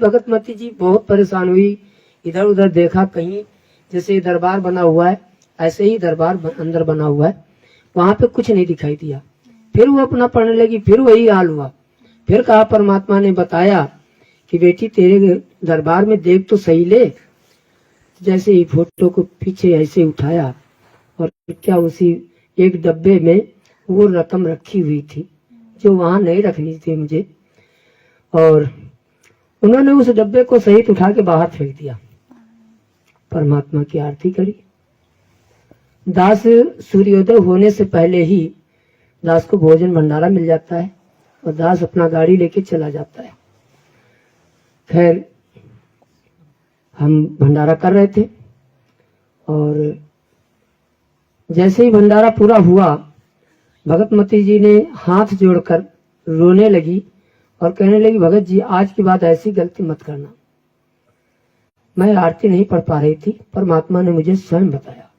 भगतमती जी बहुत परेशान हुई, इधर उधर देखा, कहीं जैसे दरबार बना हुआ है ऐसे ही दरबार अंदर बना हुआ है, वहां पे कुछ नहीं दिखाई दिया। फिर वो अपना पढ़ने लगी, फिर वही हाल हुआ। फिर कहा, परमात्मा ने बताया कि बेटी तेरे दरबार में देख तो सही ले। जैसे ही फोटो को पीछे ऐसे उठाया और क्या उसी एक डब्बे में वो रकम रखी हुई थी जो वहां नहीं रखनी थी मुझे, और उन्होंने उस डब्बे को सहित उठा के बाहर फेंक दिया। परमात्मा की आरती करी। दास सूर्योदय होने से पहले ही दास को भोजन भंडारा मिल जाता है और दास अपना गाड़ी लेके चला जाता है। खैर हम भंडारा कर रहे थे और जैसे ही भंडारा पूरा हुआ, भगतमती जी ने हाथ जोड़कर रोने लगी और कहने लगी, भगत जी आज के बाद ऐसी गलती मत करना। मैं आरती नहीं पढ़ पा रही थी, परमात्मा ने मुझे स्वयं बताया।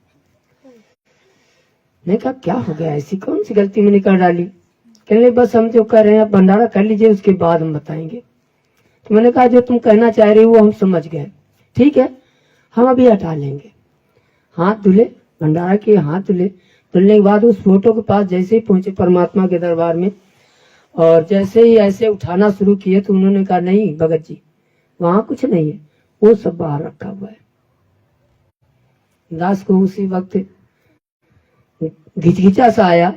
मैंने कहा क्या हो गया, ऐसी कौन सी गलती मैंने कर डाली? कहने लगे बस हम जो कह रहे हैं आप भंडारा कर लीजिए, उसके बाद हम बताएंगे। तो मैंने कहा जो तुम कहना चाह रही हो वो हम समझ गए, ठीक है हम अभी हटा लेंगे। हाथ धुले, भंडारा किए, हाथ धुले। धुलने के बाद उस फोटो के पास जैसे ही पहुंचे परमात्मा के दरबार में और जैसे ही ऐसे उठाना शुरू किए तो उन्होंने कहा नहीं भगत जी वहां कुछ नहीं है, वो सब बाहर रखा हुआ है। दास को उसी वक्त घिचघिचा सा आया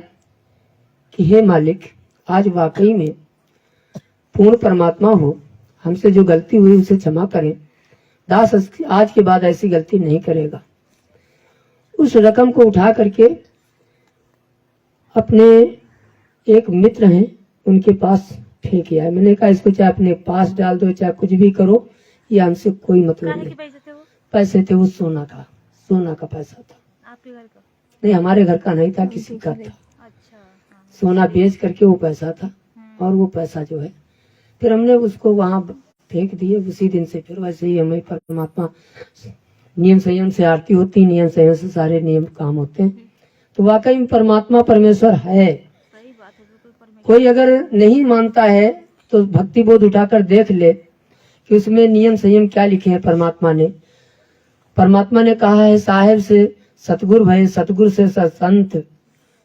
कि हे मालिक आज वाकई में पूर्ण परमात्मा हो, हमसे जो गलती हुई उसे क्षमा करें। दास आज के बाद ऐसी गलती नहीं करेगा। उस रकम को उठा करके अपने एक मित्र हैं उनके पास फेंक आया। मैंने कहा इसको चाहे अपने पास डाल दो, चाहे कुछ भी करो, ये हमसे कोई मतलब नहीं। पैसे थे वो सोना का पैसा था। आपके घर का? नहीं हमारे घर का नहीं था, किसी का था। अच्छा, हाँ। सोना बेच करके वो पैसा था और वो पैसा जो है फिर हमने उसको वहां फेंक दिए। उसी दिन से फिर वैसे ही हमें परमात्मा नियम संयम से आरती होती, नियम संयम से सारे नियम काम होते हैं। तो वाकई में परमात्मा परमेश्वर है। कोई अगर नहीं मानता है तो भक्ति बोध उठाकर देख ले कि उसमें नियम संयम क्या लिखे हैं। परमात्मा ने कहा है साहेब से सतगुरु भय, सतगुरु से संत,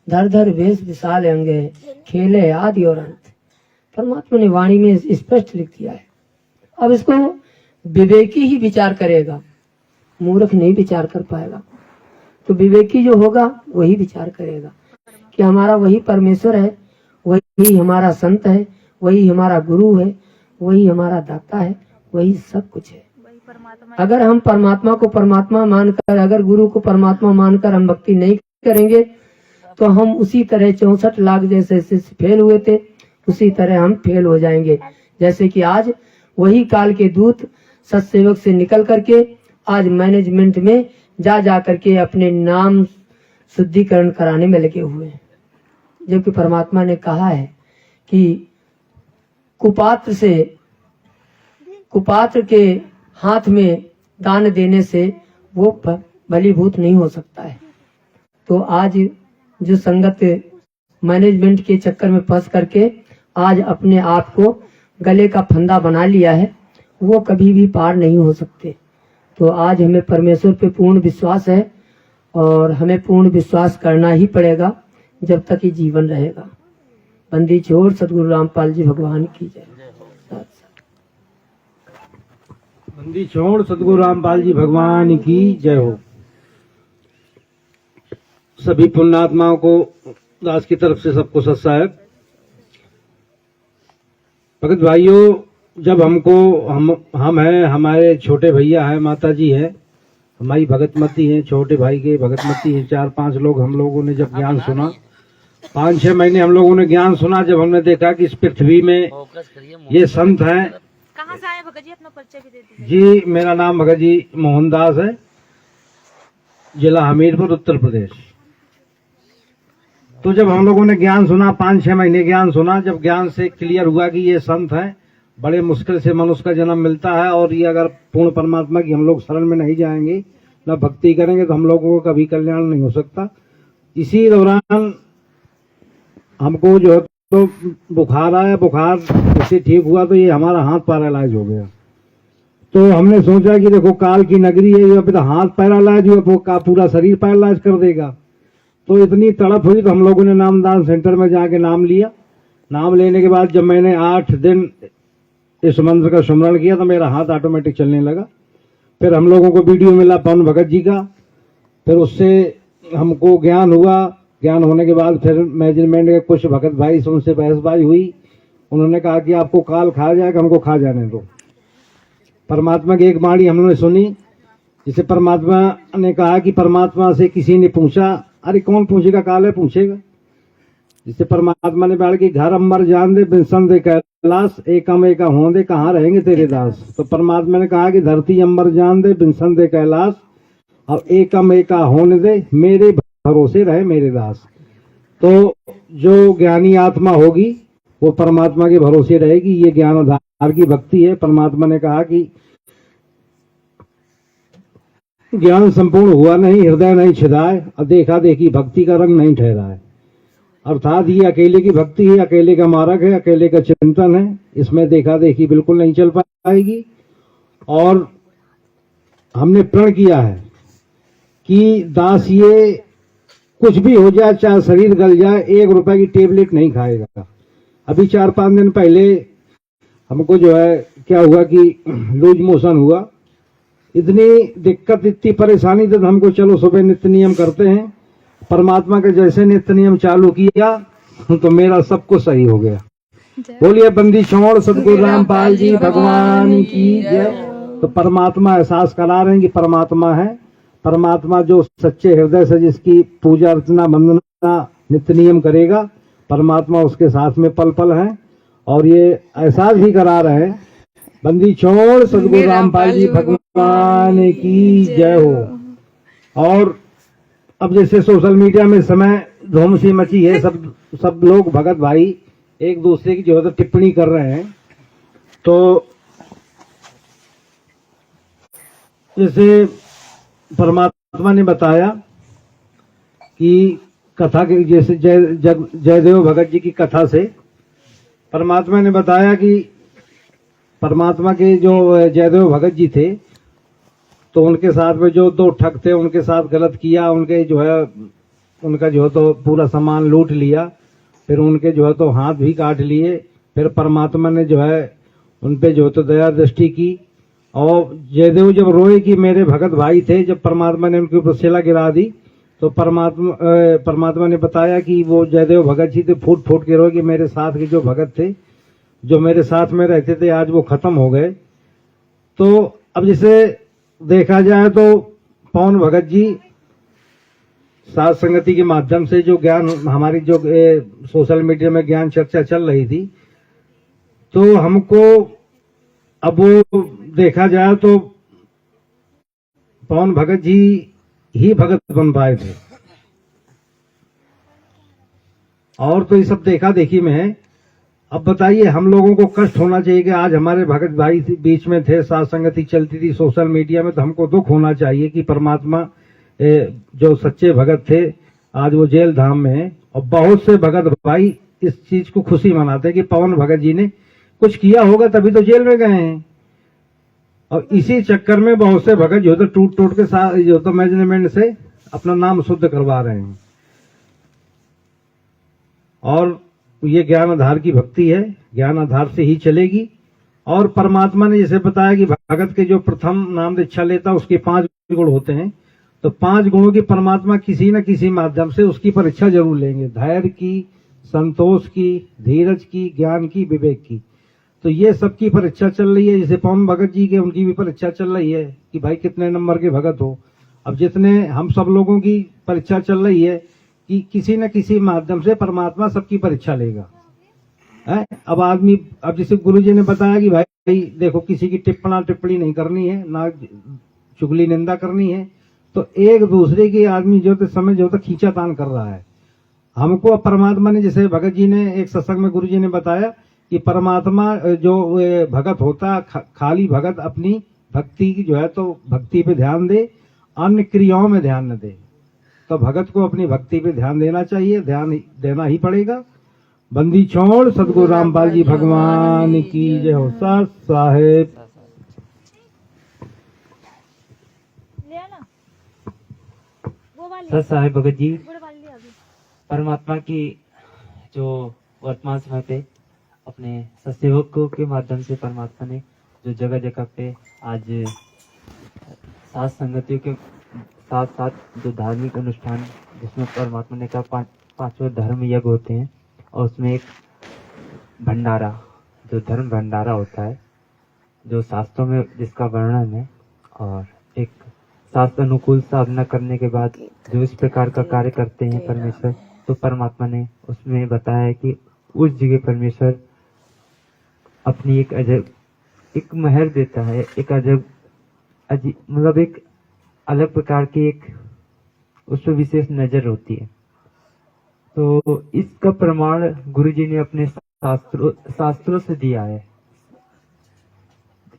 धर धर वेश विशाल अंगे, खेले आदि और अंत। परमात्मा ने वाणी में स्पष्ट लिख दिया है। अब इसको विवेकी ही विचार करेगा, मूर्ख नहीं विचार कर पाएगा। तो विवेकी जो होगा वही विचार करेगा कि हमारा वही परमेश्वर है, वही हमारा संत है, वही हमारा गुरु है, वही हमारा दाता है, वही सब कुछ है। अगर हम परमात्मा को परमात्मा मानकर, अगर गुरु को परमात्मा मानकर हम भक्ति नहीं करेंगे तो हम उसी तरह 64 लाख जैसे फेल हुए थे उसी तरह हम फेल हो जाएंगे। जैसे कि आज वही काल के दूत सत्सेवक से निकल करके आज मैनेजमेंट में जा करके अपने नाम शुद्धिकरण कराने में लगे हुए हैं। जबकि परमात्मा ने कहा है कि कुपात्र के हाथ में दान देने से वो भलीभूत नहीं हो सकता है। तो आज जो संगत मैनेजमेंट के चक्कर में फंस करके आज अपने आप को गले का फंदा बना लिया है, वो कभी भी पार नहीं हो सकते। तो आज हमें परमेश्वर पे पूर्ण विश्वास है और हमें पूर्ण विश्वास करना ही पड़ेगा जब तक ही जीवन रहेगा। बंदी छोड़ सतगुरु रामपाल जी भगवान की जय। बंदी छोड़ सतगुरु रामपाल जी भगवान की जय हो। सभी पुण्यात्माओं को दास की तरफ से सबको सत साहेब। भगत भाइयों, जब हम हैं, हमारे छोटे भैया हैं, माता जी है, हमारी भगतमती है, छोटे भाई के भगतमती है, 4-5 लोग हम लोगों ने जब ज्ञान सुना, 5-6 महीने हम लोगों ने ज्ञान सुना। जब हमने देखा कि इस पृथ्वी में ये संत हैं। कहाँ से आए भगत जी, अपना परिचय भी दे दीजिए। जी मेरा नाम भगत जी मोहनदास है, जिला हमीरपुर, उत्तर प्रदेश। तो जब हम लोगों ने ज्ञान सुना, 5-6 महीने ज्ञान सुना, जब ज्ञान से क्लियर हुआ कि ये संत हैं, बड़े मुश्किल से मनुष्य का जन्म मिलता है और ये अगर पूर्ण परमात्मा की हम लोग शरण में नहीं जाएंगे, न भक्ति करेंगे, तो हम लोगों को कभी कल्याण नहीं हो सकता। इसी दौरान हमको जो तो बुखार आया, बुखार इससे ठीक हुआ तो ये हमारा हाथ पैरालाइज हो गया। तो हमने सोचा कि देखो काल की नगरी है, ये तो हाथ पैरालाइज हुआ, वो का पूरा शरीर पैरालाइज कर देगा। तो इतनी तड़प हुई तो हम लोगों ने नामदान सेंटर में जाके नाम लिया। नाम लेने के बाद जब मैंने 8 दिन इस मंत्र का सुमरण किया तो मेरा हाथ ऑटोमेटिक चलने लगा। फिर हम लोगों को वीडियो मिला पवन भगत जी का, फिर उससे हमको ज्ञान हुआ। ज्ञान होने के बाद फिर मैनेजमेंट के कुछ भगत भाई से उनसे बहसबाजी हुई। उन्होंने कहा कि आपको काल खा जाएगा, हमको खा जाने दो। परमात्मा की एक वाणी हमने सुनी, जिसे परमात्मा ने कहा कि परमात्मा से किसी ने पूछा, अरे कौन पूछेगा, काल है पूछेगा। जिससे परमात्मा ने कहा कि घर अम्बर जान दे बिनसन दे कैलाश, एकम एका हों दे कहाँ रहेंगे तेरे दास। तो परमात्मा ने कहा कि धरती अम्बर जान दे बिनसन दे कैलाश, और एकम एका होने दे मेरे भरोसे रहे मेरे दास। तो जो ज्ञानी आत्मा होगी वो परमात्मा के भरोसे रहेगी। ये ज्ञान आधार की भक्ति है। परमात्मा ने कहा कि ज्ञान संपूर्ण हुआ नहीं, हृदय नहीं छिदाए, और देखा देखी भक्ति का रंग नहीं ठहरा है। अर्थात ये अकेले की भक्ति है, अकेले का मार्ग है, अकेले का चिंतन है। इसमें देखा देखी बिल्कुल नहीं चल पाएगी। और हमने प्रण किया है कि दास ये कुछ भी हो जाए, चाहे शरीर गल जाए, 1 रुपए की टेबलेट नहीं खाएगा। अभी 4-5 दिन पहले हमको जो है क्या हुआ कि लूज मोशन हुआ। इतनी दिक्कत, इतनी परेशानी थी, तो हमको चलो सुबह नित्य नियम करते हैं। परमात्मा के जैसे नित्य नियम चालू किया तो मेरा सब कुछ सही हो गया। बोलिए बंदी छोड़ सतगुरु रामपाल जी भगवान की जय। तो परमात्मा एहसास करा रहे हैं कि परमात्मा है। परमात्मा जो सच्चे हृदय से जिसकी पूजा अर्चना वंदना नित्य नियम करेगा, परमात्मा उसके साथ में पल पल है। और ये एहसास भी करा रहे हैं, बंदी छोड़ सतगुरु रामपाल जी भगवान की जय हो। और अब जैसे सोशल मीडिया में समय धूम सी मची है, सब लोग भगत भाई एक दूसरे की जो है टिप्पणी कर रहे हैं। तो जैसे परमात्मा ने बताया कि कथा के जैसे जयदेव भगत जी की कथा से परमात्मा ने बताया कि परमात्मा के जो जयदेव भगत जी थे, तो उनके साथ में जो 2 ठग थे उनके साथ गलत किया, उनके जो है उनका जो है तो पूरा सामान लूट लिया, फिर उनके जो है तो हाथ भी काट लिए। फिर परमात्मा ने जो है उन पे जो है तो दया दृष्टि की। और जयदेव जब रोए कि मेरे भगत भाई थे, जब परमात्मा ने उनके ऊपर शिला गिरा दी, तो परमात्मा ने बताया कि वो जयदेव भगत जी थे, फूट फूट के रोए कि मेरे साथ के जो भगत थे, जो मेरे साथ में रहते थे, आज वो खत्म हो गए। तो अब जैसे देखा जाए तो पवन भगत जी साथ संगति के माध्यम से जो ज्ञान हमारी जो सोशल मीडिया में ज्ञान चर्चा चल रही थी, तो हमको अब वो देखा जाए तो पवन भगत जी ही भगत बन पाए थे। और तो ये सब देखा देखी में है। अब बताइए हम लोगों को कष्ट होना चाहिए कि आज हमारे भगत भाई बीच में थे, साथ संगति चलती थी सोशल मीडिया में, तो हमको दुख होना चाहिए कि परमात्मा जो सच्चे भगत थे आज वो जेल धाम में है। और बहुत से भगत भाई इस चीज को खुशी मनाते हैं कि पवन भगत जी ने कुछ किया होगा तभी तो जेल में गए हैं। और इसी चक्कर में बहुत से भगत जो तो टूट के साथ जो तो मैनेजमेंट से अपना नाम शुद्ध करवा रहे हैं। और ये ज्ञान आधार की भक्ति है, ज्ञान आधार से ही चलेगी। और परमात्मा ने जैसे बताया कि भगत के जो प्रथम नाम दीक्षा लेता उसके 5 गुण होते हैं, तो 5 गुणों की परमात्मा किसी न किसी माध्यम से उसकी परीक्षा जरूर लेंगे। धैर्य की, संतोष की, धीरज की, ज्ञान की, विवेक की। तो ये सबकी परीक्षा चल रही है। जैसे पवन भगत जी के उनकी भी परीक्षा चल रही है कि भाई कितने नंबर के भगत हो। अब जितने हम सब लोगों की परीक्षा चल रही है कि किसी न किसी माध्यम से परमात्मा सबकी परीक्षा लेगा। अब आदमी, अब जैसे गुरु जी ने बताया कि भाई देखो किसी की टिप्पणी नहीं करनी है, ना चुगली निंदा करनी है। तो एक दूसरे की आदमी जो तो समय जो तो खींचातान कर रहा है। हमको परमात्मा ने, जैसे भगत जी ने एक सत्संग में गुरु जी ने बताया कि परमात्मा जो भगत होता खाली भगत अपनी भक्ति की जो है तो भक्ति पे ध्यान दे, अन्य क्रियाओं में ध्यान न दे। तो भगत को अपनी भक्ति पे ध्यान देना चाहिए, ध्यान देना ही पड़ेगा। बंदी छोड़ सतगुरु रामपाल जी भगवान की जय हो। साहब सत साहेब भगत जी गुड़ वाली ले अभी। परमात्मा की जो वर्तमान समय पे अपने सत्सेवकों के माध्यम से परमात्मा ने जो जगह जगह पे आज सात संगतियों के साथ साथ जो धार्मिक अनुष्ठान जिसमें परमात्मा ने कहा पांचों धर्म यज्ञ होते हैं और उसमें एक भंडारा जो धर्म भंडारा होता है जो शास्त्रों में जिसका वर्णन है और एक शास्त्र अनुकूल साधना करने के बाद जो इस प्रकार का कार्य करते हैं परमेश्वर तो परमात्मा ने उसमें बताया है कि उस जगह परमेश्वर अपनी एक अजब एक महर देता है एक अजब मतलब एक अलग प्रकार की एक उस पर विशेष नजर होती है। तो इसका प्रमाण गुरुजी ने अपने शास्त्रों से दिया है।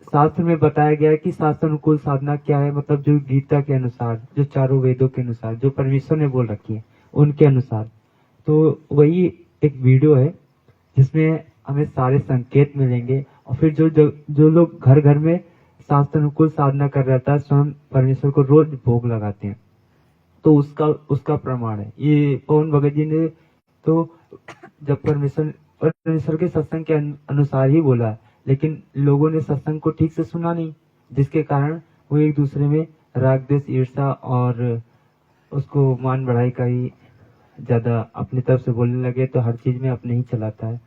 शास्त्र में बताया गया है कि शास्त्र अनुकूल साधना क्या है, मतलब जो गीता के अनुसार जो चारों वेदों के अनुसार जो परमेश्वर ने बोल रखी है उनके अनुसार। तो वही एक वीडियो है जिसमें हमें सारे संकेत मिलेंगे और फिर जो लोग घर घर में शास्त्र अनुकूल साधना कर रहता है स्वयं परमेश्वर को रोज भोग लगाते हैं तो उसका प्रमाण है। ये पवन भगत जी ने तो जब परमेश्वर के सत्संग के अनुसार ही बोला है लेकिन लोगों ने सत्संग को ठीक से सुना नहीं जिसके कारण वो एक दूसरे में राग द्वेष ईर्ष्या और उसको मान बढ़ाई का ही ज्यादा अपनी तरफ से बोलने लगे तो हर चीज में अपने ही चलाता है।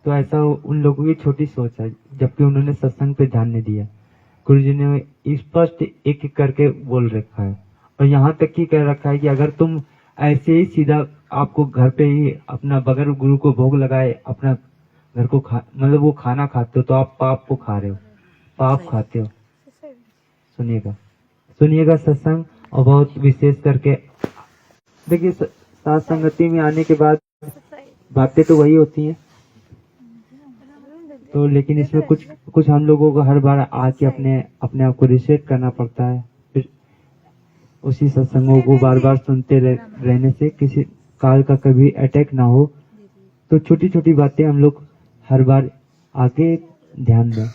तो ऐसा उन लोगों की छोटी सोच है जबकि उन्होंने सत्संग पे ध्यान नहीं दिया। गुरु जी ने स्पष्ट एक एक करके बोल रखा है और यहाँ तक की कह रखा है कि अगर तुम ऐसे ही सीधा आपको घर पे ही अपना बगैर गुरु को भोग लगाए अपना घर को मतलब वो खाना खाते हो तो आप पाप को खा रहे हो, पाप खाते हो। सुनिएगा सत्संग और बहुत विशेष करके देखिए साथ संगति में आने के बाद बातें तो वही होती हैं तो लेकिन इसमें कुछ हम लोगों को हर बार आके अपने आप को रिसेट करना पड़ता है। फिर उसी सत्संगों को बार बार सुनते रहने से किसी काल का कभी अटैक ना हो तो छोटी छोटी बातें हम लोग हर बार आके ध्यान दें।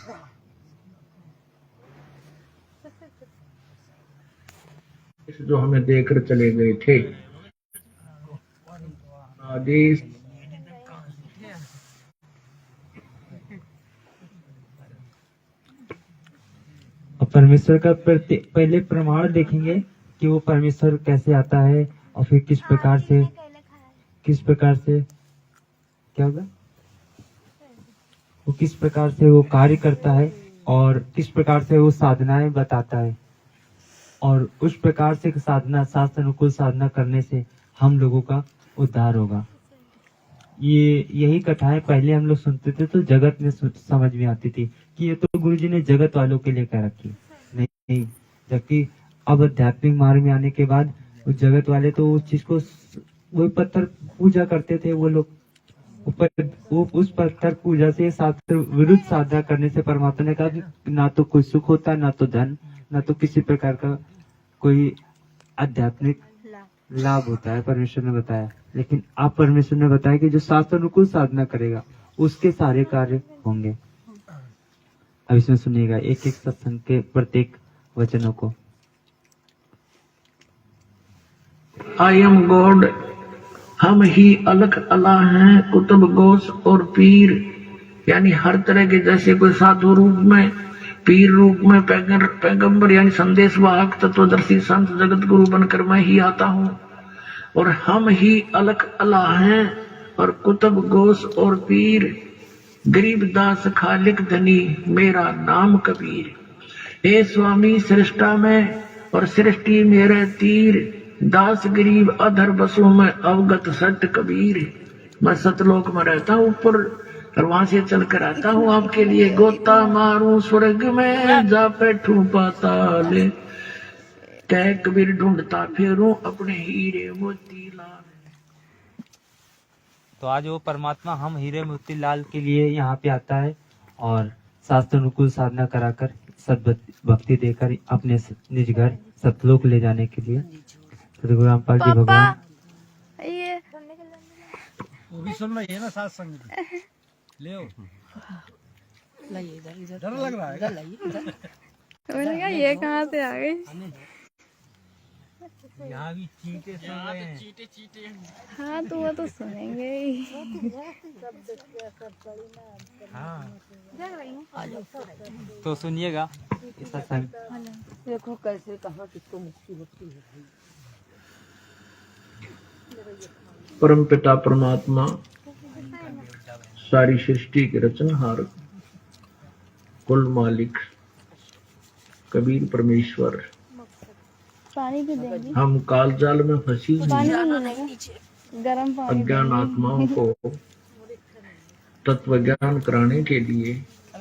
जो हमें देकर चले गए थे आदेश और परमेश्वर का पहले प्रमाण देखेंगे कि वो परमेश्वर कैसे आता है और फिर किस प्रकार से क्या होगा वो किस प्रकार से वो कार्य करता है और किस प्रकार से वो साधनाएं बताता है और उस प्रकार से साधना शास्त्र अनुकूल साधना करने से हम लोगों का उद्धार होगा। यही कथाएं पहले हम लोग सुनते थे तो जगत में समझ में आती थी कि ये तो गुरुजी ने जगत वालों के लिए कह रखी नहीं, जबकि अब आध्यात्मिक मार्ग में आने के बाद वो जगत वाले तो उस चीज को वो पत्थर पूजा करते थे वो लोग वो उस पत्थर पूजा से शास्त्र विरुद्ध साधना करने से परमात्मा ने कहा कि ना तो कोई सुख होता ना तो धन ना तो किसी प्रकार का कोई आध्यात्मिक लाभ होता है परमेश्वर ने बताया। लेकिन आप परमेश्वर ने बताया कि जो शास्त्र अनुकूल साधना करेगा उसके सारे कार्य होंगे। अब इसमें सुनिएगा एक एक सत्संग के प्रत्येक वचनों को। आई एम गॉड, हम ही अलग अल्लाह हैं, कुतुब गौस और पीर, यानी हर तरह के जैसे कोई साधु रूप में, पीर रूप में, पैगंबर यानी संदेश वाहक, तत्वदर्शी, संत, जगत गुरु बनकर मैं ही आता हूँ। और हम ही अलग अल्लाह हैं और कुतुब गौस और पीर, गरीबदास खालिक धनी, मेरा नाम कबीर। हे स्वामी सृष्टा में और सृष्टि मेरे तीर, दास गरीब अधर बसों में अवगत सट कबीर। मैं सतलोक में रहता हूँ ऊपर और वहां से चल कर आता हूँ आपके लिए, गोता मारूं स्वर्ग में जा बैठूं पाताल, कह कबीर ढूंढता फिरूं अपने हीरे मोती लाल। तो आज वो परमात्मा हम हीरे मोती लाल के लिए यहाँ पे आता है और शास्त्र अनुकूल साधना कराकर सद्भक्ति देकर अपने निज घर सतलोक ले जाने के लिए गुरु रामपाल जी भगवान ये वो भी सुन रही है ना साथ संग ले लाइए इधर डर लग रहा है इधर लाइए इधर। मैंने कहा ये कहाँ से आ गई। हाँ तो वो तो सुनेंगे ही। तो सुनिएगा इस सत्संग। देखो कैसे कहाँ किसको मुक्ति होती है। परम पिता परमात्मा सारी सृष्टि के रचनहार कुल मालिक कबीर परमेश्वर, पानी भी देंगे, हम काल जाल में फंसी हुई पानी भी मिलेगा, गर्म पानी अज्ञान आत्माओं को तत्व ज्ञान कराने के लिए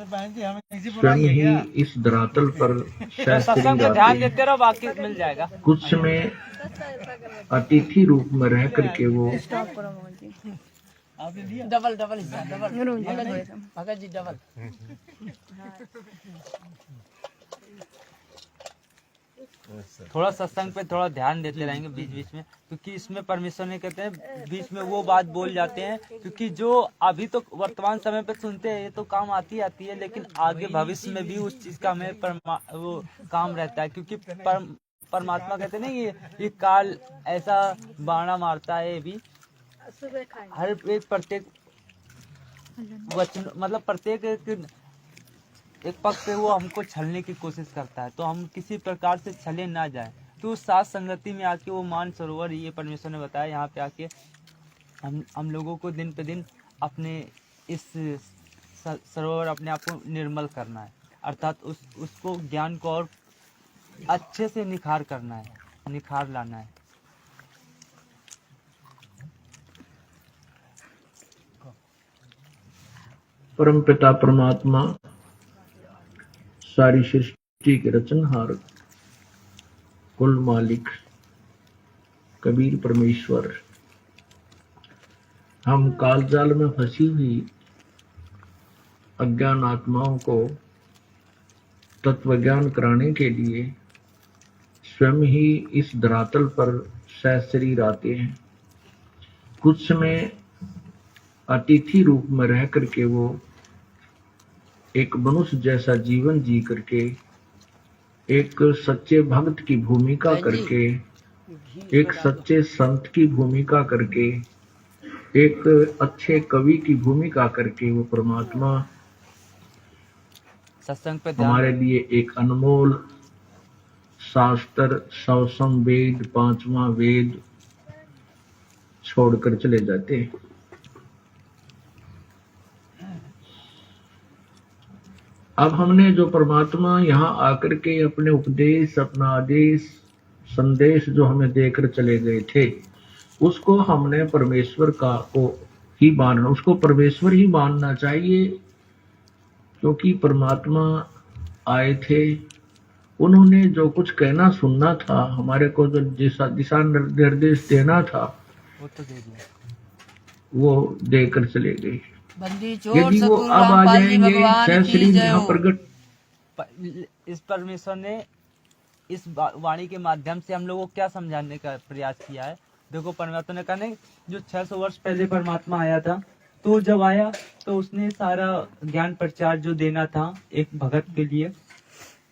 स्वयं ही इस धरातल पर शास्त्री सत्संग पे ध्यान आते हैं। देते रहो, बाकी मिल जाएगा। कुछ समय अतिथि रूप में रह करके वो डबल डबल हिस्सा डबल रोज भगत जी डबल। थोड़ा सत्संग पे थोड़ा ध्यान देते रहेंगे बीच बीच में, क्योंकि इसमें परमेश्वर ने कहते हैं बीच में वो बात बोल जाते हैं, क्योंकि जो अभी तो वर्तमान समय पे सुनते हैं ये तो काम आती है, लेकिन आगे भविष्य में भी उस चीज का हमें वो काम रहता है, क्योंकि परमात्मा कहते हैं ना ये काल ऐसा बाणा मारता है। ये भी हर एक प्रत्येक वचन मतलब प्रत्येक एक पक्ष पे वो हमको छलने की कोशिश करता है, तो हम किसी प्रकार से छले ना जाए। तो उस साथ संगति में आके वो मान सरोवर, ये परमेश्वर ने बताया, यहाँ पे आके हम लोगों को दिन पे दिन अपने इस सरोवर अपने आप को निर्मल करना है, अर्थात उसको ज्ञान को और अच्छे से निखार करना है, निखार लाना है। परम पिता परमात्मा सारी सृष्टि के रचनहार कुल मालिक कबीर परमेश्वर, हम काल जाल में फंसी हुई अज्ञान आत्माओं को तत्व ज्ञान कराने के लिए स्वयं ही इस धरातल पर सहशरीर आते हैं। कुछ समय अतिथि रूप में रह करके वो एक मनुष्य जैसा जीवन जी करके, एक सच्चे भक्त की भूमिका करके, एक सच्चे संत की भूमिका करके, एक अच्छे कवि की भूमिका करके वो परमात्मा सत्संग पे हमारे लिए एक अनमोल शास्त्र, सौसम वेद, पांचवा वेद छोड़कर चले जाते हैं। अब हमने जो परमात्मा यहाँ आकर के अपने उपदेश, अपना आदेश, संदेश जो हमें देकर चले गए थे, उसको हमने परमेश्वर का को ही मानना, उसको परमेश्वर ही मानना चाहिए, क्योंकि परमात्मा आए थे, उन्होंने जो कुछ कहना सुनना था, हमारे को जो दिशा निर्देश देना था वो तो दे दिया, वो देकर चले गए। बंदी चोर यदि वो सतगुरु अब आ रामपाल जी जाएंगे, भगवान सहस्री की जय हो। महाप्रगट इस परमेश्वर ने इस वाणी के माध्यम से हम लोगों को क्या समझाने का प्रयास किया है। देखो परमात्मा ने कहा नहीं, जो 600 वर्ष पहले परमात्मा आया था, तो जब आया तो उसने सारा ज्ञान प्रचार जो देना था एक भगत के लिए,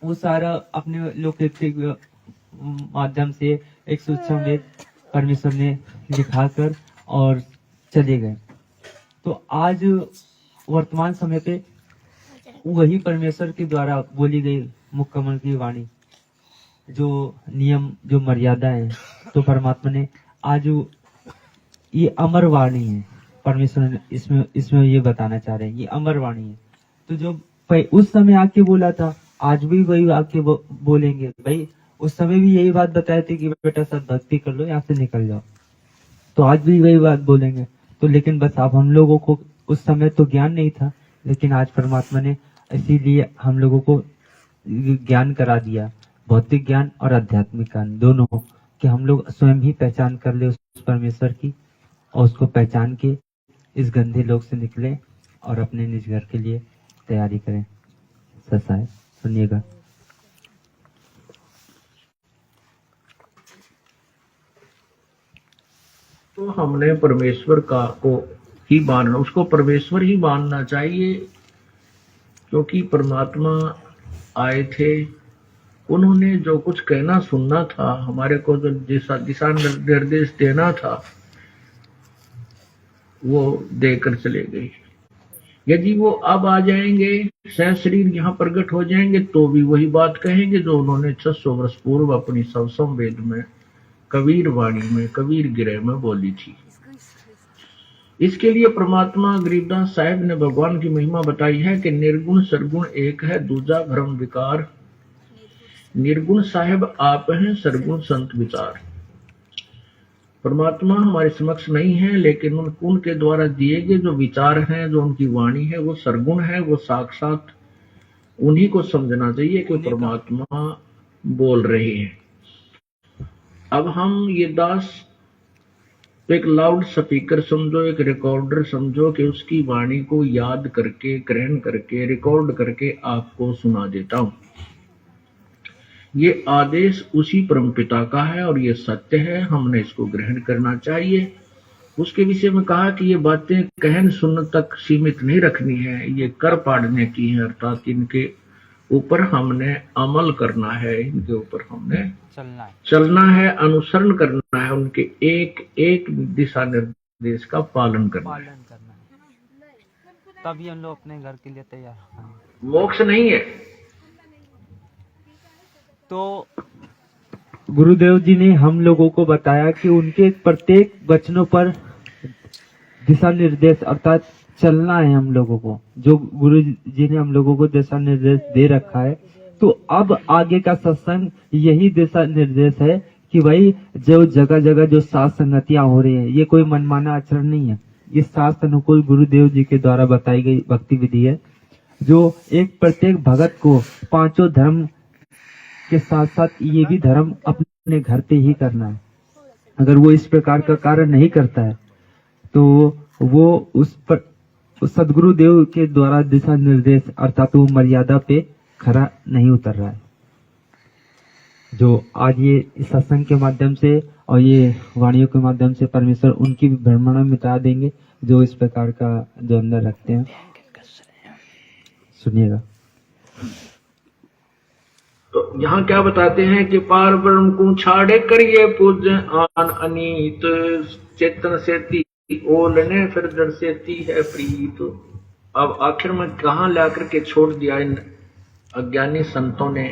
वो सारा अपने लोकैतिक माध्यम से एक सूक्ष्म वेद परमेश्वर ने लिखाकर और चले गए। तो आज वर्तमान समय पे वही परमेश्वर के द्वारा बोली गई मुक्कमल की वाणी, जो नियम, जो मर्यादा है, तो परमात्मा ने आज ये अमर वाणी है। परमेश्वर ने इसमें ये बताना चाह रहे हैं, ये अमर वाणी है। तो जो उस समय आके बोला था, आज भी वही आके बोलेंगे। भाई उस समय भी यही बात बताए थे कि बेटा सब भक्ति कर लो, यहाँ से निकल जाओ, तो आज भी वही बात बोलेंगे। तो लेकिन बस अब हम लोगों को उस समय तो ज्ञान नहीं था, लेकिन आज परमात्मा ने इसीलिए हम लोगों को ज्ञान करा दिया, भौतिक ज्ञान और आध्यात्मिक ज्ञान दोनों, कि हम लोग स्वयं ही पहचान कर ले उस परमेश्वर की, और उसको पहचान के इस गंदे लोक से निकले और अपने निज घर के लिए तैयारी करें। ससा है, सुनिएगा। तो हमने परमेश्वर का को ही मानना, उसको परमेश्वर ही मानना चाहिए, क्योंकि परमात्मा आए थे, उन्होंने जो कुछ कहना सुनना था, हमारे को जो दिशा निर्देश देना था, वो देकर चले गए। यदि वो अब आ जाएंगे, सह शरीर यहाँ प्रकट हो जाएंगे, तो भी वही बात कहेंगे जो उन्होंने 600 वर्ष पूर्व अपनी सवसम वेद में, कबीर वाणी में, कबीर गिरह में बोली थी। इसके लिए परमात्मा गरीबदास साहब ने भगवान की महिमा बताई है कि निर्गुण सरगुण एक है, दूजा भ्रम विकार। निर्गुण साहब आप हैं, सरगुण संत विचार। परमात्मा हमारे समक्ष नहीं है, लेकिन उनके द्वारा दिए गए जो विचार हैं, जो उनकी वाणी है, वो सरगुण है, वो साक्षात उन्हीं को समझना चाहिए कि परमात्मा बोल रहे हैं। अब हम ये दास एक लाउड स्पीकर समझो, एक रिकॉर्डर समझो कि उसकी वाणी को याद करके, ग्रहण करके, रिकॉर्ड करके आपको सुना देता हूं। ये आदेश उसी परमपिता का है और ये सत्य है, हमने इसको ग्रहण करना चाहिए। उसके विषय में कहा कि ये बातें कहन सुनने तक सीमित नहीं रखनी है, ये कर पाड़ने की है, अर्थात इनके ऊपर हमने अमल करना है, इनके ऊपर हमने चलना है, अनुसरण करना है, उनके एक एक दिशा निर्देश का पालन करना है। तभी हम लोग अपने घर के लिए तैयार हैं। मोक्ष नहीं है। तो गुरुदेव जी ने हम लोगों को बताया कि उनके प्रत्येक वचनों पर दिशा निर्देश अर्थात चलना है हम लोगों को, जो गुरु जी ने हम लोगों को दिशा निर्देश दे रखा है। तो अब आगे का सत्संग यही दिशा निर्देश है कि भाई जो जगह जगह जो सात संगतियां हो रही है, ये कोई मनमाना आचरण नहीं है, ये शास्त्र अनुकूल गुरुदेव जी के द्वारा बताई गई भक्ति विधि है, जो एक प्रत्येक भगत को पांचों धर्म के साथ साथ ये भी धर्म अपने घर पे ही करना है। अगर वो इस प्रकार का कार्य नहीं करता है तो वो उस पर सदगुरु देव के द्वारा दिशा निर्देश अर्थात वो मर्यादा पे खरा नहीं उतर रहा है। जो आज ये इस सत्संग के माध्यम से और ये वाणियों के माध्यम से परमेश्वर उनकी भी भ्रमणा मिटा देंगे, जो इस प्रकार का जो अंदर रखते हैं। सुनिएगा। तो यहाँ क्या बताते हैं कि पार ब्रह्म को छाड़े करिए पूज आन अनीत, चेतन सेती ओलने फिर जड़ सेती है प्रीत। अब आखिर में कहाँ लाकर के छोड़ दिया इन अज्ञानी संतों ने,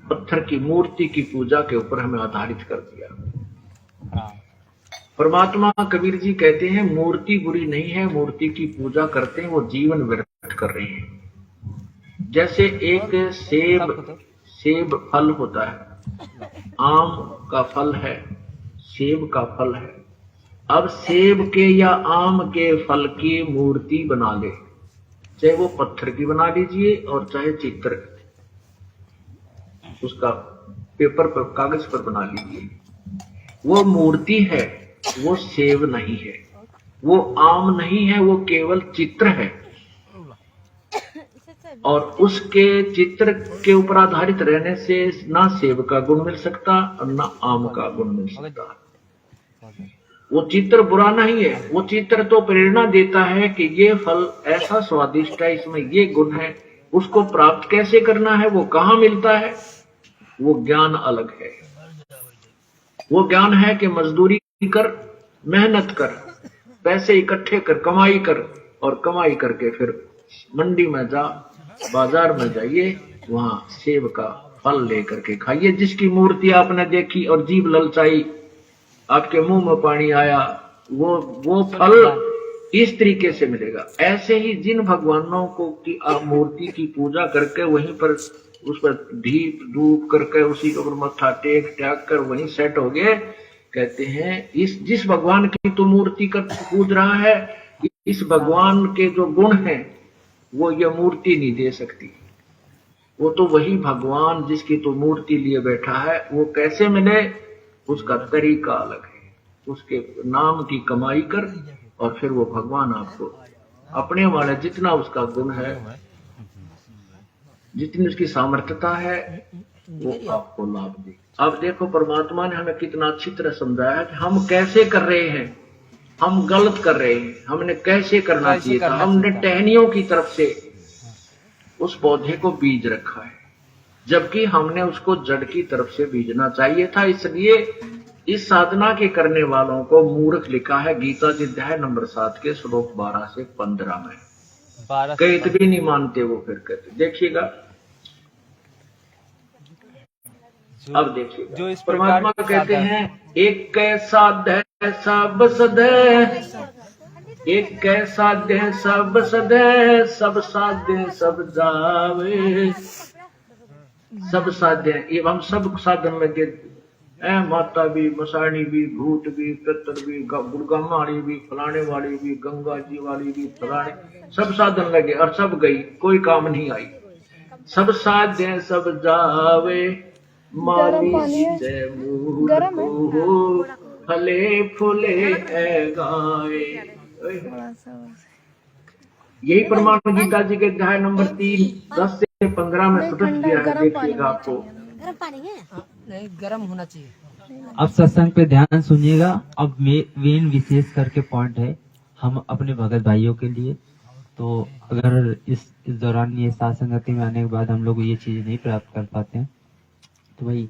पत्थर की मूर्ति की पूजा के ऊपर हमें आधारित कर दिया। परमात्मा कबीर जी कहते हैं मूर्ति बुरी नहीं है, मूर्ति की पूजा करते हैं वो जीवन व्यर्थ कर रहे हैं। जैसे एक सेब फल होता है, आम का फल है, सेब का फल है। अब सेब के या आम के फल की मूर्ति बना ले, चाहे वो पत्थर की बना लीजिए और चाहे चित्र उसका पेपर पर, कागज पर बना लीजिए, वो मूर्ति है, वो सेब नहीं है, वो आम नहीं है, वो केवल चित्र है। और उसके चित्र के ऊपर आधारित रहने से ना सेब का गुण मिल सकता और ना आम का गुण मिल सकता। वो चित्र बुरा नहीं है, वो चित्र तो प्रेरणा देता है कि ये फल ऐसा स्वादिष्ट है, इसमें ये गुण है, उसको प्राप्त कैसे करना है, वो कहाँ मिलता है, वो ज्ञान अलग है। वो ज्ञान है कि मजदूरी कर, मेहनत कर, पैसे इकट्ठे कर, कमाई कर, और कमाई करके फिर मंडी में जा, बाजार में जाइए, वहां सेब का फल लेकर के खाइए। जिसकी मूर्ति आपने देखी और जीभ ललचाई, आपके मुंह में पानी आया, वो फल इस तरीके से मिलेगा। ऐसे ही जिन भगवानों को की आप मूर्ति की पूजा करके वहीं पर उस पर दीप धूप करके उसी के ऊपर मत्था टेक कर वहीं सेट हो गए, कहते हैं इस जिस भगवान की तो मूर्ति कर पूज रहा है, इस भगवान के जो गुण हैं वो ये मूर्ति नहीं दे सकती। वो तो वही भगवान जिसकी तो मूर्ति लिए बैठा है, वो कैसे मिले, उसका तरीका अलग है। उसके नाम की कमाई कर और फिर वो भगवान आपको अपने वाले जितना उसका गुण है, जितनी उसकी सामर्थ्यता है, वो आपको लाभ दे। अब देखो परमात्मा ने हमें कितना अच्छी तरह समझाया कि हम कैसे कर रहे हैं, हम गलत कर रहे हैं, हमने कैसे करना चाहिए था। हमने टहनियों की तरफ से उस पौधे को बीज रखा है। जबकि हमने उसको जड़ की तरफ से बीजना चाहिए था। इसलिए इस साधना के करने वालों को मूर्ख लिखा है गीता जी अध्याय नंबर 7 के श्लोक 12 से 15 में। 12 से कहते भी नहीं मानते वो, फिर कहते देखिएगा। अब देखिएगा, जो इस परमात्मा प्रकार कहते साधन- हैं एक साध सब सदे, एक साध्य सब सदे, सब साध्य सब जावे। सब साध्य ये हम सब साधन लगे, माता भी, मसाणी भी, भूत भी, पितर भी, गुड़गामाणी भी, फलाने वाली भी, गंगा जी वाली भी, फलाने सब साधन लगे और सब गई, कोई काम नहीं आई। सब साध्य सब जावे, मानी जय मूल को फले फूले है गाए। थोड़ा सा यही प्रमाण गीता जी के अध्याय नंबर 3 10 से 15 में स्पष्ट किया है। देखिएगा आपको नहीं, गर्म होना चाहिए। अब सत्संग पे ध्यान सुनिएगा। अब मेन विशेष करके पॉइंट है हम अपने भगत भाइयों के लिए। तो अगर इस दौरान ये साथ संगति में आने के बाद हम लोग ये चीज नहीं प्राप्त कर पाते हैं तो भाई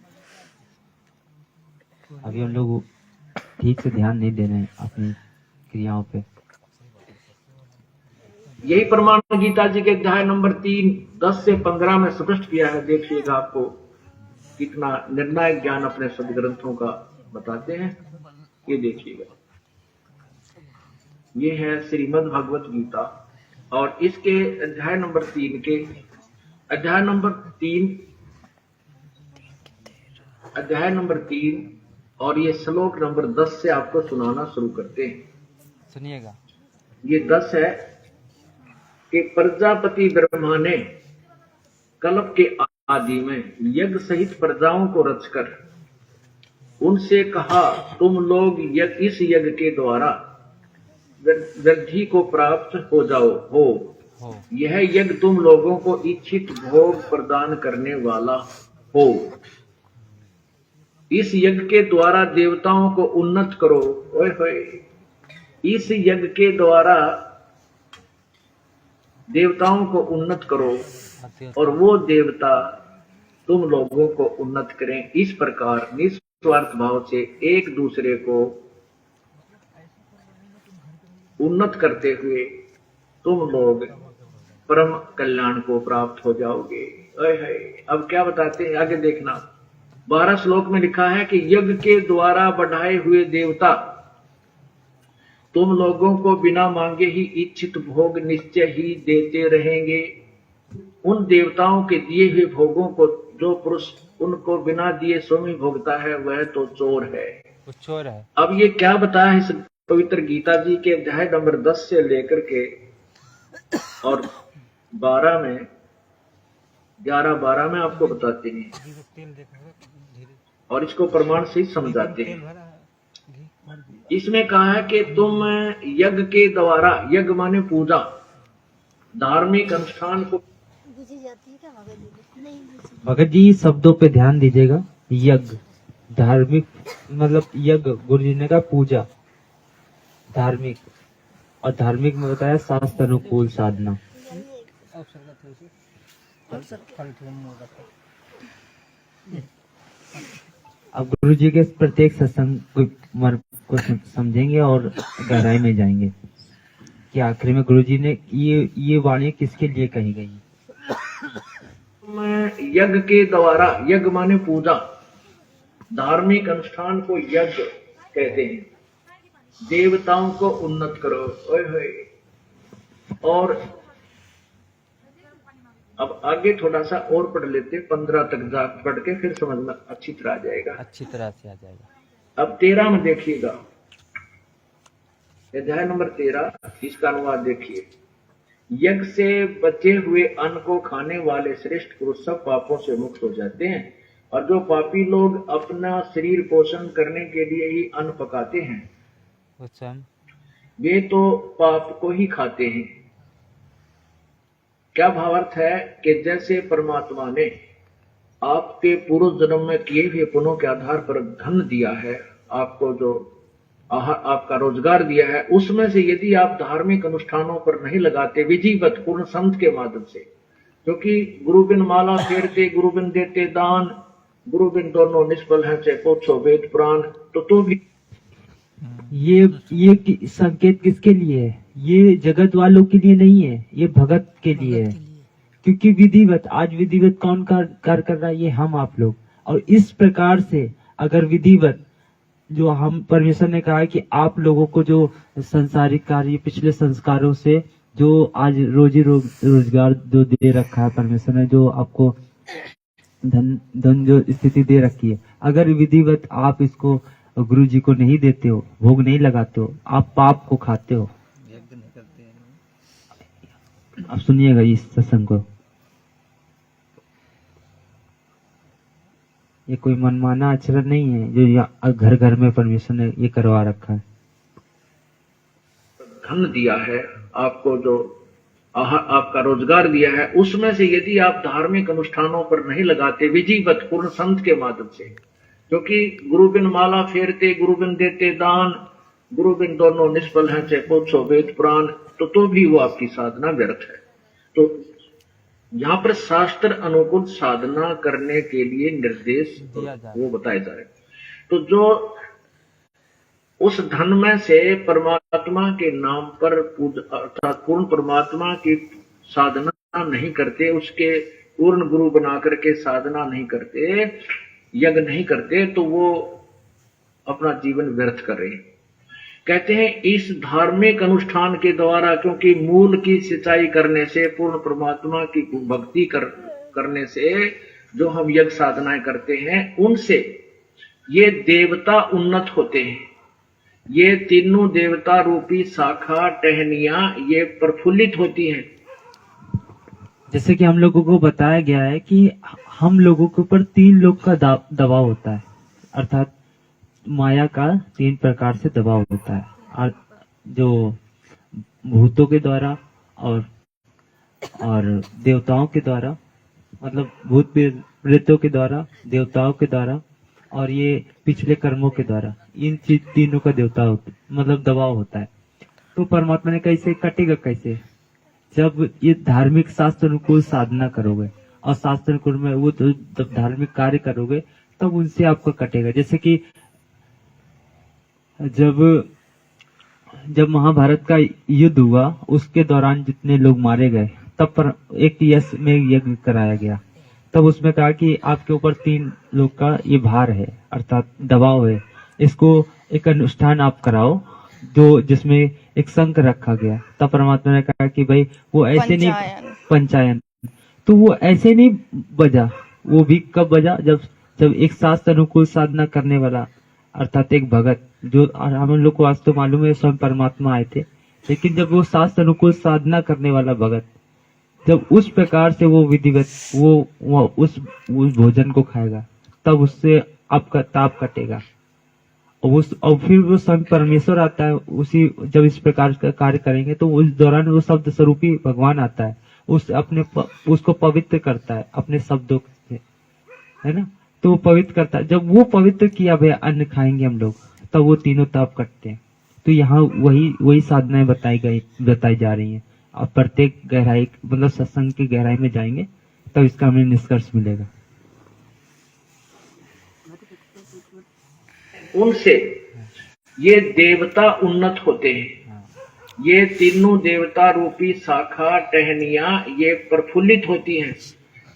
अभी हम लोग ठीक से ध्यान नहीं दे रहे हैं अपनी क्रियाओं पे। यही प्रमाण गीता जी के अध्याय नंबर 3 10 से 15 में स्पष्ट किया है। देखिएगा आपको कितना निर्णायक ज्ञान अपने सदग्रंथों का बताते हैं। ये देखिएगा, ये है श्रीमद् भगवत गीता और इसके अध्याय नंबर 3 के अध्याय नंबर 3 और ये श्लोक नंबर 10 से आपको सुनाना शुरू करते हैं। सुनिएगा। ये 10 है कि प्रजापति ब्रह्मा ने कल्प के आदि में यज्ञ सहित प्रजाओं को रचकर उनसे कहा, तुम लोग इस यज्ञ के द्वारा वृद्धि को प्राप्त हो जाओ हो। यह यज्ञ तुम लोगों को इच्छित भोग प्रदान करने वाला हो। इस यज्ञ के द्वारा देवताओं को उन्नत करो। ओए होए, इस यज्ञ के द्वारा देवताओं को उन्नत करो और वो देवता तुम लोगों को उन्नत करें। इस प्रकार निस्वार्थ भाव से एक दूसरे को उन्नत करते हुए तुम लोग परम कल्याण को प्राप्त हो जाओगे। अब क्या बताते हैं आगे देखना। 12 श्लोक में लिखा है कि यज्ञ के द्वारा बढ़ाए हुए देवता तुम लोगों को बिना मांगे ही इच्छित भोग निश्चय ही देते रहेंगे। उन देवताओं के दिए हुए भोगों को जो पुरुष उनको बिना दिए स्वयं भोगता है वह तो चोर है। वो चोर है। अब ये क्या बताया इस पवित्र गीता जी के अध्याय नंबर 10 से लेकर के और 12 में 11-12 में आपको बताते हैं और इसको प्रमाण से समझाते हैं। इसमें कहा है कि तुम यज्ञ के द्वारा, यज्ञ माने पूजा, धार्मिक अनुष्ठान को। भगत जी शब्दों पे ध्यान दीजिएगा। यज्ञ धार्मिक मतलब यज्ञ गुरु जी ने कहा पूजा धार्मिक, और धार्मिक में बताया शास्त्र अनुकूल साधना। अब गुरु जी के प्रत्येक सत्संग को समझेंगे और गहराई में जाएंगे कि आखिर में गुरु जी ने ये वाणी किसके लिए कही गई। यज्ञ के द्वारा, यज्ञ माने पूजा, धार्मिक अनुष्ठान को यज्ञ कहते हैं। देवताओं को उन्नत करो। ओए होए। और अब आगे थोड़ा सा और पढ़ लेते, 15 तक जा पढ़ के फिर समझ में अच्छी तरह आ जाएगा। अच्छी तरह से आ जाएगा। अब 13 में देखिएगा, अध्याय नंबर 13, इसका अनुवाद देखिए। यज्ञ से बचे हुए अन्न को खाने वाले श्रेष्ठ पुरुष सब पापों से मुक्त हो जाते हैं, और जो पापी लोग अपना शरीर पोषण करने के लिए ही अन्न पकाते हैं वे तो पाप को ही खाते हैं। क्या भावार्थ है कि जैसे परमात्मा ने आपके पूर्व जन्म में किए हुए पुण्यों के आधार पर धन दिया है, आपको जो आपका रोजगार दिया है, उसमें से यदि आप धार्मिक अनुष्ठानों पर नहीं लगाते विधिवत पूर्ण संत के माध्यम से, क्योंकि गुरु बिन माला फेरते, गुरु बिन देते दान, गुरु बिन दोनों निष्फल है, चाहे पूछो वेद पुराण। तो भी ये संकेत किसके लिए है? ये जगत वालों के लिए नहीं है, ये भगत के लिए है। क्योंकि विधिवत, आज विधिवत कौन कार्य कर रहा है? ये हम आप लोग। और इस प्रकार से अगर विधिवत, जो हम परमेश्वर ने कहा है कि आप लोगों को जो संसारिक कार्य, पिछले संस्कारों से जो आज रोजगार जो दे रखा है परमेश्वर ने, जो आपको धन जो स्थिति दे रखी है, अगर विधिवत आप इसको गुरु जी को नहीं देते हो, भोग नहीं लगाते हो, आप पाप को खाते हो। आप सुनिएगा इस सत्संग को। ये कोई मनमाना आचरण नहीं है जो घर घर में परमेश्वर ने ये करवा रखा है। धन दिया है आपको, जो आपका रोजगार दिया है, उसमें से यदि आप धार्मिक अनुष्ठानों पर नहीं लगाते विधिवत पूर्ण संत के माध्यम से, क्योंकि गुरु बिन माला फेरते, गुरु बिन देते दान, गुरु बिन दोनों निष्फल है, चाहे पूछो वेद पुराण। तो भी वो आपकी साधना व्यर्थ है। तो यहाँ पर शास्त्र अनुकूल साधना करने के लिए निर्देश वो बताए जा रहे। तो जो उस धन में से परमात्मा के नाम पर अर्थात पूर्ण परमात्मा की साधना नहीं करते, उसके पूर्ण गुरु बना करके साधना नहीं करते, यज्ञ नहीं करते, तो वो अपना जीवन व्यर्थ कर रहे हैं। कहते हैं इस धार्मिक अनुष्ठान के द्वारा, क्योंकि मूल की सिंचाई करने से, पूर्ण परमात्मा की भक्ति करने से जो हम यज्ञ साधनाएं करते हैं, उनसे ये देवता उन्नत होते हैं। ये तीनों देवता रूपी शाखा टहनियां ये प्रफुल्लित होती हैं। जैसे कि हम लोगों को बताया गया है कि हम लोगों के ऊपर 3 लोग का दबाव होता है, अर्थात माया का 3 प्रकार से दबाव होता है। और जो भूतों के द्वारा और देवताओं के द्वारा, मतलब भूत प्रेतों के द्वारा, देवताओं के द्वारा और ये पिछले कर्मों के द्वारा, इन तीनों का मतलब दबाव होता है। तो परमात्मा ने कैसे कटेगा? कैसे? जब ये धार्मिक शास्त्र अनुकूल साधना करोगे और शास्त्र अनुकूल में वो धार्मिक कार्य करोगे, तब उनसे आपको कटेगा। जैसे कि जब महाभारत का युद्ध हुआ, उसके दौरान जितने लोग मारे गए, तब पर एक यश में यज्ञ कराया गया। तब उसमें कहा कि आपके ऊपर 3 लोग का ये भार है, अर्थात दबाव है, इसको एक अनुष्ठान आप कराओ जो जिसमें एक शंख रखा गया। तब परमात्मा ने कहा कि भाई वो ऐसे नहीं, पंचायन, तो वो ऐसे नहीं बजा। वो भी कब बजा? जब एक शास्त्र अनुकूल साधना करने वाला, अर्थात एक भगत, जो हम लोग को आज तो मालूम है स्वयं परमात्मा आए थे, लेकिन जब वो शास्त्र अनुकूल साधना करने वाला भगत, जब उस प्रकार से वो विधिवत वो उस भोजन को खाएगा, तब उससे आपका ताप कटेगा। और फिर वो स्वयं परमेश्वर आता है, उसी जब इस प्रकार का कार्य करेंगे तो उस दौरान वो शब्द स्वरूपी भगवान आता है, उसको पवित्र करता है अपने शब्दों से, है ना। तो वो पवित्र करता है। जब वो पवित्र किया भैया अन्न खाएंगे हम लोग, तब वो तीनों ताप कटते हैं। तो यहाँ वही साधनाएं बताई जा रही हैं। आप प्रत्येक गहराई, मतलब सत्संग की गहराई में जाएंगे तब इसका हमें निष्कर्ष मिलेगा। उनसे ये देवता उन्नत होते हैं। ये तीनों देवता रूपी शाखा टहनियां ये प्रफुल्लित होती हैं,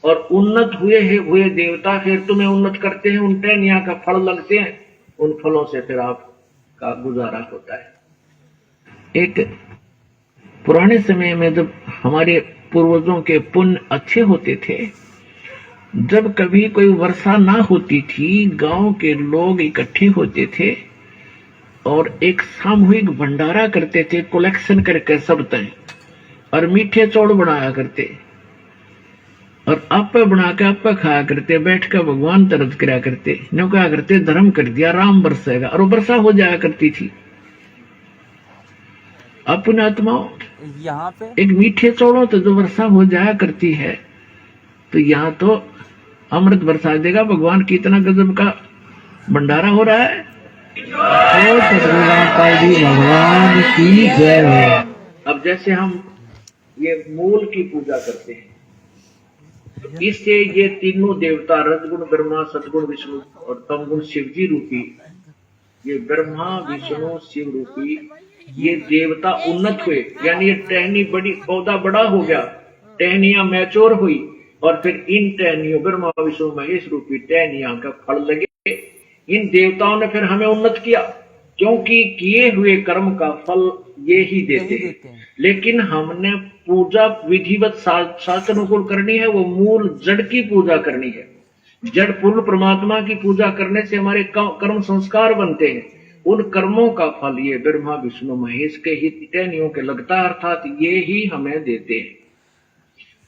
और उन्नत हुए देवता फिर तुम्हें उन्नत करते हैं। उन टहनियां का फल लगते हैं, उन फलों से फिर आपका गुजारा होता है। एक पुराने समय में जब हमारे पूर्वजों के पुण्य अच्छे होते थे, जब कभी कोई वर्षा ना होती थी, गांव के लोग इकट्ठे होते थे और एक सामूहिक भंडारा करते थे, कलेक्शन करके सब तय, और मीठे चौड़ बनाया करते और आपे बना के आपे खाया करते, बैठ कर भगवान तरफ करा करते, न्यों कहा करते धर्म कर दिया राम बरसेगा, और वर्षा हो जाया करती थी। अपने आत्माओं यहाँ पे एक मीठे चौड़ों तो जो वर्षा हो जाया करती है, तो यहाँ तो अमृत बरसा देगा भगवान। कितना गजब का भंडारा हो रहा है। भगवान की जय हो। अब जैसे हम ये मूल की पूजा करते हैं, इससे ये तीनों देवता रजगुण ब्रह्मा, सदगुण विष्णु और तमगुण शिव जी रूपी, ये ब्रह्मा विष्णु शिव रूपी ये देवता उन्नत हुए। यानी ये टहनी बड़ी, पौधा बड़ा हो गया, टहनियां मैच्योर हुई और फिर इन टहनियों ब्रह्मा विष्णु महेश रूपी टहनियां का फल लगे। इन देवताओं ने फिर हमें उन्नत किया, क्योंकि किए हुए कर्म का फल ये ही देते हैं। लेकिन हमने पूजा विधिवत शास्त्र अनुकूल करनी है, वो मूल जड़ की पूजा करनी है। जड़ पूर्ण परमात्मा की पूजा करने से हमारे कर्म संस्कार बनते हैं। उन कर्मों का फल ये ब्रह्मा विष्णु महेश के ही टहनियों के लगता है, अर्थात ये ही हमें देते हैं।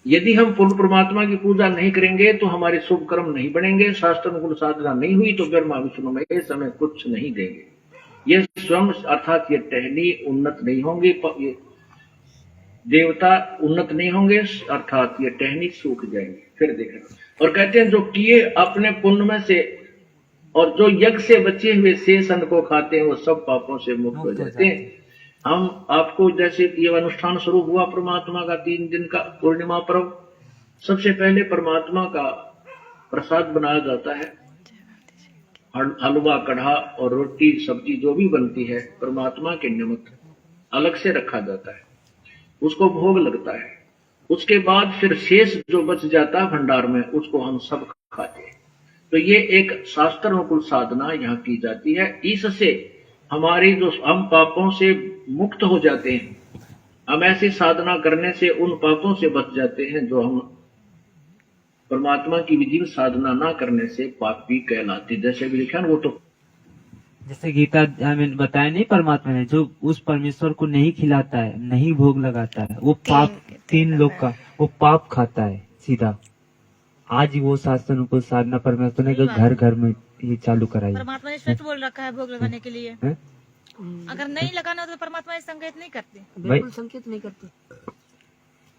यदि हम पूर्ण परमात्मा की पूजा नहीं करेंगे तो हमारे शुभ कर्म नहीं बनेंगे, शास्त्र अनुकूल साधना नहीं हुई तो ब्रह्मा विष्णु महेश हमें कुछ नहीं देंगे। ये स्वयं अर्थात ये टहनी उन्नत नहीं होंगे, ये देवता उन्नत नहीं होंगे, अर्थात ये टहनी सूख जाएंगे। फिर देखें और कहते हैं जो किए अपने पुण्य में से और जो यज्ञ से बचे हुए शेष अन्न को खाते हैं वो सब पापों से मुक्त हो जाते हैं। हम आपको जैसे ये अनुष्ठान स्वरूप हुआ परमात्मा का 3 दिन का पूर्णिमा पर्व, सबसे पहले परमात्मा का प्रसाद बनाया जाता है। हलवा, कढ़ा और रोटी सब्जी जो भी बनती है परमात्मा के निमित्त अलग से रखा जाता है, उसको भोग लगता है। उसके बाद फिर शेष जो बच जाता है भंडार में उसको हम सब खाते हैं। तो ये एक शास्त्र अनुकूल साधना यहाँ की जाती है। इससे हमारी जो हम पापों से मुक्त हो जाते हैं। हम ऐसी साधना करने से उन पापों से बच जाते हैं जो हम परमात्मा की विधि में साधना ना करने से पापी कहलाते। जैसे भी लिखा वो तो जैसे गीता हमें बताया नहीं, परमात्मा ने जो उस परमेश्वर को नहीं खिलाता है, नहीं भोग लगाता है, वो पाप 3 लोग का वो पाप खाता है सीधा। आज वो शास्त्र अनुकूल साधना परमेश्वर ने घर घर में ये चालू कराई। परमात्मा ने स्वयं बोल रखा है भोग लगाने के लिए। अगर नहीं लगाना तो परमात्मा संकेत नहीं करते, बिल्कुल संकेत नहीं करते,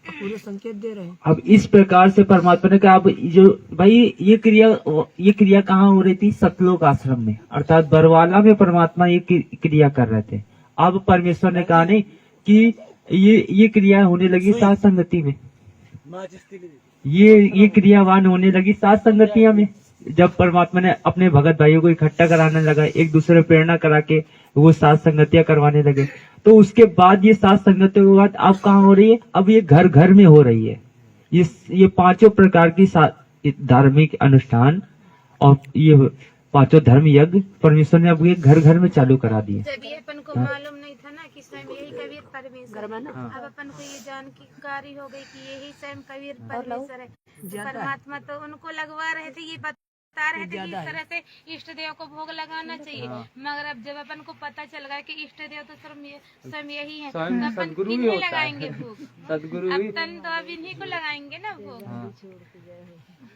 पूरे संकेत दे रहे हैं। अब इस प्रकार से परमात्मा ने कहा अब जो भाई ये क्रिया कहाँ हो रही थी? सतलोक आश्रम में, अर्थात बरवाला में परमात्मा ये क्रिया कर रहे थे। अब परमेश्वर ने कहा नहीं कि ये क्रिया होने लगी सात संगति में, ये क्रियावान होने लगी सात संगतियां में। जब परमात्मा ने अपने भगत भाइयों को इकट्ठा कराने लगा, एक दूसरे प्रेरणा करा के वो सात संगतियां करवाने लगे, तो उसके बाद ये सात संगतियों के बाद अब कहाँ हो रही है? अब ये घर घर में हो रही है। ये 5 प्रकार की धार्मिक अनुष्ठान और ये 5 धर्म यज्ञ परमेश्वर ने अब ये घर घर में चालू करा दिए। जब ये अपन को मालूम नहीं था ना कि स्वयं यही कबीर परमेश्वर, अब अपन को ये जानकारी हो गई कि यही स्वयं कबीर परमेश्वर है। परमात्मा तो उनको लगवा रहे थे, ये बता रहे थे कि इस तरह से इष्ट देव को भोग लगाना चाहिए। मगर अब जब अपन को पता चल गया कि इष्ट देव तो स्वयं यही है, तो अपन किन्हीं लगाएंगे भोग? सदगुरु अब तन तो अब इन्हीं को लगाएंगे ना भोग।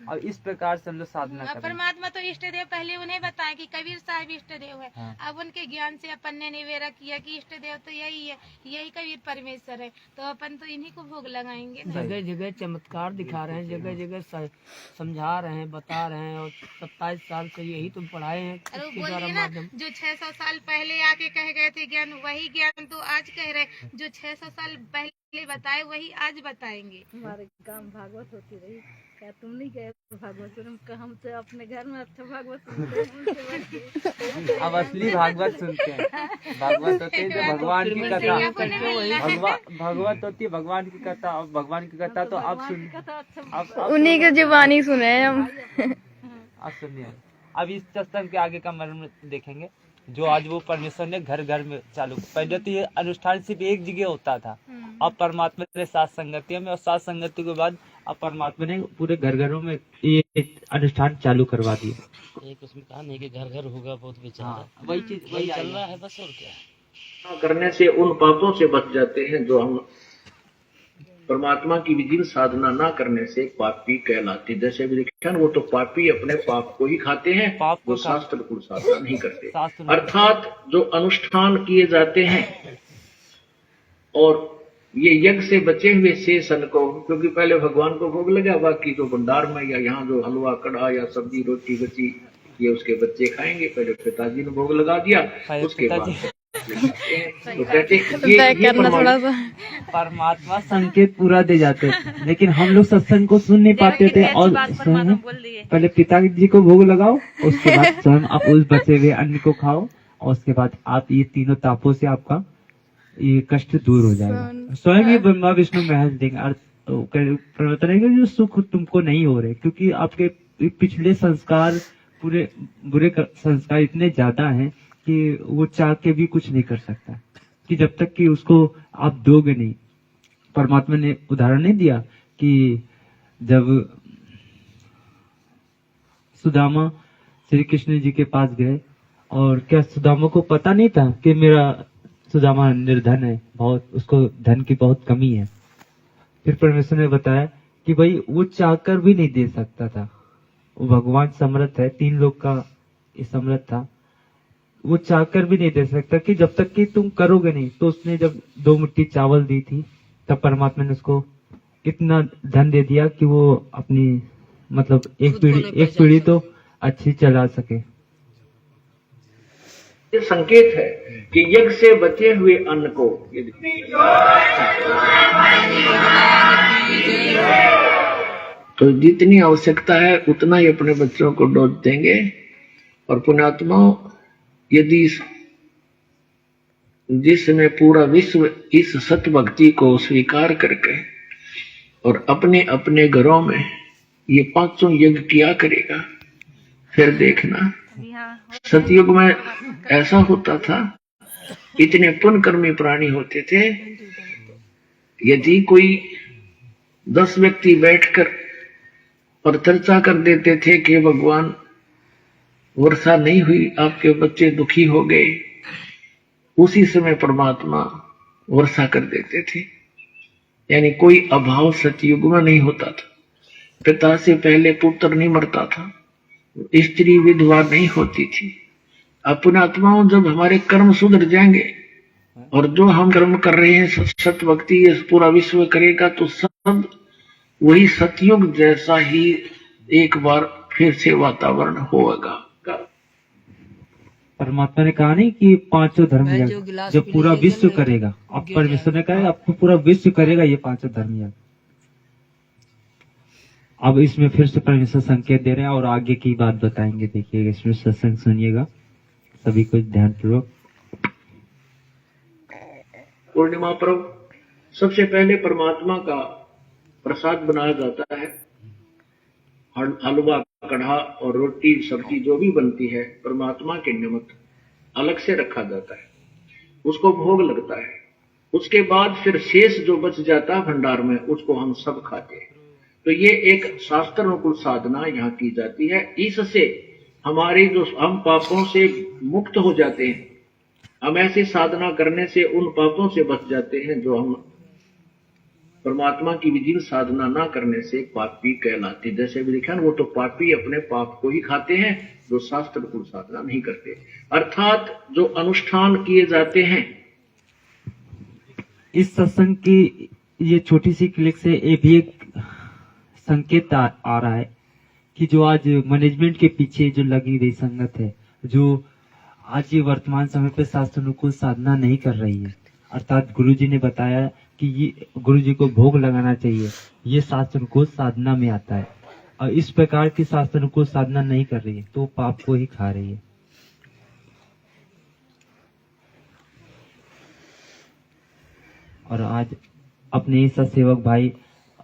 और इस प्रकार से हम लोग साधना करें। परमात्मा तो इष्ट देव पहले उन्हें बताया कि कबीर साहब इष्ट देव है। अब उनके ज्ञान से अपन ने निवेरा किया कि इष्ट देव तो यही है, यही कबीर परमेश्वर है, तो अपन तो इन्हीं को भोग लगाएंगे ना। जगह जगह चमत्कार दिखा रहे हैं, जगह जगह समझा रहे हैं, बता रहे हैं, और 27 साल से यही तुम पढ़ाए हैं। अरे वो बोलिए ना, जो 600 साल पहले आके कह गए थे ज्ञान, वही ज्ञान तो आज कह रहे, जो 600 साल पहले बताए वही आज बताएंगे। हमारे काम भागवत होती रही, क्या तुम नहीं गए भागवत? हम तो अपने घर में अच्छा भागवत सुनते हैं। अब असली भागवत सुनते हैं। भागवत होती है जो भगवान की कथा, भागवत होती है भगवान की कथा। अब भगवान की कथा तो आप सुन, उन्हीं की जुबानी सुने हम। आप सुनिए। अब इस सत्संग के आगे का मर्म देखेंगे, जो आज वो परमेश्वर ने घर घर में चालू। पहले तो ये अनुष्ठान सिर्फ एक जगह होता था, अब परमात्मा ने 7 संगतियों में, और 7 संगति के बाद अब परमात्मा ने पूरे घर घरों में ये अनुष्ठान चालू करवा दिया। एक उसमें कहा नहीं कि घर घर होगा बहुत बेचारा, वही चीज वही चल रहा है बस, और क्या। करने से उन पापों से बच जाते हैं जो हम परमात्मा की विधि में साधना ना करने से पापी कहलाते। जैसे भी लिखा वो तो पापी अपने पाप को ही खाते हैं, पाप को वो शास्त्र को साधना नहीं करते। शास्त्र अर्थात जो अनुष्ठान किए जाते हैं और ये यज्ञ से बचे हुए शेष अन्न को, क्योंकि पहले भगवान को भोग लगा, बाकी जो भंडार में या यहाँ जो हलवा, कढ़ा या सब्जी रोटी बची ये उसके बच्चे खाएंगे। पहले पिताजी ने भोग लगा दिया, उसके बाद तो कहते ये परमात्मा संकेत पूरा दे जाते हैं, लेकिन हम लोग सत्संग को सुन नहीं पाते थे। और पहले पिताजी को भोग लगाओ, उसके बाद स्वयं आप उस बचे हुए अन्न को खाओ, और उसके बाद आप ये तीनों तापों से आपका ये कष्ट दूर हो जाएगा। स्वयं ये ब्रह्मा विष्णु महेश देंगे। परिवर्तन है कि जो सुख तुमको नहीं हो रहे, क्योंकि आपके पिछले संस्कार पूरे बुरे संस्कार इतने ज्यादा हैं कि वो चाह के भी कुछ नहीं कर सकता, कि जब तक कि उसको आप दोगे नहीं। परमात्मा ने उदाहरण नहीं दिया कि जब सुदामा श्री कृष्ण जी के पास गए, और क्या सुदामा को पता नहीं था कि मेरा सुदामा निर्धन है, बहुत उसको धन की बहुत कमी है। फिर परमेश्वर ने बताया कि भाई वो चाहकर भी नहीं दे सकता था, वो भगवान समर्थ है, 3 लोग का समर्थ था, वो चाहकर भी नहीं दे सकता कि जब तक कि तुम करोगे नहीं। तो उसने जब 2 मुट्ठी चावल दी थी, तब परमात्मा ने उसको इतना धन दे दिया कि वो अपनी मतलब एक पीढ़ी तो अच्छी चला सके। ये संकेत है कि यज्ञ से बचे हुए अन्न को तो जितनी आवश्यकता है उतना ही अपने बच्चों को डोज देंगे। और पुण्यात्माओं, यदि जिसमें पूरा विश्व इस सत्य भक्ति को स्वीकार करके और अपने अपने घरों में ये 500 यज्ञ किया करेगा, फिर देखना सतयुग में ऐसा होता था, इतने पुण्यकर्मी प्राणी होते थे, यदि कोई 10 व्यक्ति बैठकर और चर्चा कर देते थे कि भगवान वर्षा नहीं हुई, आपके बच्चे दुखी हो गए, उसी समय परमात्मा वर्षा कर देते थे। यानी कोई अभाव सतयुग में नहीं होता था। पिता से पहले पुत्र नहीं मरता था, स्त्री विधवा नहीं होती थी। अपना आत्माओं, जब हमारे कर्म सुधर जाएंगे और जो हम कर्म कर रहे हैं सत्य भक्ति ये पूरा विश्व करेगा, तो सब वही सतयुग जैसा ही एक बार फिर से वातावरण होगा। परमात्मा ने कहा नहीं कि 5 धर्म यज्ञ जब पूरा विश्व करेगा, अब परमेश्वर ने कहा आपको पूरा विश्व करेगा ये 5 धर्म यज्ञ। अब इसमें फिर से परमेश्वर संकेत दे रहे हैं और आगे की बात बताएंगे। देखिएगा, इसमें सत्संग सुनिएगा सभी को ध्यानपूर्वक। पूर्णिमा पर्व सबसे पहले परमात्मा का प्रसाद बनाया जाता है। हलवा, कढ़ा और रोटी सब्जी जो भी बनती है परमात्मा के निमित्त अलग से रखा जाता है, उसको भोग लगता है। उसके बाद फिर शेष जो बच जाता है भंडार में, उसको हम सब खाते हैं। तो ये एक शास्त्र अनुकूल साधना यहाँ की जाती है। इससे हमारे जो हम पापों से मुक्त हो जाते हैं। हम ऐसी साधना करने से उन पापों से बच जाते हैं जो हम परमात्मा की विधि साधना ना करने से पापी कहलाते। जैसे भी लिखा, वो तो पापी अपने पाप को ही खाते हैं जो शास्त्र अनुकूल साधना नहीं करते। अर्थात जो अनुष्ठान किए जाते हैं। इस सत्संग की ये छोटी सी क्लिक से ये भी एक संकेत आ रहा है कि जो आज मैनेजमेंट के पीछे जो लगी रही संगत है, जो आज ये वर्तमान समय पे शास्त्र अनुकूल साधना नहीं कर रही है, अर्थात गुरुजी ने बताया कि ये गुरुजी को भोग लगाना चाहिए, ये शास्त्र अनुकूल साधना में आता है। और इस प्रकार की शास्त्र अनुकूल साधना नहीं कर रही है तो पाप को ही खा रही है। और आज अपने सत्सेवक भाई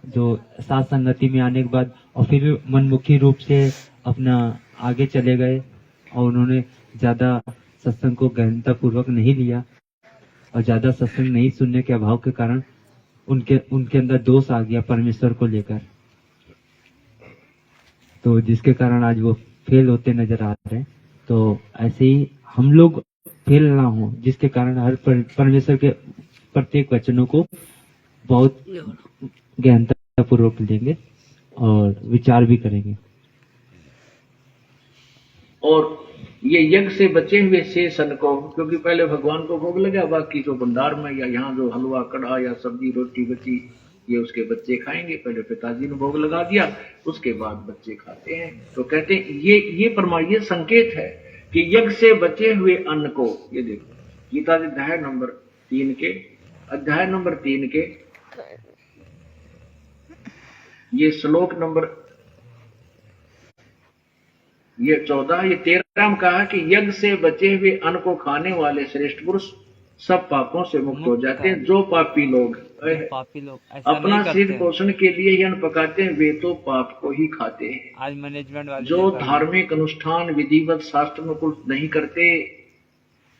जो साथ संगति में आने के बाद और फिर मनमुखी रूप से अपना आगे चले गए और उन्होंने ज्यादा सत्संग को गहनता पूर्वक नहीं लिया और ज्यादा सत्संग नहीं सुनने के अभाव के कारण उनके अंदर दोष आ गया परमेश्वर को लेकर, तो जिसके कारण आज वो फेल होते नजर आ रहे हैं। तो ऐसे ही हम लोग फेल ना हो, जिसके कारण हर परमेश्वर के प्रत्येक वचनों को बहुत गहनता पूर्वक लेंगे और विचार भी करेंगे। और ये यज्ञ से बचे हुए शेष अन्न को, क्योंकि पहले भगवान को भोग लगा, बाकी जो भंडार में या यहाँ जो हलवा, कढ़ा या सब्जी रोटी बची ये उसके बच्चे खाएंगे। पहले पिताजी ने भोग लगा दिया, उसके बाद बच्चे खाते हैं। तो कहते हैं ये संकेत है कि यज्ञ से बचे हुए अन्न को, ये देखो गीता जी अध्याय नंबर 3 के ये श्लोक नंबर ये 14 ये 13 में कहा कि यज्ञ से बचे हुए अन्न को खाने वाले श्रेष्ठ पुरुष सब पापों से मुक्त हो जाते हैं। जो पापी लोग ऐसा अपना नहीं शीत करते। पोषण के लिए ही अन्न पकाते हैं वे तो पाप को ही खाते हैं। आज मैनेजमेंट वाले जो धार्मिक अनुष्ठान विधिवत शास्त्र में कुछ नहीं करते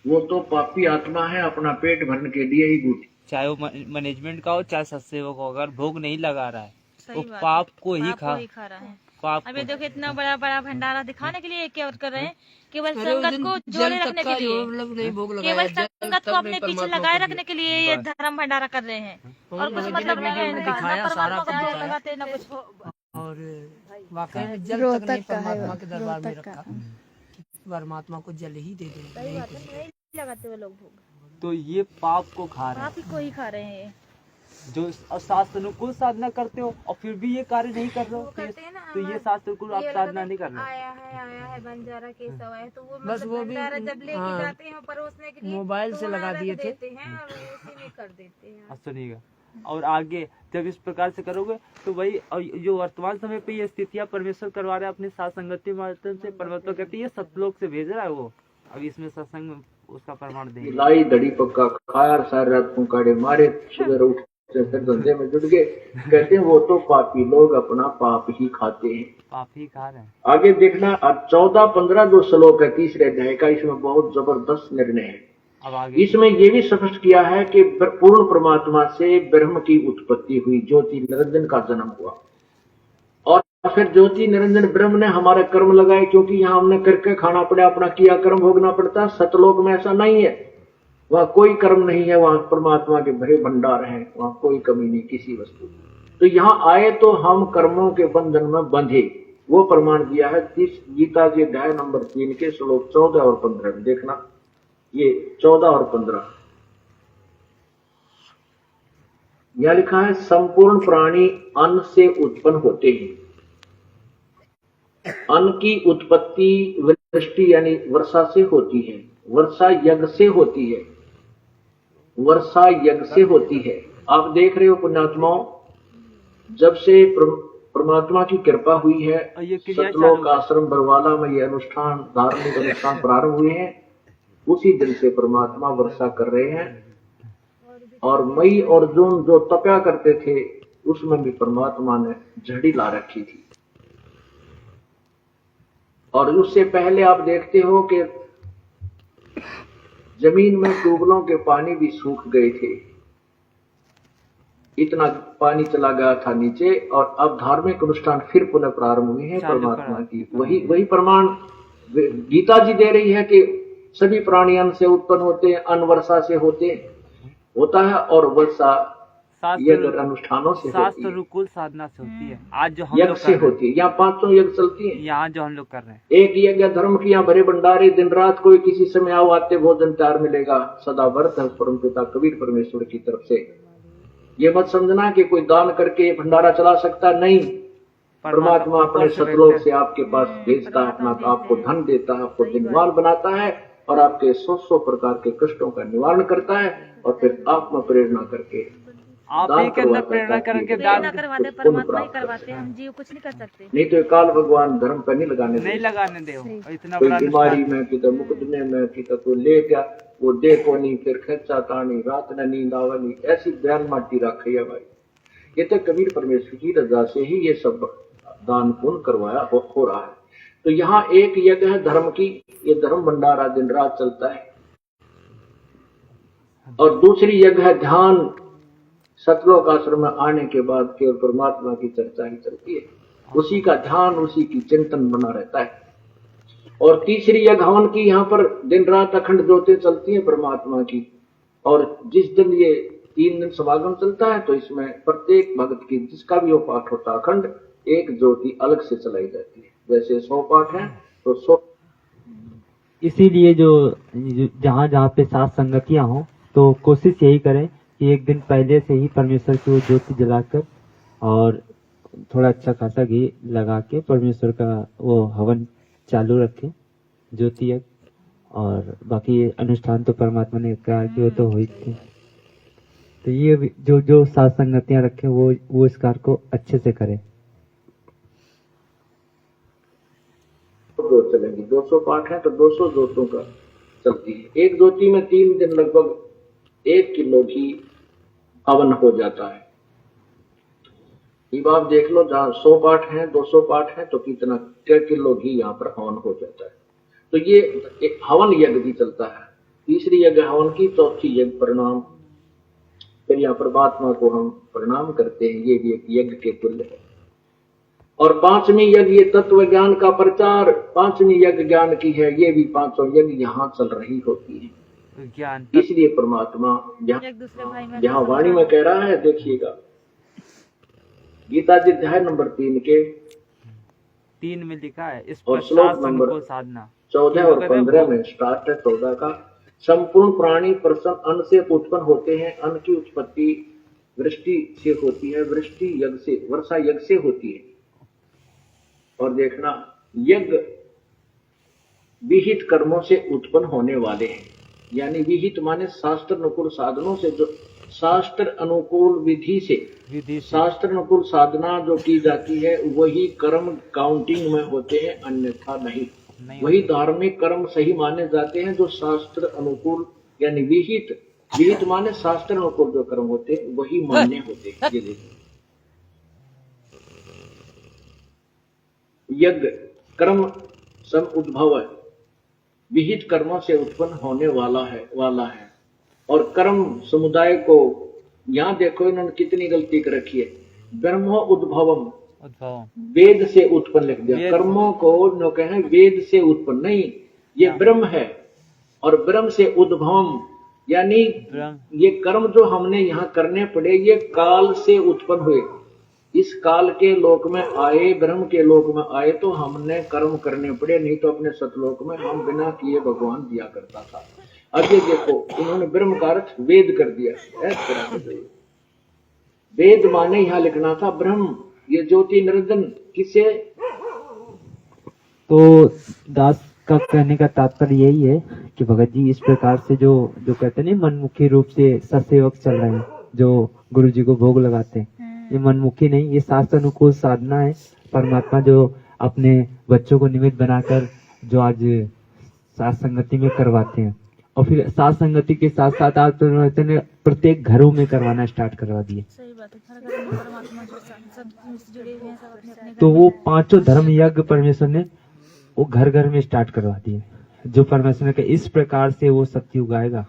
वो तो पापी आत्मा है, अपना पेट भरने के लिए ही बूटी। चाहे वो मैनेजमेंट का हो चाहे सत्सेवक हो, अगर भोग नहीं लगा रहा है सही वो बात पाप को ही पाप खा को ही खा रहा है। पाप अब ये को। देखो इतना बड़ा बड़ा भंडारा दिखाने के लिए क्या कर रहे हैं, केवल संगत को जोड़े रखने के लिए, केवल संगत को अपने पीछे लगाए रखने के लिए ये धर्म भंडारा कर रहे हैं और कुछ मतलब नहीं है इनका, ना परमात्मा को जोड़ लगाते ना कुछ। और वाकई में जल तक नहीं परमात्मा के दरबार में रखा, परमात्मा को जल ही दे देंगे। नहीं लगाते वो लोग भोग, तो ये पाप को खा रहे हैं। पाप ही को ही खा रहे हैं। जो शास्त्र अनुकूल साधना करते हो और फिर भी ये कार्य नहीं कर रहे हो करते हैं ना, तो ये शास्त्र अनुकूल आप ये साधना लोग नहीं कर रहे। आया है बंजारा केसव है तो वो बस वो भी भंडारा जब लेके हाँ, जाते हैं परोसने के लिए मोबाइल तो से वहाँ लगा रख दिए थे। देते हैं और उसी में कर देते हैं। अब सुनिएगा, और आगे जब इस प्रकार से करोगे तो वही जो वर्तमान समय पे ये स्थितियाँ परमेश्वर करवा रहा है अपने साथ संगति के माध्यम से। परमात्मा कहती है सतलोक से भेज रहा है वो, अब इसमें सत्संग में उसका प्रमाण देंगे। लाई दड़ी पक्का खाया, सारी रात पुकारे मारे, सुबह उठ फिर धंधे में जुट गए। कहते हैं वो तो पापी लोग अपना पाप ही खाते हैं, पाप ही खा रहे हैं। आगे देखना 14-15 जो श्लोक है तीसरे अध्याय का, इसमें बहुत जबरदस्त निर्णय है। अब आगे इसमें ये भी स्पष्ट किया है कि पूर्ण परमात्मा से ब्रह्म की उत्पत्ति हुई, ज्योति निरंजन का जन्म हुआ और फिर ज्योति निरंजन ब्रह्म ने हमारे कर्म लगाए, क्योंकि यहाँ हमने करके खाना पड़ा, अपना किया कर्म भोगना पड़ता। सतलोक में ऐसा नहीं है, वहाँ कोई कर्म नहीं है, वहाँ परमात्मा के भरे भंडार हैं, वहाँ कोई कमी नहीं किसी वस्तु की। तो यहाँ आए तो हम कर्मों के बंधन में बंधे, वो प्रमाण दिया है गीता जी अध्याय नंबर 3 के श्लोक 14 और 15 में। देखना ये 14 और 15 यह लिखा है, संपूर्ण प्राणी अन्न से उत्पन्न होते हैं। अन्न की उत्पत्ति वृष्टि यानी वर्षा से होती है, वर्षा यज्ञ से होती है, वर्षा यज्ञ से होती है। आप देख रहे हो पुण्यात्माओं, जब से परमात्मा की कृपा हुई है, सतलोक आश्रम बरवाला में ये अनुष्ठान, धार्मिक अनुष्ठान प्रारंभ हुए हैं, उसी दिन से परमात्मा वर्षा कर रहे हैं। और मई और जून जो तपया करते थे उसमें भी परमात्मा ने झड़ी ला रखी थी। और उससे पहले आप देखते हो कि जमीन में ट्यूबवेलों के पानी भी सूख गए थे, इतना पानी चला गया था नीचे। और अब धार्मिक अनुष्ठान फिर पुनः प्रारंभ हुए हैं परमात्मा की। वही प्रमाण गीता जी दे रही है कि सभी प्राणी अन्न से उत्पन्न होते हैं, अन्न वर्षा से होता है और वर्षा यज्ञ अनुष्ठानों से होती है, शास्त्र अनुकूल साधना से होती है। आज जो हम यज्ञ लोग से होती है। यहाँ 500 यज्ञ चलती है, यहाँ जो हम लोग कर रहे हैं। एक यज्ञ धर्म की यहाँ भरे भंडारे, दिन रात कोई किसी समय आओ आते भोजन तैयार मिलेगा, सदा व्रत है परम पिता कबीर परमेश्वर की तरफ से। ये मत समझना कि कोई दान करके भंडारा चला सकता, नहीं। परमात्मा अपने सतलोक से आपके पास भेजता है, अपना आपको धन देता है, आपको धनवान बनाता है और आपके 100 प्रकार के कष्टों का निवारण करता है और फिर आत्म प्रेरणा करके आप ही के अंदर प्रेरणा करके प्रेरणा करवाते, परमात्मा ही करवाते हैं, हम जीव कुछ नहीं कर सकते। नहीं तो काल भगवान धर्म पर नहीं लगाने नहीं लगाने दे इतना कोई बड़ा बीमारी में कितना मुकदमे में कितना कोई ले गया, वो देखो नहीं, फिर खेचा तानी, रात न नींद आवनी, ऐसी बयान माटी रखी है भाई। ये तो कबीर परमेश्वर की रजा से ही ये सब दान पुण्य करवाया हो रहा है। तो यहाँ एक यज्ञ है धर्म की, ये धर्म भंडारा दिन रात चलता है। और दूसरी यज्ञ है ध्यान, सतलोक आश्रम में आने के बाद केवल परमात्मा की चर्चा ही चलती है, उसी का ध्यान, उसी की चिंतन बना रहता है। और तीसरी यज्ञ हवन की, यहाँ पर दिन रात अखंड ज्योति चलती है परमात्मा की। और जिस दिन ये 3 दिन समागम चलता है तो इसमें प्रत्येक भक्त की जिसका भी वो पाठ होता है अखंड, एक ज्योति अलग से चलाई जाती है। जैसे 100 पाठ है तो 100। इसीलिए जो जहाँ जहाँ पे साथ संगतियाँ हों तो कोशिश यही करें कि एक दिन पहले से ही परमेश्वर की वो ज्योति जलाकर और थोड़ा अच्छा खासा घी लगा के परमेश्वर का वो हवन चालू रखें, ज्योति यज्ञ। और बाकी अनुष्ठान तो परमात्मा ने कहा कि वो तो हुई थी। तो ये जो जो साथ संगतियां रखे वो इस कार्य को अच्छे से करें। दो चलेंगी, 200 पाठ है तो 200 जोतों का चलती है। एक जोती में 3 दिन लगभग 1 किलो घी हवन हो जाता है। अब आप देख लो, जहाँ 100 पाठ है 200 पाठ है तो कितना 1.5 किलो घी यहाँ पर हवन हो जाता है। तो ये एक हवन यज्ञ भी चलता है। तीसरी यज्ञ हवन की, चौथी यज्ञ प्रणाम। फिर यहाँ परमात्मा को हम प्रणाम करते हैं, ये भी एक यज्ञ के तुल्य है। और 5वीं यज्ञ ये तत्व ज्ञान का प्रचार, 5वीं यज्ञ ज्ञान की है। ये भी 500 यज्ञ यहाँ चल रही होती है ज्ञान। इसलिए परमात्मा जहाँ वाणी में कह रहा है, देखिएगा गीता जी अध्याय नंबर 3 के 3 में लिखा है, इस और पर श्लोक शासन नंबर को साधना। 14 और 15 में स्टार्ट है 14 का। संपूर्ण प्राणी प्रसन्न अन्न से उत्पन्न होते हैं। अन्न की उत्पत्ति वृष्टि से होती है, वृष्टि यज्ञ से, वर्षा यज्ञ से होती है। और देखना, यज्ञ विहित कर्मों से उत्पन्न होने वाले हैं। यानी विहित माने शास्त्र अनुकूल साधनों से, जो शास्त्र अनुकूल विधि से, शास्त्र अनुकूल साधना जो की जाती है वही कर्म काउंटिंग में होते हैं, अन्यथा नहीं। वही धार्मिक कर्म सही माने जाते हैं जो शास्त्र अनुकूल, यानी विहित माने शास्त्र अनुकूल जो कर्म होते हैं वही मान्य होते हैं। ये देखिए, यज्ञ कर्म सम उद्भव है, विहित कर्मों से उत्पन्न होने वाला है। और कर्म समुदाय को, यहाँ देखो इन्होंने कितनी गलती कर रखी है। ब्रह्मो उद्भवम, वेद से उत्पन्न लिख दिया। कर्मों को न कहें वेद से उत्पन्न, नहीं, ये ब्रह्म है। और ब्रह्म से उद्भवम, यानी ये कर्म जो हमने यहाँ करने पड़े ये काल से उत्पन्न हुए। इस काल के लोक में आए, ब्रह्म के लोक में आए तो हमने कर्म करने पड़े, नहीं तो अपने सतलोक में हम बिना किए भगवान दिया करता था। अब ये देखो, इन्होंने ब्रह्म का अर्थ वेद कर दिया। इस तरह से वेद माने यहाँ लिखना था ब्रह्म, ये ज्योति निरंजन किसे। तो दास का कहने का तात्पर्य यही है कि भगत जी इस प्रकार से जो कहते हैं मनमुखी रूप से ससेवक चल रहे हैं, जो गुरु जी को भोग लगाते हैं, ये मनमुखी नहीं, ये शास्त्र अनुकूल साधना है। परमात्मा जो अपने बच्चों को निमित्त बनाकर जो आज साथ संगति में करवाते हैं, और फिर साथ संगति के साथ साथ आज ने प्रत्येक घरों में करवाना स्टार्ट करवा दिए। सही बात है, घर घर में परमात्मा जो सब जुड़े हुए हैं, सब अपने अपने तो वो 5 धर्म यज्ञ परमेश्वर ने वो घर घर में स्टार्ट करवा दिए। जो परमेश्वर ने कहा इस प्रकार से वो सतयुग आएगा।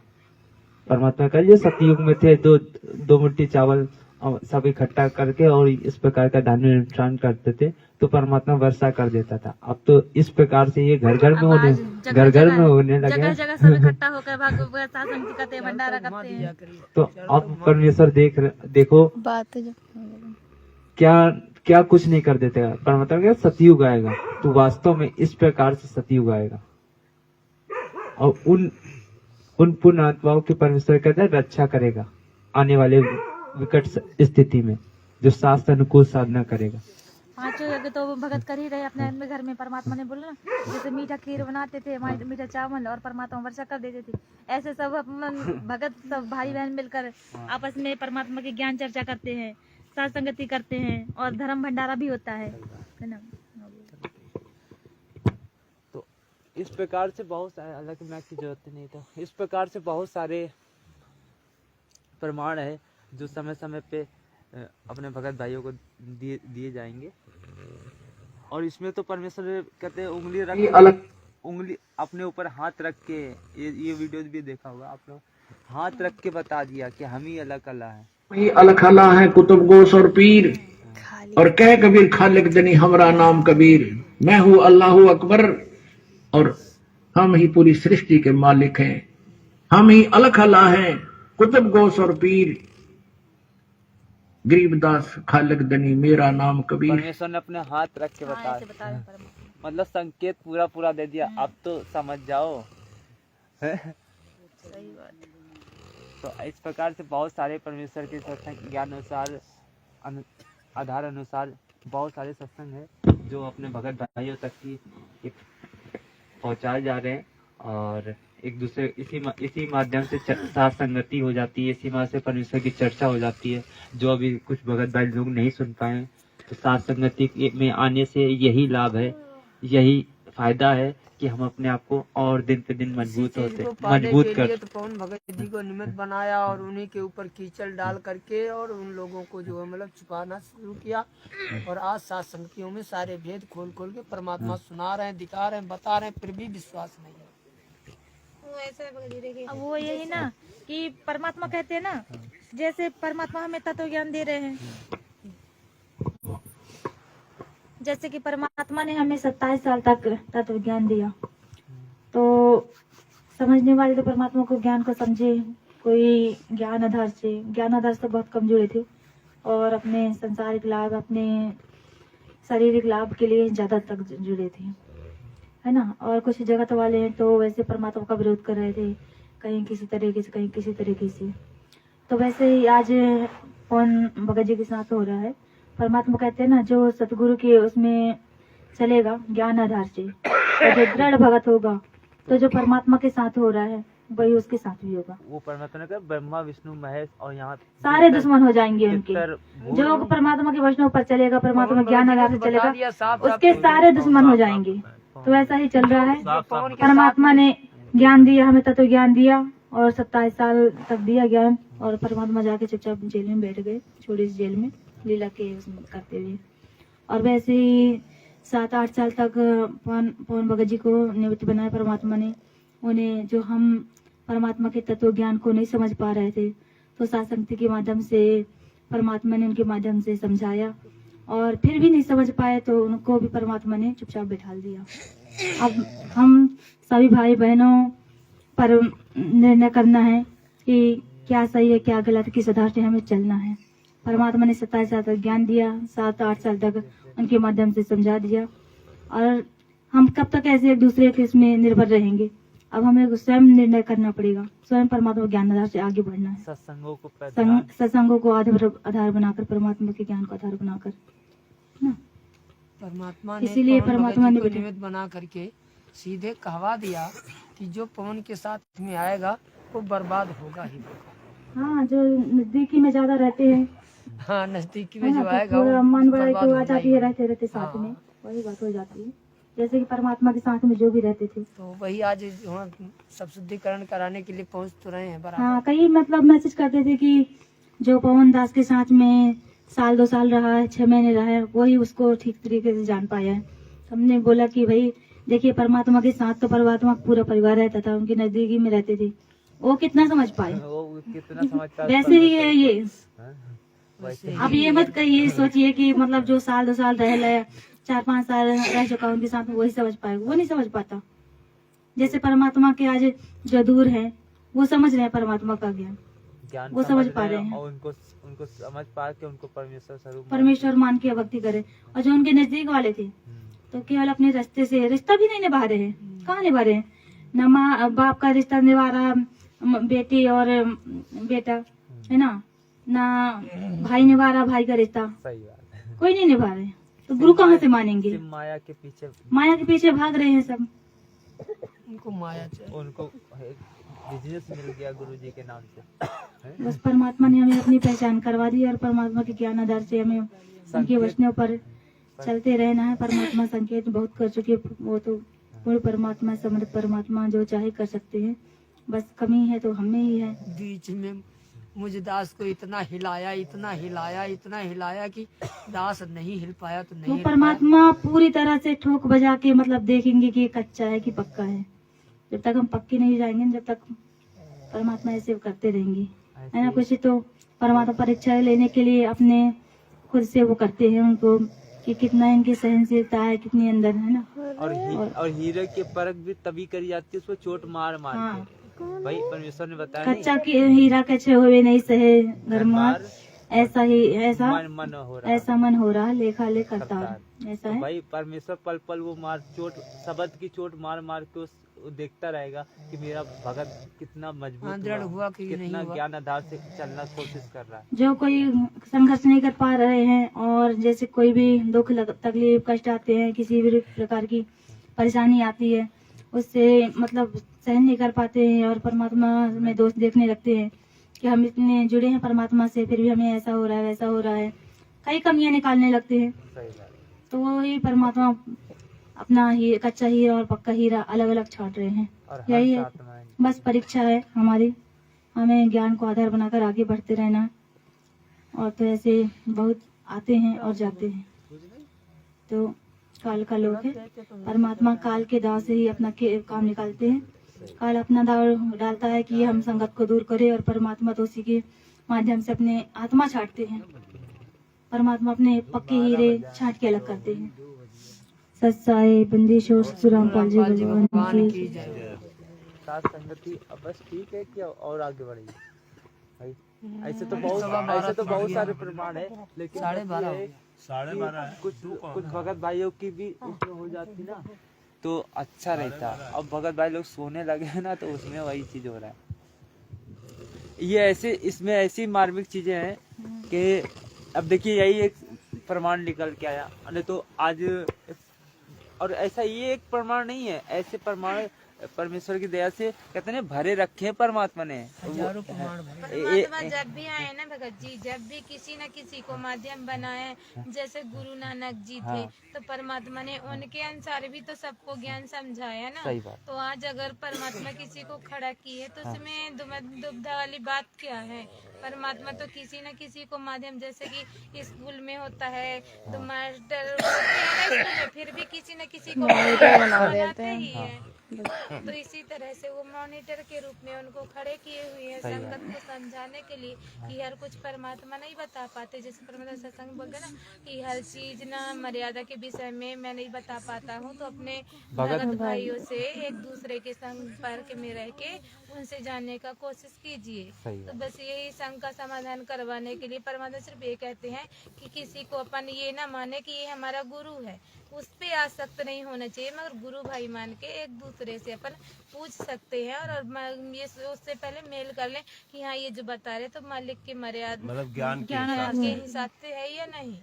परमात्मा का जो सतयुग में थे, दो मुट्ठी चावल सब इकट्ठा करके और इस प्रकार का धार्मिक अनुष्ठान करते थे तो परमात्मा वर्षा कर देता था। अब तो इस प्रकार से ये घर घर में होने लगे, जगह जगह सब इकट्ठा होकर भगवत शासन करते हैं, भंडारा करते हैं। तो अब परमेश्वर देखो बात क्या कुछ नहीं कर देते। परमात्मा का सतयुग आएगा तो वास्तव में इस प्रकार से सतयुग आएगा और उन पुण्य आत्माओं की परमेश्वर कहता है रक्षा करेगा आने वाले विकट स्थिति में, जो शास्त्र अनुकूल साधना करेगा। 5 यज्ञ तो भगत कर ही रहे अपने घर में। परमात्मा ने बोला ना, जैसे मीठा खीर बनाते थे, मीठा चावल, और परमात्मा वर्षा कर देते थे, ऐसे सब भगत सब भाई बहन मिलकर आपस में परमात्मा की ज्ञान चर्चा करते हैं, साथ संगति करते हैं, और धर्म भंडारा भी होता है ना। तो इस प्रकार से बहुत सारे, अलग मैक की जरूरत नहीं था, इस प्रकार से बहुत सारे प्रमाण है जो समय समय पे अपने भगत भाइयों को दिए जाएंगे। और इसमें तो परमेश्वर कहते हैं उंगली रख, उंगली अपने ऊपर हाथ रख के, ये वीडियो भी देखा होगा आप लोग, हाथ रख के बता दिया कि हम ही अलग अल्लाह है। ये अलग अल्लाह है, कुतुब गोस और पीर। और कह कबीर खालिक दनी हमरा नाम कबीर, मैं हूँ अल्लाह अकबर, और हम ही पूरी सृष्टि के मालिक हैं। हम ही अलग अल्लाह हैं, कुतुब गोस और पीर, गरीबदास खालिक दनी मेरा नाम कबीर। परमेश्वर ने अपने हाथ रख के बताया, मतलब संकेत पूरा दे दिया। अब तो समझ जाओ। सही बात। तो इस प्रकार से बहुत सारे परमेश्वर के सत्संग ज्ञान अनुसार, आधार अनुसार बहुत सारे सत्संग है जो अपने भगत भाइयों तक की पहुंचाए जा रहे हैं। और एक दूसरे इसी माध्यम से साथ संगति हो जाती है, इसी माध्यम से परमेश्वर की चर्चा हो जाती है। जो अभी कुछ भगत भाई लोग नहीं सुन पाए, तो साथ संगति में आने से यही लाभ है, यही फायदा है कि हम अपने आप को और दिन पे दिन मजबूत कर। तो पवन भगत जी को निमित्त बनाया और उन्हीं के ऊपर कीचड़ डाल करके और उन लोगों को जो है मतलब छुपाना शुरू किया। और आज सात संगतियों में सारे भेद खोल खोल के परमात्मा सुना रहे हैं, दिखा रहे हैं, बता रहे हैं, फिर भी विश्वास नहीं है। वो ऐसा देखिए अब वो यही ना कि परमात्मा कहते हैं ना, जैसे परमात्मा हमें तत्व ज्ञान दे रहे हैं, जैसे कि परमात्मा ने हमें 27 साल तक तत्व ज्ञान दिया, तो समझने वाले तो परमात्मा को ज्ञान को समझे। कोई ज्ञान आधार से बहुत कम जुड़े थे और अपने संसारिक लाभ, अपने शारीरिक लाभ के लिए ज्यादा तक जुड़े थे, है ना। और कुछ जगत वाले हैं तो वैसे परमात्मा का विरोध कर रहे थे, कहीं किसी तरीके से, कहीं किसी तरीके से। तो वैसे ही आज पवन भगत जी के साथ हो रहा है। परमात्मा कहते हैं ना, जो सतगुरु के उसमें चलेगा ज्ञान आधार से, तो जो दृढ़ भगत होगा, तो जो परमात्मा के साथ हो रहा है वही उसके साथ भी होगा। वो परमात्मा ने कहा ब्रह्मा विष्णु महेश और यहाँ सारे दुश्मन हो जाएंगे उनके। जो परमात्मा के वचनों पर चलेगा, परमात्मा ज्ञान आधार से चलेगा, उसके सारे दुश्मन हो जाएंगे। तो ऐसा ही चल रहा है। परमात्मा ने ज्ञान दिया, हमें तत्व ज्ञान दिया और 27 साल तक दिया ज्ञान, और परमात्मा जाके चुपचाप जेल में बैठ गए, छोटी सी जेल में लीला के उसमें करते हुए। और वैसे ही 7-8 साल तक पवन भगत जी को निमित्त बनाया परमात्मा ने। उन्हें जो हम परमात्मा के तत्व ज्ञान को नहीं समझ पा रहे थे, तो सत्संग के माध्यम से परमात्मा ने उनके माध्यम से समझाया, और फिर भी नहीं समझ पाए तो उनको भी परमात्मा ने चुपचाप बैठा दिया। अब हम सभी भाई बहनों पर निर्णय करना है कि क्या सही है, क्या गलत, किस आधार से हमें चलना है। परमात्मा ने 27 साल तक ज्ञान दिया, 7-8 साल तक उनके माध्यम से समझा दिया, और हम कब तक ऐसे एक दूसरे के इसमें निर्भर रहेंगे। अब हमें स्वयं निर्णय करना पड़ेगा, स्वयं परमात्मा ज्ञान आधार से आगे बढ़ना है। सत्संगों को आधार बनाकर, परमात्मा के ज्ञान को आधार बनाकर, ना। परमात्मा ने इसीलिए परमात्मा ने निमित्त बना करके सीधे कहवा दिया कि जो पवन के साथ में आएगा वो बर्बाद होगा ही होगा। हाँ, जो नजदीकी में ज्यादा रहते हैं, हाँ, नजदीकी में जो आएगा थोड़ा वो मन बड़ा बर्बाद तो आ होगा जाती ही। है, रहते रहते साथ में वही बात हो जाती है। जैसे कि परमात्मा के साथ में जो भी रहते थे, तो वही आज वहाँ सब शुद्धिकरण कराने के लिए पहुँच तो रहे हैं बराबर। हाँ, कई मतलब मैसेज करते थे कि जो पवन दास के साथ में 1-2 साल रहा है, 6 महीने रहा है, वही उसको ठीक तरीके से जान पाया है। हमने बोला कि भाई देखिए, परमात्मा के साथ तो परमात्मा का पूरा परिवार रहता था, उनकी नजदीकी में रहते थे, वो कितना समझ पाए। वैसे ही है ये। अब ये मत कहिए, सोचिए कि मतलब जो 1-2 साल रह ले, 4-5 साल रह चुका उनके साथ में, वही समझ पाएगा, वो नहीं समझ पाता। जैसे परमात्मा के आज जो दूर है वो समझ रहे हैं परमात्मा का ज्ञान, वो समझ पा रहे हैं, और उनको समझ पा के उनको परमेश्वर मान के भक्ति करे। और जो उनके नजदीक वाले थे तो केवल अपने रास्ते से रिश्ता भी नहीं निभा रहे हैं। कहाँ निभा रहे हैं? न माँ बाप का रिश्ता निभा रहा, बेटी और बेटा, है ना, ना भाई निभा रहा भाई का रिश्ता, कोई नहीं निभा रहे। तो गुरु कहाँ से मानेंगे? माया के पीछे भाग रहे हैं सब। उनको माया चाहिए, उनको बिजनेस मिल गया गुरु जी के नाम से। बस परमात्मा ने हमें अपनी पहचान करवा दी, और परमात्मा के ज्ञान आधार से हमें उनके वचनों पर चलते रहना है। परमात्मा संकेत बहुत कर चुके, वो तो पूर्ण परमात्मा, समर्थ परमात्मा, जो चाहे कर सकते हैं। बस कमी है तो हमें ही है। बीच में मुझे दास को इतना हिलाया, इतना हिलाया, इतना हिलाया कि दास नहीं हिल पाया तो नहीं वो हिल पाया। परमात्मा पूरी तरह से ठोक बजा के मतलब देखेंगे कि ये कच्चा है कि पक्का है। जब तक हम पक्के नहीं जाएंगे, जब तक परमात्मा ऐसे करते रहेंगे, है ना। कुछ तो परमात्मा परीक्षा लेने के लिए अपने खुद से वो करते हैं उनको कि कितना इनकी सहनशीलता है, कितनी अंदर है ना। और हीरे की परख भी तभी करी जाती है उसको चोट मार हाँ। के। भाई परमेश्वर ने बताया कच्चा की हीरा कच्चे हुए नहीं सहे घर मार, ऐसा ही ऐसा मन हो रहा लेखा ले करतार, ऐसा है। भाई परमेश्वर पल पल वो मार चोट, शब्द की चोट मार मार के वो देखता रहेगा कि मेरा भगत कितना मजबूत दृढ़ हुआ कि नहीं कितना हुआ। ज्ञान आधार से चलना कोशिश कर रहा है। जो कोई संघर्ष नहीं कर पा रहे हैं, और जैसे कोई भी दुख तकलीफ कष्ट आते हैं, किसी भी प्रकार की परेशानी आती है, उससे मतलब सहन नहीं कर पाते हैं और परमात्मा में दोष देखने लगते हैं कि हम इतने जुड़े हैं परमात्मा से, फिर भी हमें ऐसा हो रहा है वैसा हो रहा है, कई कमियां निकालने लगते हैं। तो वही परमात्मा अपना ही कच्चा हीरा और पक्का हीरा अलग अलग छाट रहे हैं। यही है, बस परीक्षा है हमारी, हमें ज्ञान को आधार बनाकर आगे बढ़ते रहना है। और तो ऐसे बहुत आते हैं और जाते हैं, तो काल का लोग है। परमात्मा काल के दाव से ही अपना काम निकालते हैं। काल अपना दाव डालता है कि हम संगत को दूर करे, और परमात्मा तो उसी के माध्यम से अपने आत्मा छाटते हैं। परमात्मा अपने पक्के हीरे छाट के अलग करते हैं। सत्साई बंदीशोर ससुरामपाल जी भगवान की साथ संगति अब बस ठीक है कि और आगे बढ़ेगी भाई? ऐसे तो बहुत सारे प्रमाण है, लेकिन 12:30 कुछ भगत भाइयों की भी उसमें हो जाती ना तो अच्छा रहता। अब भगत भाई लोग सोने लगे हैं ना, तो उसमें वही चीज हो रहा है। ये ऐसे इसमें ऐसी मार्मिक चीजें हैं कि अब देखिए यही एक प्रमाण निकल के आया, नहीं तो आज और ऐसा ये एक प्रमाण नहीं है, ऐसे प्रमाण परमेश्वर की दया से कहते हैं भरे रखे हैं परमात्मा ने। परमात्मा जब भी आए ना भगत जी, जब भी किसी न किसी को माध्यम बनाए, जैसे गुरु नानक जी थे, तो परमात्मा ने उनके अनुसार भी तो सबको ज्ञान समझाया ना। तो आज अगर परमात्मा किसी को खड़ा किए तो उसमें दुविधा वाली बात क्या है? परमात्मा तो किसी न किसी को माध्यम, जैसे कि स्कूल में होता है तो मास्टर होते हैं ना, फिर भी किसी न किसी को बनाते ही है। तो इसी तरह से वो मॉनिटर के रूप में उनको खड़े किए हुए हैं संगत को समझाने के लिए कि हर कुछ परमात्मा नहीं बता पाते। जैसे परमात्मा सत्संग बोलते ना कि हर चीज ना मर्यादा के विषय में मैं नहीं बता पाता हूँ, तो अपने भगत भाइयों से एक दूसरे के संपर्क में रह के उनसे जानने का कोशिश कीजिए। तो बस यही संग का समाधान करवाने के लिए परमात्मा सिर्फ ये कहते हैं कि किसी को अपन ये ना माने कि ये हमारा गुरु है, उस पे आसक्त नहीं होना चाहिए, मगर गुरु भाई मान के एक दूसरे से अपन पूछ सकते हैं और ये उससे पहले मेल कर लें कि हाँ ये जो बता रहे तो मालिक की मर्यादा मतलब ज्ञान के हिसाब से है या नहीं,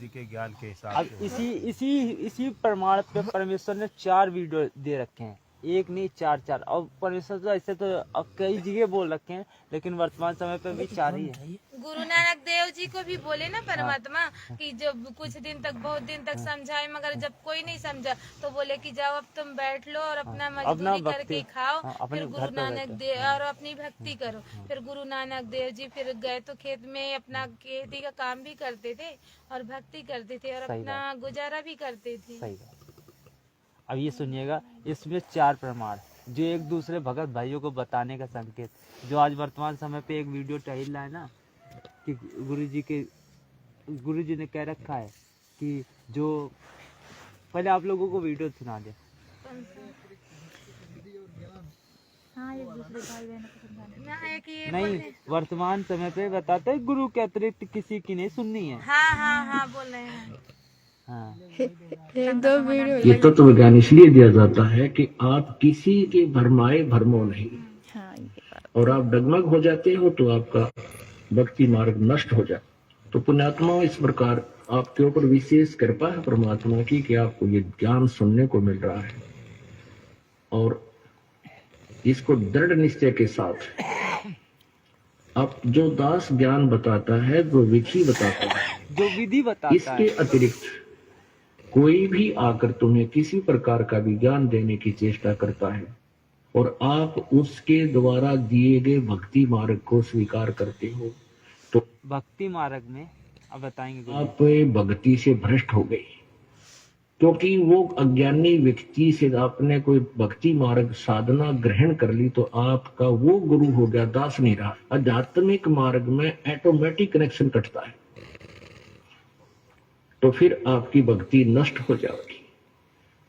के ज्ञान के हिसाब अब इसी प्रमाण पे परमेश्वर ने 4 वीडियो दे रखे हैं, एक नहीं 4 और परमेश्वर तो ऐसे तो कई जगह बोल रखे हैं, लेकिन वर्तमान समय पे भी 4 ही है। गुरु नानक देव जी को भी बोले ना परमात्मा कि जब कुछ दिन तक बहुत दिन तक समझाए, मगर जब कोई नहीं समझा तो बोले कि जाओ अब तुम बैठ लो और अपना मजदूरी करके खाओ, फिर गुरु नानक देव और अपनी भक्ति करो। फिर गुरु नानक देव जी फिर गए तो खेत में अपना खेती का काम भी करते थे और भक्ति करते थे और अपना गुजारा भी करते थे। अब ये सुनिएगा, इसमें 4 प्रमाण जो एक दूसरे भगत भाइयों को बताने का संकेत, जो आज वर्तमान समय पे एक वीडियो टहल रहा है ना कि गुरुजी ने कह रखा है कि जो पहले आप लोगों को वीडियो सुना दे। नहीं, वर्तमान समय पे बताते हैं गुरु के अतिरिक्त किसी की नहीं सुननी है। हाँ बोल रहे हैं। ये तत्व विज्ञान इसलिए दिया जाता है कि आप किसी के भरमाए भरमो नहीं, और आप डगमग हो जाते हो तो आपका भक्ति मार्ग नष्ट हो जाए। तो पुण्यात्मा इस प्रकार आपके ऊपर विशेष कृपा है परमात्मा की कि आपको ये ज्ञान सुनने को मिल रहा है, और इसको दृढ़ निश्चय के साथ आप जो दास ज्ञान बताता है, जो विधि बताता है, जो विधि बताता है, इसके अतिरिक्त कोई भी आकर तुम्हें किसी प्रकार का भी ज्ञान देने की चेष्टा करता है और आप उसके द्वारा दिए गए भक्ति मार्ग को स्वीकार करते हो, तो भक्ति मार्ग में अब बताएंगे आप भक्ति से भ्रष्ट हो गए, क्योंकि वो अज्ञानी व्यक्ति से आपने कोई भक्ति मार्ग साधना ग्रहण कर ली तो आपका वो गुरु हो गया, दास नहीं रहा। आध्यात्मिक मार्ग में ऑटोमेटिक कनेक्शन कटता है, तो फिर आपकी भक्ति नष्ट हो जाएगी।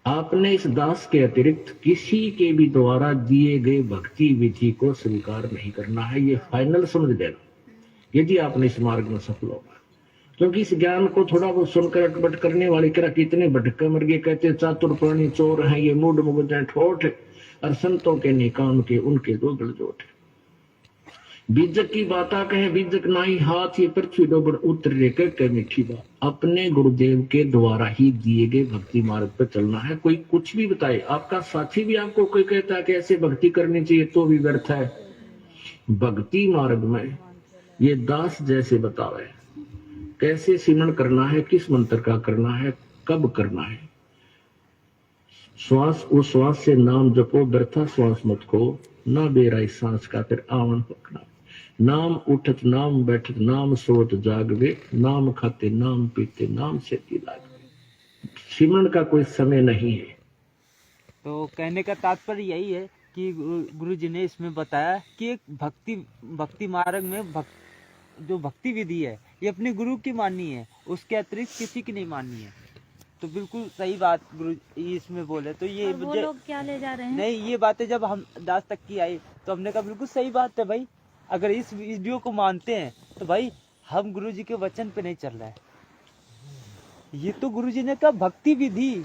आपने इस दास के अतिरिक्त किसी के भी द्वारा दिए गए भक्ति विधि को स्वीकार नहीं करना है, ये फाइनल समझ लेना यदि आपने इस मार्ग में सफल होगा। क्योंकि इस ज्ञान को थोड़ा बहुत सुनकर अटपट करने वाले करा कितने भटके मर गए, कहते चातुर प्राणी चोर हैं, ये मूड मुगद ठोठ, और संतों के निकाम के उनके दो गलजोट। बीजक की बाता कहे बीजक नाई हाथ, ये पृथ्वी डोबर उतर रे कह मीठी बात। अपने गुरुदेव के द्वारा ही दिए गए भक्ति मार्ग पर चलना है। कोई कुछ भी बताए, आपका साथी भी आपको कोई कहता है कि ऐसे भक्ति करनी चाहिए तो भी व्यर्थ है। भक्ति मार्ग में ये दास जैसे बतावे कैसे सिमरन करना है, किस मंत्र का करना है, कब करना है। श्वास उस श्वास से नाम जपो, व्यर्था श्वास मत खो, ना बेराई सांस का फिर आवन पकड़ा। नाम उठत नाम बैठत नाम सोत जागवे, नाम खाते नाम पीते नाम से लागवे। सिमरन का कोई समय नहीं है। तो कहने का तात्पर्य यही है कि गुरु जी ने इसमें बताया कि एक भक्ति मार्ग में जो भक्ति विधि है ये अपने गुरु की माननी है, उसके अतिरिक्त किसी की नहीं माननी है। तो बिल्कुल सही बात गुरु जी इसमें बोले। तो ये वो लोग क्या ले जा रहे हैं? नहीं, ये बातें जब हम दास तक की आई तो हमने कहा बिल्कुल सही बात है भाई। अगर इस वीडियो को मानते हैं तो भाई हम गुरु जी के वचन पे नहीं चल रहे हैं। ये तो गुरु जी ने कहा भक्ति विधि।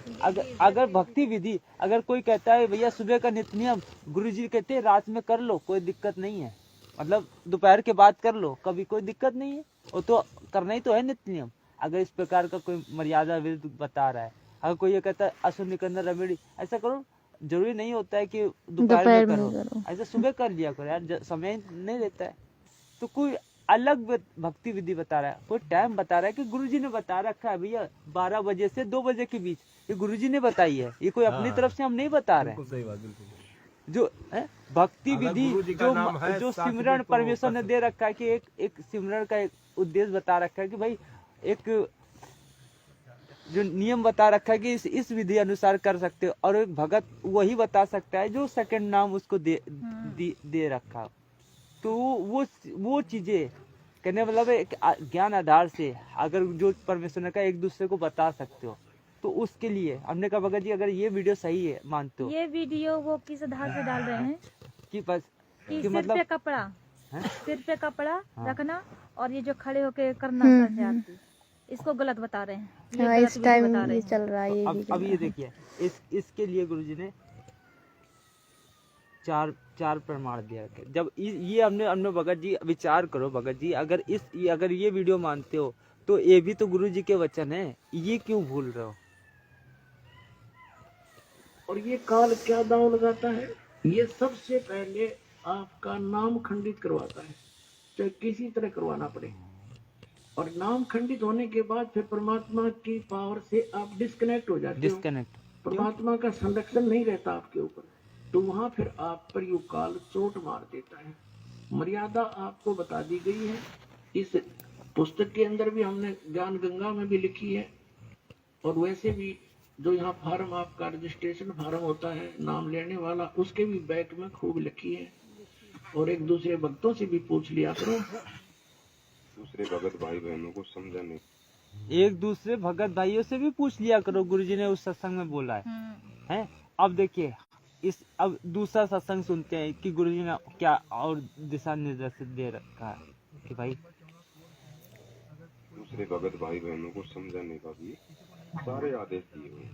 अगर भक्ति विधि अगर कोई कहता है भैया सुबह का नित्य नियम, गुरु जी कहते हैं रात में कर लो, कोई दिक्कत नहीं है, मतलब दोपहर के बाद कर लो, कभी कोई दिक्कत नहीं है, वो तो करना ही तो है नित्य नियम। अगर इस प्रकार का कोई मर्यादा विरुद्ध बता रहा है, अगर कोई ये कहता है असुर निकंदन रमेड़ी ऐसा करो, जरूरी नहीं होता है कि दोपहर में करो, ऐसा सुबह कर लिया करो यार, समय नहीं रहता है। तो कोई अलग भक्ति विधि बता रहा है, कोई टाइम बता रहा है कि गुरुजी ने बता रखा है भैया 12 बजे से 2 बजे के बीच, ये गुरुजी ने बताई है, ये कोई अपनी तरफ से हम नहीं बता रहे हैं। सही बात, बिल्कुल। जो भक्ति विधि जो सिमरन परमेश्वर ने दे रखा है कि एक सिमरन का एक उद्देश्य बता रखा है कि भाई एक जो नियम बता रखा है कि इस विधि अनुसार कर सकते हो, और एक भगत वही बता सकता है जो सेकंड नाम उसको दे रखा। तो वो चीजें कहने मतलब एक ज्ञान आधार से अगर जो परमेश्वर ने कहा एक दूसरे को बता सकते हो, तो उसके लिए हमने कहा भगत जी अगर ये वीडियो सही है मानते हो, ये वीडियो वो किस आधार से डाल रहे हैं कि बस कि कि मतलब सिर पे कपड़ा रखना और ये जो खड़े होके करना आरती, इसको गलत बता रहे हैं। हाँ, इस टाइम ये चल रहा है ये अब ये देखिए इसके लिए गुरुजी ने चार प्रमाण दिया रखे। जब ये हमने भगत जी विचार करो भगत जी, अगर ये वीडियो मानते हो तो ये भी तो गुरु जी के वचन है, ये क्यों भूल रहे हो? और ये काल क्या दांव लगाता है, ये सबसे पहले आपका नाम खंडित करवाता है, चाहे किसी तरह करवाना पड़े। और नाम खंडित होने के बाद फिर परमात्मा की पावर से आप डिस्कनेक्ट हो जाते हो, परमात्मा का संरक्षण नहीं रहता आपके ऊपर, तो वहां फिर आप पर यू काल चोट मार देता है। मर्यादा आपको बता दी गई है, इस पुस्तक के अंदर भी हमने ज्ञान गंगा में भी लिखी है, और वैसे भी जो यहाँ फार्म आपका रजिस्ट्रेशन फार्म होता है नाम लेने वाला, उसके भी बैक में खूब लिखी है। और एक दूसरे भक्तों से भी पूछ लिया करो, दूसरे भगत भाई बहनों को समझाने, एक दूसरे भगत भाइयों से भी पूछ लिया करो, गुरुजी ने उस सत्संग में बोला है। अब देखिए अब दूसरा सत्संग सुनते हैं कि गुरुजी ने क्या और दिशा निर्देश दे रखा है कि भाई दूसरे भगत भाई बहनों को समझाने का भी सारे आदेश दिए हुए।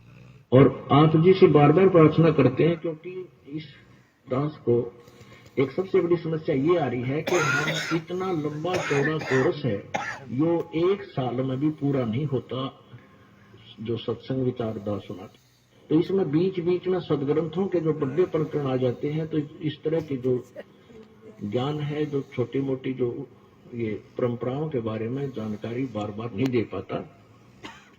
और आप जी से बार बार प्रार्थना करते हैं, क्योंकि इस दास को एक सबसे बड़ी समस्या ये आ रही है कि हम इतना लंबा चौड़ा कोर्स है, यो 1 साल में भी पूरा नहीं होता जो सत्संग विचार दास सुनाते, तो इसमें बीच बीच में सदग्रंथों के जो बड़े प्रकरण आ जाते हैं, तो इस तरह के जो ज्ञान है, जो छोटी मोटी जो ये परंपराओं के बारे में जानकारी बार बार नहीं दे पाता।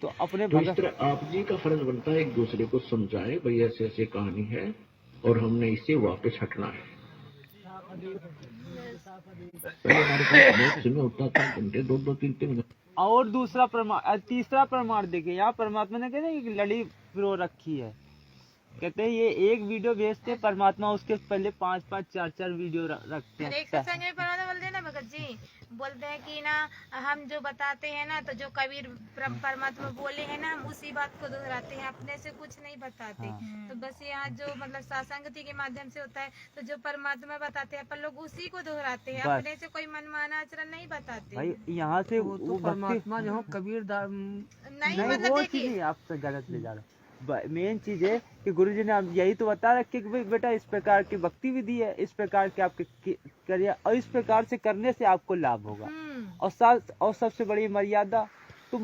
तो अपने तो इस तरह आप जी का फर्ज बनता है एक दूसरे को समझाए, भाई ऐसे ऐसे कहानी है और हमने इससे वापस हटना है। पहले हमारे पास बहुत समय होता था, घंटे 2-2 3-3 घंटे। और दूसरा प्रमाण, तीसरा प्रमाण देखिए, यहाँ परमात्मा ने कहते हैं लड़ी पिरो रखी है, कहते हैं ये एक वीडियो भेजते परमात्मा उसके पहले 5-5 4-4 वीडियो रखते हैं। एक सत्संग में बोलते हैं ना भगत जी, बोलते हैं कि ना हम जो बताते हैं ना, तो जो कबीर परमात्मा बोले हैं ना, हम उसी बात को दोहराते हैं, अपने से कुछ नहीं बताते। तो बस यहाँ जो मतलब सत्संगति के माध्यम से होता है, तो जो परमात्मा बताते हैं अपन लोग उसी को दोहराते हैं, अपने से कोई मनमाना आचरण नहीं बताते भाई। यहाँ से वो तो परमात्मा जो कबीर नहीं मतलब वो चीज आपसे गलत ले जा रहे। मेन चीज है कि गुरुजी ने अब यही तो बता रखे कि भाई बेटा इस प्रकार की भक्ति विधि है, इस प्रकार के आपके करिए और इस प्रकार से करने से आपको लाभ होगा। और सबसे बड़ी मर्यादा तो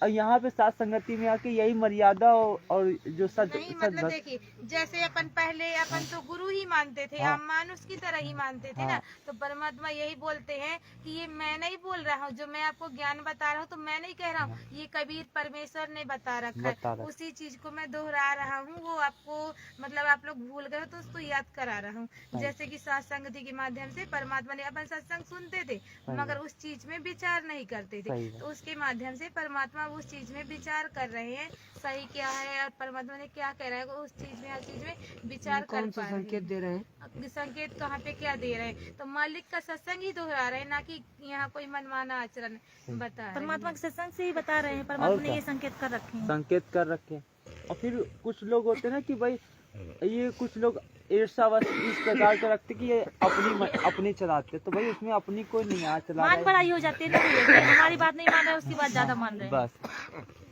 यहाँ पे साथ संगति में आके यही मर्यादा और जो नहीं मतलब देखिए, जैसे अपन पहले अपन तो गुरु ही मानते थे, हम मानुष की तरह ही मानते थे ना, तो परमात्मा यही बोलते हैं कि ये मैं नहीं बोल रहा हूँ, जो मैं आपको ज्ञान बता रहा हूँ तो मैं नहीं कह रहा हूँ, ये कबीर परमेश्वर ने बता रखा है, उसी चीज को मैं दोहरा रहा हूँ, वो आपको मतलब आप लोग भूल गए तो उसको याद करा रहा हूँ। जैसे कि सत्संगति के माध्यम से परमात्मा ने, अपन सत्संग सुनते थे मगर उस चीज में विचार नहीं करते थे, तो उसके माध्यम से परमात्मा उस चीज में विचार कर रहे हैं, सही क्या है और परमात्मा ने क्या कह रहा है, उस चीज में हर चीज में विचार कर पा रहे हैं। संकेत दे रहे हैं, संकेत कहाँ पे क्या दे रहे हैं, तो मालिक का सत्संग ही दोहरा रहे हैं, ना कि यहाँ कोई मनमाना आचरण बता रहे हैं। परमात्मा के सत्संग से ही बता रहे हैं, परमात्मा ने ये संकेत कर रखे हैं। संकेत कर रखे। और फिर कुछ लोग होते हैं ना कि भाई ये कुछ लोग ईर्ष्यावश इस प्रकार के रखते कि ये अपनी चलाते, तो भाई उसमें अपनी कोई नहीं आ चला मान बढ़ाई हो जाती है ना, हमारी बात नहीं मान रहे उसकी बात ज्यादा मान रहे हैं बस।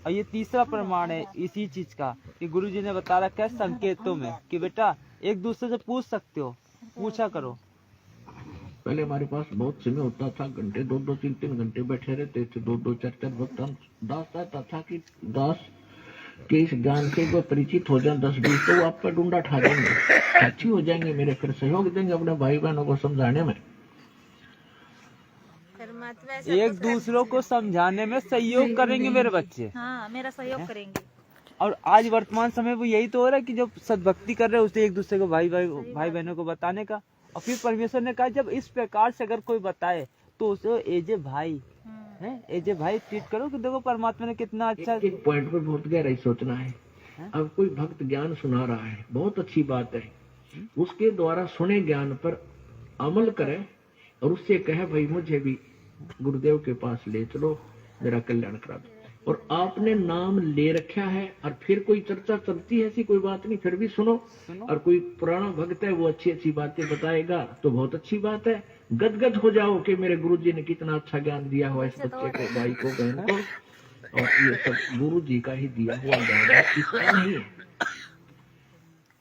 और ये तीसरा प्रमाण है इसी चीज का कि गुरुजी ने बता रखा है संकेतों में कि बेटा एक दूसरे से पूछ सकते हो, पूछा करो। पहले हमारे पास बहुत समय होता था, घंटे 2-2 3-3 घंटे बैठे रहते थे, 2-2 4-4 वक्त। हम दास आता था कि दास के इस ज्ञान से वो परिचित हो जाए 10-20, तो वो आप पर डूंडा ठा देंगे, अच्छी हो जाएंगे, मेरे फिर सहयोग देंगे अपने भाई बहनों को समझाने में। एक दूसरों को समझाने में सहयोग करेंगे मेरे बच्चे। हाँ, मेरा सहयोग करेंगे। और आज वर्तमान समय में यही तो हो रहा है कि जो सद्भक्ति कर रहे हैं उसे एक दूसरे को भाई बहनों को बताने का। और फिर परमेश्वर ने कहा जब इस प्रकार से अगर कोई बताए तो उसे एजे भाई है, एजे भाई ट्रीट करो कि देखो परमात्मा ने कितना अच्छा। एक पॉइंट पर बहुत गहराई सोचना है। अब कोई भक्त ज्ञान सुना रहा है, बहुत अच्छी बात है, उसके द्वारा सुने ज्ञान पर अमल करे और उससे कहे भाई मुझे भी गुरुदेव के पास ले चलो, मेरा कल्याण करा दो। और आपने नाम ले रखा है और फिर कोई चर्चा चलती है, ऐसी कोई बात नहीं, फिर भी सुनो। और कोई पुराना भक्त है वो अच्छी अच्छी बातें बताएगा तो बहुत अच्छी बात है, गदगद हो जाओ कि मेरे गुरुजी ने कितना अच्छा ज्ञान दिया हुआ इस बच्चे को, भाई को, बहन को, और ये सब गुरुजी का ही दिया हुआ ज्ञान है, इसका नहीं है।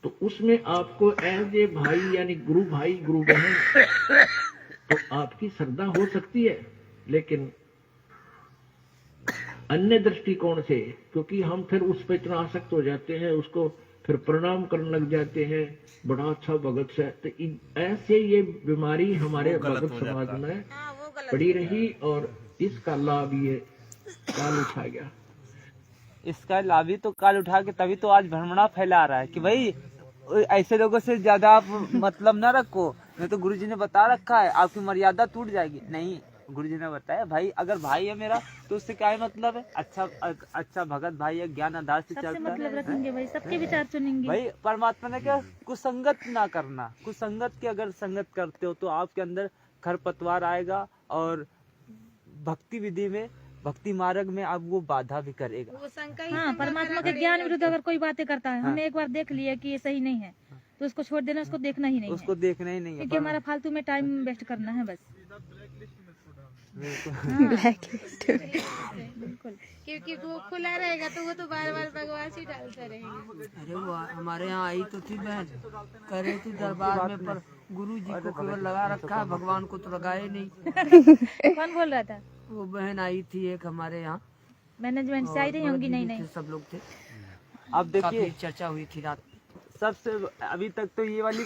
तो उसमें आपको एज ए भाई यानी गुरु भाई गुरु बहन तो आपकी श्रद्धा हो सकती है, लेकिन अन्य दृष्टिकोण से, क्योंकि हम फिर उस पर इतना आसक्त हो जाते हैं, उसको फिर प्रणाम करने लग जाते हैं, बड़ा अच्छा भगत से, तो ऐसे ये बीमारी हमारे भगत समाज में पड़ी रही और इसका लाभ ये काल उठा गया। इसका लाभ ही तो काल उठा के तभी तो आज भ्रमणा फैला रहा है कि भाई ऐसे लोगों से ज्यादा आप मतलब ना रखो, नहीं तो गुरुजी ने बता रखा है आपकी मर्यादा टूट जाएगी। नहीं, गुरुजी ने बताया भाई अगर भाई है मेरा तो उससे क्या मतलब है, अच्छा भगत भाई है, ज्ञान आधार से चलता है, मतलब रखेंगे भाई, सबके विचार चुनेंगे भाई। परमात्मा ने क्या कुसंगत ना करना, कुसंगत की अगर संगत करते हो तो आपके अंदर खरपतवार आएगा और भक्ति विधि में, भक्ति मार्ग में आप वो बाधा भी करेगा। हाँ, परमात्मा के ज्ञान विरुद्ध अगर कोई बातें करता है, हमने एक बार देख लिया कि ये सही नहीं है तो उसको छोड़ देना, उसको देखना ही नहीं है, उसको देखना ही नहीं है, क्योंकि हमारा फालतू में टाइम वेस्ट करना है बस। ब्लैकलिस्ट बिल्कुल, क्योंकि वो खुला रहेगा तो वो तो बार बार बकवास ही डालता रहेगा। अरे वो हमारे यहाँ आई तो थी बहन, कह रही थी दरबार में पर गुरु जी को केवल लगा रखा है, भगवान को तो लगाए नहीं। कौन बोल रहा था? वो बहन आई थी एक हमारे यहाँ, मैनेजमेंट से आई रही होंगी। नहीं, सब लोग थे। अब देखिए चर्चा हुई थी रात, सबसे अभी तक तो ये वाली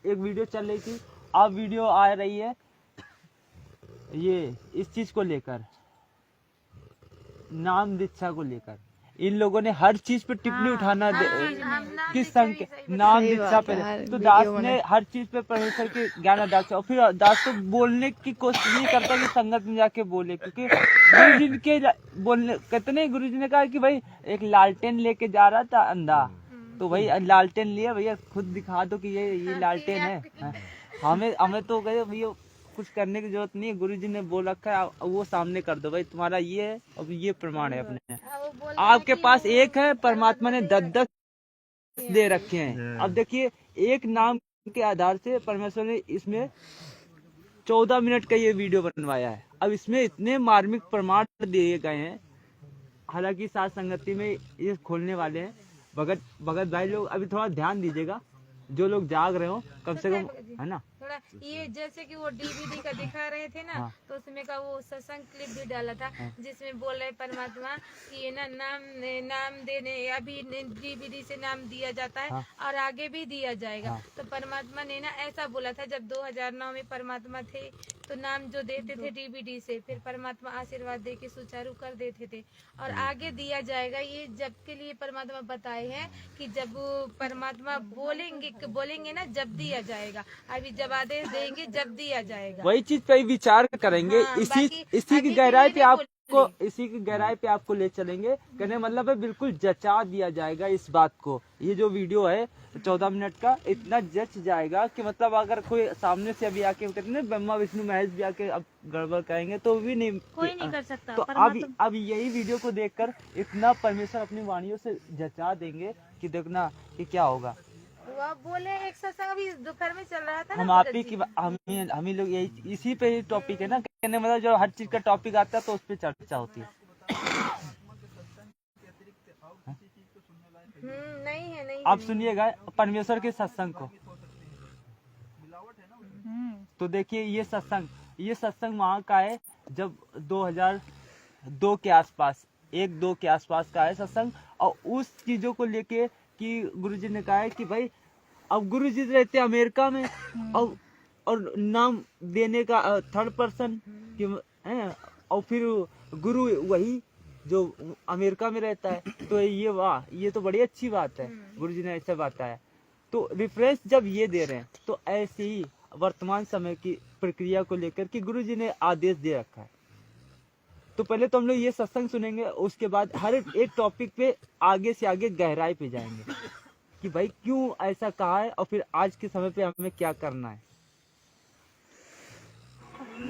एक वीडियो चल रही थी, अब वीडियो आ रही है ये इस चीज को लेकर, नाम दीक्षा को लेकर। इन लोगों ने हर चीज पे टिप्पणी उठाना किस संख्या नाम दीक्षा पे, तो दास ने हर चीज पे परमेश्वर के ज्ञान आधार से, और फिर दास तो बोलने की कोशिश नहीं करता कि संगत में जाके बोले, क्योंकि गुरुजी के बोलने कितने, गुरुजी ने कहा कि भाई एक लालटेन लेके जा रहा था अंधा, तो भाई लालटेन लिया, भैया खुद दिखा दो कि ये लालटेन है, हमें तो कहे भैया कुछ करने की जरूरत नहीं है, गुरुजी ने बोल रखा है वो सामने कर दो भाई, तुम्हारा ये है और ये प्रमाण है अपने, आपके पास एक है, परमात्मा ने 10 दे रखे हैं। अब देखिए एक नाम के आधार से परमेश्वर ने इसमें 14 मिनट का ये वीडियो बनवाया है। अब इसमें इतने मार्मिक प्रमाण दिए गए हैं, हालांकि साथ संगति में ये खोलने वाले हैं, भगत भाई लोग अभी थोड़ा ध्यान दीजिएगा, जो लोग जाग रहे हो कम से कम, है ना। थोड़ा ये जैसे कि वो डीवीडी का दिखा रहे थे ना, हाँ। तो उसमें का वो सत्संग क्लिप भी डाला था, जिसमें बोल रहे परमात्मा कि ये ना नाम देने अभी डीवीडी से नाम दिया जाता है, हाँ। और आगे भी दिया जाएगा। हाँ। तो परमात्मा ने ना ऐसा बोला था, जब 2009 में परमात्मा थे तो नाम जो देते थे डीवीडी से, फिर परमात्मा आशीर्वाद दे के सुचारू कर देते थे, और आगे दिया जाएगा। ये जब के लिए परमात्मा बताए हैं कि जब परमात्मा बोलेंगे ना, जब दिया जाएगा। अभी जब आदेश देंगे, जब दिया जाएगा। वही चीज पे ही विचार करेंगे। हाँ, इसी बाकी की गहराई पे इसी की गहराई पे आपको ले चलेंगे। कहने मतलब है बिल्कुल जचा दिया जाएगा इस बात को। ये जो वीडियो है 14 मिनट का, इतना जच जाएगा कि मतलब अगर कोई सामने से अभी आके कहते हैं ब्रह्मा विष्णु महेश भी आके अब गड़बड़ करेंगे तो भी नहीं, कोई नहीं कर सकता। तो अब यही वीडियो को देखकर इतना परमेश्वर अपनी वाणियों से जचा देंगे कि देखना कि क्या होगा। वो बोले एक सत्संग अभी दोपहर में चल रहा था ना, हम आप ही की हम ही लोग यही इसी पे ही टॉपिक है ना, कहने मतलब जो हर चीज का टॉपिक आता है तो उस पे चर्चा होती है। नहीं आप सुनिएगा परमेश्वर के सत्संग को, तो देखिए ये सत्संग वहाँ का है जब 2002 के आसपास 1-2 के आसपास का है सत्संग। और उस चीजों को लेके कि गुरुजी ने कहा है कि भाई अब गुरुजी रहते अमेरिका में, और नाम देने का थर्ड पर्सन और फिर गुरु वही जो अमेरिका में रहता है, तो ये वाह, ये तो बड़ी अच्छी बात है। गुरुजी ने ऐसा बताया, तो रेफरेंस जब ये दे रहे हैं तो ऐसे ही वर्तमान समय की प्रक्रिया को लेकर कि गुरुजी ने आदेश दे रखा है। तो पहले तो हम लोग ये सत्संग सुनेंगे, उसके बाद हर एक टॉपिक पे आगे से आगे गहराई पे जाएंगे कि भाई क्यों ऐसा कहा है और फिर आज के समय पे हमें क्या करना है।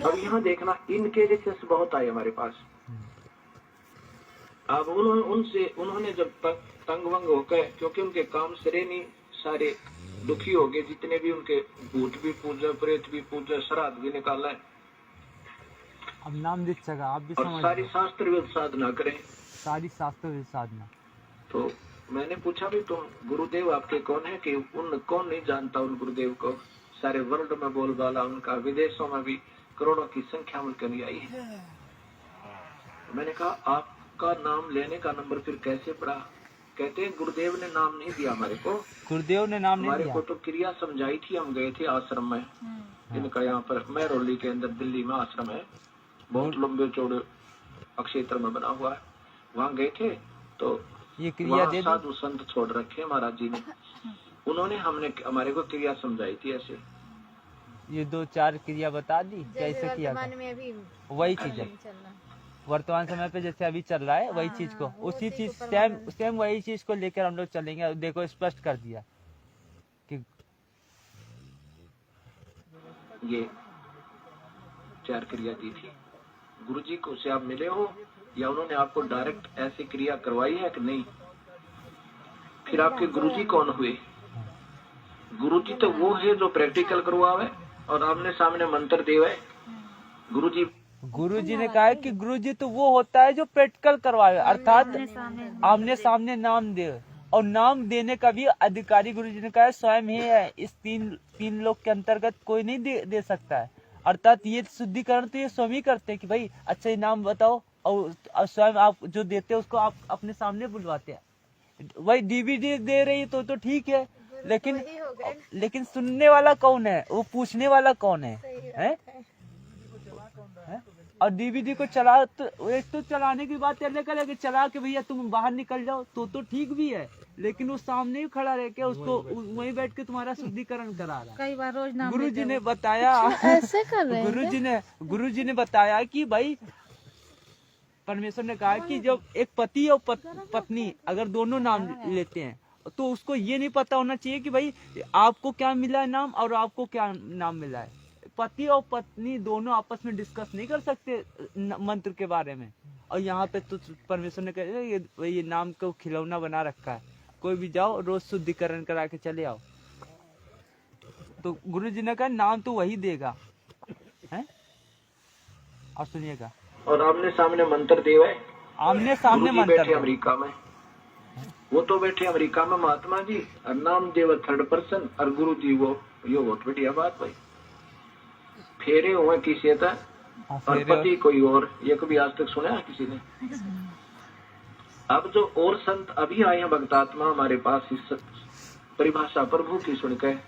अब यहाँ देखना, इनके जैसे बहुत आए हमारे पास। अब उन्होंने जब तक तंग वंग होकर, क्योंकि उनके काम सिरे नहीं, सारे दुखी हो गए, जितने भी उनके भूत भी पूजा, प्रेत भी पूजा, श्राद्ध भी निकाला है। अब नाम दीक्षा का आप भी और सारी शास्त्र विद साधना करें, सारी शास्त्र विद साधना। तो मैंने पूछा भी तुम गुरुदेव आपके कौन है, कि कौन नहीं जानता उन गुरुदेव को, सारे वर्ल्ड में बोलबाला उनका, विदेशों में भी करोड़ों की संख्या में कमी आई है। मैंने कहा आपका नाम लेने का नंबर फिर कैसे पड़ा? कहते हैं गुरुदेव ने नाम नहीं दिया हमारे को, गुरुदेव ने नाम नहीं दिया, हमारे को तो क्रिया समझाई थी। हम गए थे आश्रम में, इनका यहाँ पर महरौली के अंदर दिल्ली में आश्रम है, बहुत लंबे चौड़े अक्षेत्र में बना हुआ है। वहाँ गए थे तो ये क्रिया दे साधु संत छोड़ रखे महाराज जी ने, उन्होंने हमारे को क्रिया समझाई थी। ऐसे ये 2-4 क्रिया बता दी कैसे किया था। वही चीज है वर्तमान समय पे जैसे अभी चल रहा है, वही चीज को, उसी चीज सेम वही चीज को लेकर हम लोग चलेंगे। देखो स्पष्ट कर दिया कि ये 4 क्रिया दी थी। गुरुजी को से आप मिले हो या उन्होंने आपको डायरेक्ट ऐसी क्रिया करवाई है कि नहीं? फिर आपके गुरुजी कौन हुए? गुरुजी तो वो है जो प्रैक्टिकल करवावे और आमने सामने मंत्र देवे। गुरुजी ने कहा है कि गुरुजी तो वो होता है जो प्रैक्टिकल करवाए, अर्थात आमने सामने नाम दे, और नाम देने का भी अधिकारी गुरुजी ने कहा है स्वयं ही है। इस तीन लोग के अंतर्गत कोई नहीं दे सकता है। अर्थात ये शुद्धिकरण तो ये स्वयं ही करते हैं कि भाई अच्छा ये नाम बताओ, और स्वयं आप जो देते हैं उसको आप अपने सामने बुलवाते हैं। वही डीवीडी दे रही तो ठीक है, लेकिन सुनने वाला कौन है, वो पूछने वाला कौन है? और डीवीडी को चला तो एक तो चलाने की बात अलग है, कि चला के भैया तुम बाहर निकल जाओ तो ठीक भी है, लेकिन वो सामने ही खड़ा रह के उसको वहीं बैठ के तुम्हारा शुद्धिकरण करा रहा है। कई बार रोज नाम गुरुजी ने बताया, ऐसे कर रहे हैं गुरुजी ने बताया कि भाई परमेश्वर ने कहा कि जब एक पति और पत्नी अगर दोनों नाम लेते हैं तो उसको ये नहीं पता होना चाहिए कि भाई आपको क्या मिला है नाम और आपको क्या नाम मिला है। पति और पत्नी दोनों आपस में डिस्कस नहीं कर सकते मंत्र के बारे में। और यहाँ पे तो परमेश्वर ने कहा ये नाम को खिलौना बना रखा है, कोई भी जाओ रोज शुद्धिकरण करा के चले आओ। तो गुरु जी ने कहा नाम तो वही देगा है। और सुनिएगा, और आमने सामने मंत्र देवा है, आमने सामने मंत्र बैठे अमेरिका में, वो तो बैठे अमेरिका में महात्मा जी, और नामदेव 3rd पर्सन, और गुरु जी वो, ये बहुत बढ़िया बात भाई। फेरे हुए किसी था और पति कोई और, ये कभी आज तक सुना है किसी ने? अब जो और संत अभी आए हैं भक्तात्मा हमारे पास, इस परिभाषा प्रभु की सुनकर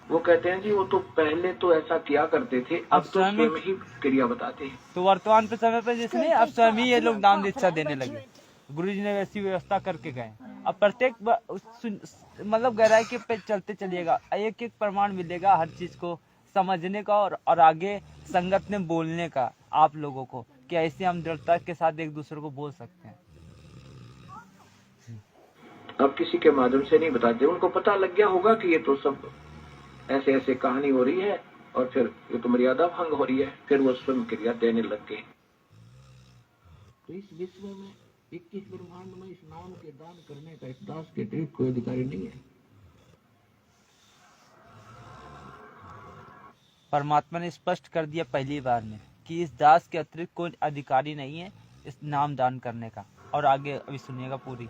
वो कहते हैं जी वो तो पहले तो ऐसा किया करते थे, अब तो स्वयं ही क्रिया बताते हैं। तो वर्तमान पे समय पे जिसने अब स्वयं ही ये लोग नाम दीक्षा देने लगे। गुरु जी ने वैसी व्यवस्था करके गए। अब प्रत्येक मतलब गहराई के पे चलते चलिएगा, एक एक प्रमाण मिलेगा हर चीज को समझने का और आगे संगत में बोलने का आप लोगों को, कि ऐसे हम दृढ़ता के साथ एक दूसरे को बोल सकते हैं। अब किसी के माध्यम से नहीं बताते, उनको पता लग गया होगा कि ये तो सब ऐसे ऐसे कहानी हो रही है और फिर ये तो मर्यादा भंग हो रही है, फिर वो स्वयं क्रिया देने लग गए। तो इस विश्व में 21 ब्रह्मांड में इस नाम के दान करने का इस दास के अतिरिक्त कोई अधिकारी नहीं है। परमात्मा ने स्पष्ट कर दिया पहली बार में कि इस दास के अतिरिक्त कोई अधिकारी नहीं है इस नाम दान करने का। और आगे अभी सुनिएगा पूरी।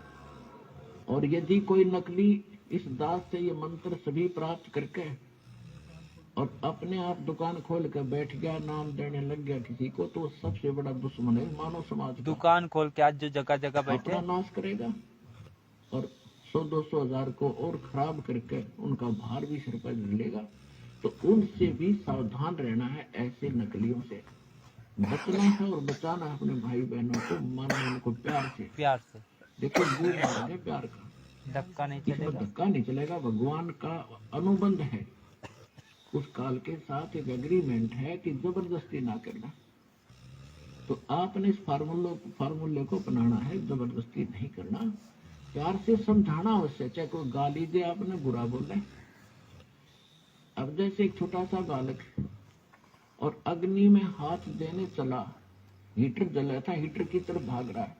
और यदि कोई नकली इस दास से ये मंत्र सभी प्राप्त करके और अपने आप दुकान खोल कर बैठ गया, नाम देने लग गया किसी को, तो सबसे बड़ा दुश्मन है मानव समाज का। दुकान खोल के आज जो जगह जगह बैठे अपना नाश करेगा और 100-200 हजार को और खराब करके उनका भार भी सिर पर लेगा। तो उनसे भी सावधान रहना है, ऐसे नकलियों से बचना है और बचाना है अपने भाई बहनों को, मानना उनको प्यार से। देखो गुरु महाराज है प्यार का, धक्का नहीं इसमें चलेगा। धक्का नहीं चलेगा। भगवान का अनुबंध है, उस काल के साथ एक एग्रीमेंट है कि जबरदस्ती ना करना। तो आपने इस फार्मूले को अपनाना है, जबरदस्ती नहीं करना, प्यार से समझाना अवश्य। चाहे कोई गाली दे, आपने बुरा बोले। अब जैसे एक छोटा सा बालक और अग्नि में हाथ देने चला, हीटर जल रहा था, हीटर की तरफ भाग रहा है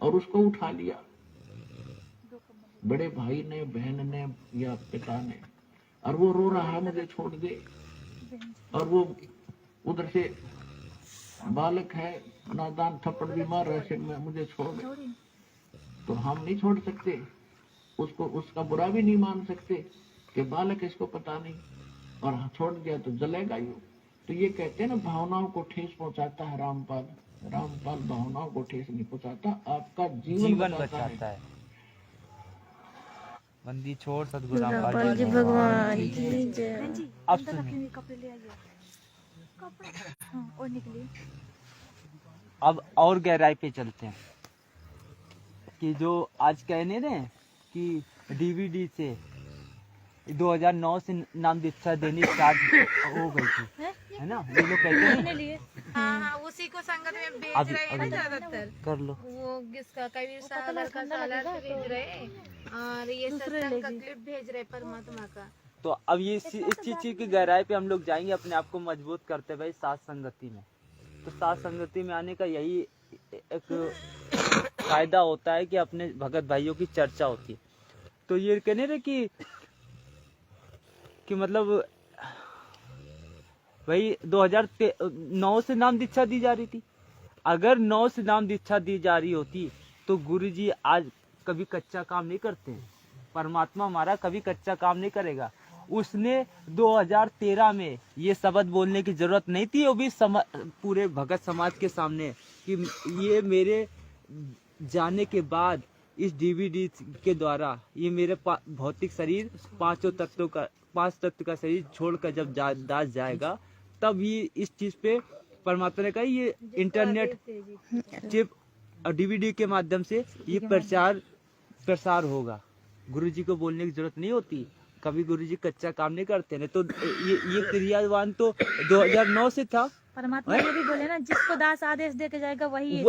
और उसको उठा लिया बड़े भाई ने, बहन ने या पिता ने, और वो रो रहा है मुझे छोड़ दे, और वो उधर से बालक है नादान थप्पड़ भी मार रहा है सिर में, मुझे छोड़ दे। तो हम नहीं छोड़ सकते उसको, उसका बुरा भी नहीं मान सकते कि बालक इसको पता नहीं और छोड़ दिया तो जलेगा यूं। तो ये कहते हैं ना, भावनाओं को ठेस पहुंचाता है रामपाल भावनाओं को ठेस नहीं पहुंचाता, आपका जीवन बचाता है। बंदी छोड़ सतगुरु रामपाल जी भगवान की जय। अब सुनिए, अब और गहराई पे चलते हैं कि जो आज कहने रहे कि डीवीडी से 2009 से नाम दीक्षा देनी स्टार्ट हो गई थी, है ना? ये लोग कहते हैं हाँ, उसी को संगत में भेज रहे हैं ना ज्यादातर। कर लो वो किसका कबीर सागर का सालार भेज रहे हैं और ये सत्संग का क्लिप भेज रहे परमात्मा का। तो अब ये इस चीज की गहराई पे हम लोग जाएंगे, अपने आप को मजबूत करते हुए साथ संगति में। तो साथ संगति में आने का यही एक फायदा होता है कि अपने भगत भाइयों की चर्चा होती है। तो ये कहने रहे कि मतलब भाई 2009 से नाम दीक्षा दी जा रही थी। अगर 9 से नाम दीक्षा दी जा रही होती तो गुरुजी आज कभी कच्चा काम नहीं करते हैं। परमात्मा हमारा कभी कच्चा काम नहीं करेगा। उसने 2013 में ये शब्द बोलने की जरूरत नहीं थी, वो भी पूरे भगत समाज के सामने कि ये मेरे जाने के बाद इस डीवीडी के द्वारा ये मेरे भौतिक शरीर 5 तत्व का शरीर छोड़कर जब दास जाएगा, तब ये इस चीज पे परमात्मा ने कहा ये इंटरनेट चिप और डीवीडी के माध्यम से ये प्रसार होगा। गुरुजी को बोलने की जरूरत नहीं होती, कभी गुरुजी कच्चा काम नहीं करते ना। तो ये क्रियावान तो 2009 से था। परमात्मा ये भी बोले ना, जिसको दास आदेश दे के जाएगा वही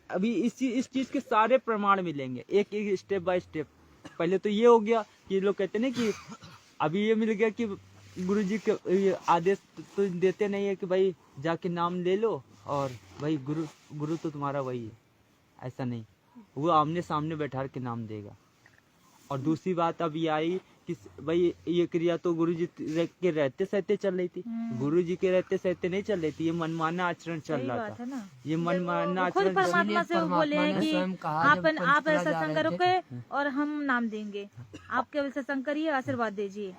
अभी इस चीज के सारे प्रमाण मिलेंगे, एक एक स्टेप बाय स्टेप। पहले तो ये हो गया कि लोग कहते ना कि अभी ये मिल गया कि गुरुजी के आदेश तो देते नहीं है कि भाई जाके नाम ले लो और भाई गुरु तो तुम्हारा वही है। ऐसा नहीं, वो आमने सामने बैठा के नाम देगा। और दूसरी बात अब ये आई कि भाई ये क्रिया तो गुरुजी के रहते सहते चल रही थी, गुरुजी के रहते सहते नहीं चल रही थी, ये मनमाना आचरण चल सही रहा बात था। है ना। ये मनमाना खुद आचरण परमात्मा से वो बोले हैं कि स्वयं कहा जब आप पंचकुला ऐसा जा सत्संग रहे थे। करोगे और हम नाम देंगे, आप केवल सत्संग करिए, आशीर्वाद दीजिए।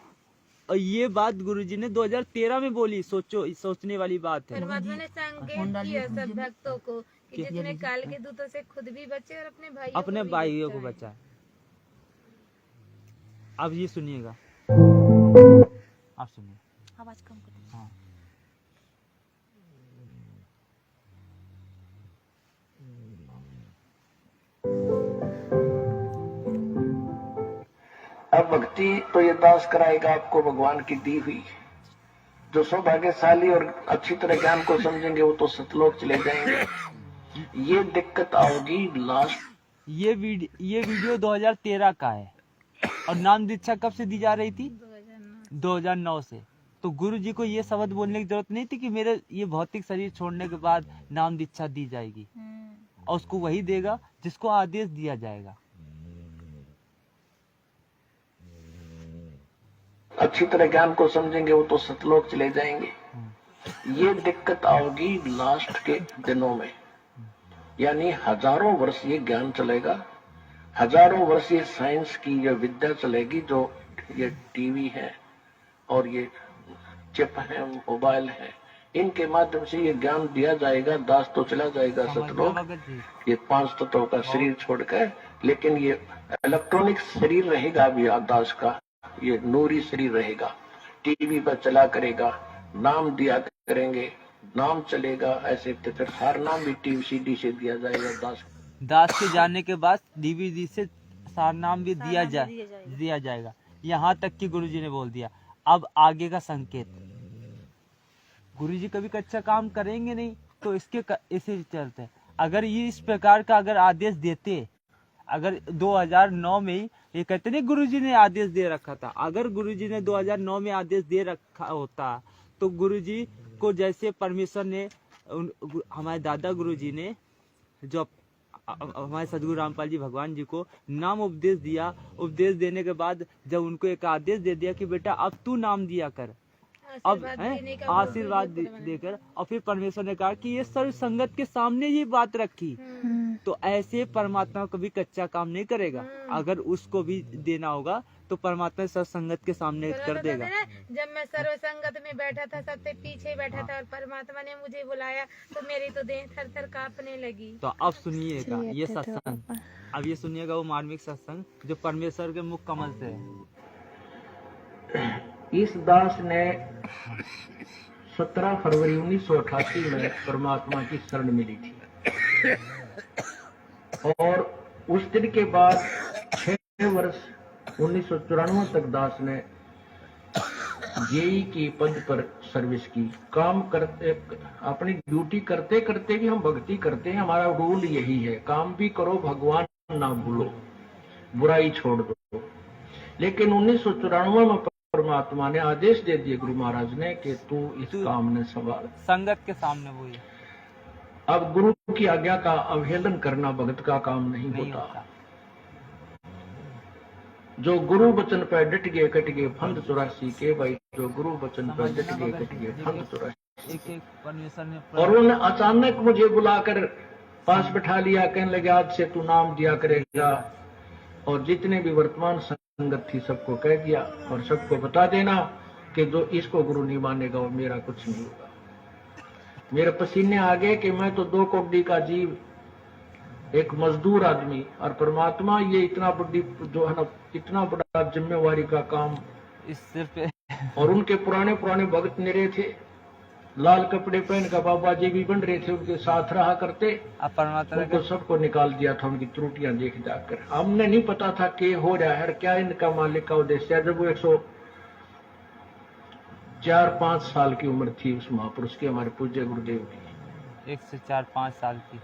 और ये बात गुरुजी ने 2013 में बोली। सोचो, सोचने वाली बात है। परमात्मा ने संकेत किया सब भक्तों को कि जितने काल के दूतों से खुद भी बचे और अपने भाइयों को भी बचाए। अब ये सुनिएगा, आप सुनिए। आवाज कम करो। हाँ। अब भक्ति तो ये दास कराएगा आपको भगवान की दी हुई। जो सौभाग्यशाली और अच्छी तरह ज्ञान को समझेंगे वो तो सतलोक चले जाएंगे। ये दिक्कत आओगी लास्ट। ये वीडियो 2013 का है और नाम दीक्षा कब से दी जा रही थी? 2009 से। तो गुरु जी को ये शब्द बोलने की जरूरत नहीं थी कि मेरे ये भौतिक शरीर छोड़ने के बाद नाम दीक्षा दी जाएगी, और उसको वही देगा जिसको आदेश दिया जाएगा। अच्छी तरह ज्ञान को समझेंगे वो तो सतलोक चले जाएंगे। ये दिक्कत आओगी लास्ट के दिनों में, यानी हजारों वर्ष ये ज्ञान चलेगा, हजारों वर्ष ये साइंस की ये विद्या चलेगी। जो ये टीवी है और ये चिप है, मोबाइल है, इनके माध्यम से ये ज्ञान दिया जाएगा। दास तो चला जाएगा सतलोक, ये 5 तत्वों का शरीर छोड़कर, लेकिन ये इलेक्ट्रॉनिक शरीर रहेगा भी दास का, ये नूरी शरीर रहेगा। टीवी पर चला करेगा, नाम दिया करेंगे, नाम चलेगा। ऐसे तो फिर हर नाम भी टीवी सीडी से दिया जाएगा। दास के जाने के बाद डीवीडी से सार नाम भी दिया जाएगा। यहाँ तक कि गुरुजी ने बोल दिया। अब आगे का संकेत, गुरुजी कभी कच्चा काम करेंगे नहीं, तो इसे चलते। अगर ये इस प्रकार का अगर आदेश देते, अगर 2009 में ही ये कहते नहीं गुरुजी ने आदेश दे रखा था, अगर गुरुजी ने 2009 में आदेश दे रखा होता तो गुरुजी को जैसे परमेश्वर ने हमारे दादा गुरुजी ने जो हमारे सदगुरु रामपाल जी भगवान जी को नाम उपदेश दिया, उपदेश देने के बाद जब उनको एक आदेश दे दिया कि बेटा अब तू नाम दिया कर, अब आशीर्वाद देकर, और फिर परमेश्वर ने कहा कि ये सर्व संगत के सामने ये बात रखी, तो ऐसे परमात्मा कभी कच्चा काम नहीं करेगा। अगर उसको भी देना होगा तो परमात्मा सर्व संगत के सामने कर देगा। जब मैं सर्व संगत में बैठा था, सबसे पीछे बैठा था और परमात्मा ने मुझे बुलाया तो मेरी तो देह थर थर कांपने लगी। तो अब सुनिएगा ये सत्संग, अब ये सुनिएगा वो मार्मिक सत्संग जो परमेश्वर के मुख कमल से है। इस दास ने 17 फरवरी 1988 में परमात्मा की शरण मिली थी, और उस दिन के बाद 6 वर्ष 1994 तक दास ने जेई की पद पर सर्विस की। काम करते, अपनी ड्यूटी करते करते भी हम भक्ति करते हैं। हमारा रूल यही है, काम भी करो, भगवान ना भूलो, बुराई छोड़ दो। लेकिन 1994 में परमात्मा ने आदेश दे दिए गुरु महाराज ने कि तू इस काम ने संभाल, संगत के सामने वो है। अब गुरु की आज्ञा का अवहेलन करना भगत का काम नहीं होता। जो गुरु वचन पर डट गए कट गए फंद 84 के भाई, जो गुरु वचन पर डट गए कट गए फंद 84। परमेश्वर ने और उन्होंने अचानक मुझे बुलाकर पास बैठा लिया, कहने लगे आज से तू नाम दिया करेगा, और जितने भी वर्तमान संगत थी सबको कह दिया, और सबको बता देना कि जो इसको गुरु नहीं मानेगा वो मेरा कुछ नहीं होगा। मेरे पसीने आ गए कि मैं तो 2 कौड़ी का जीव, एक मजदूर आदमी, और परमात्मा ये इतना बड़ी जो है ना, इतना बड़ा जिम्मेवारी का काम इस सिर पे। और उनके पुराने भक्त निरे थे, लाल कपड़े पहन कर बाबा जी भी बन रहे थे, उनके साथ रहा करते। परमात्मा उनको सबको निकाल दिया था, उनकी त्रुटियां देख जाकर। हमने नहीं पता था कि हो रहा है, क्या इनका मालिक का उद्देश्य है। जब वो 104-5 साल की उम्र थी उस महापुरुष की, हमारे पूज्य गुरुदेव की, 1 से 4-5 साल की,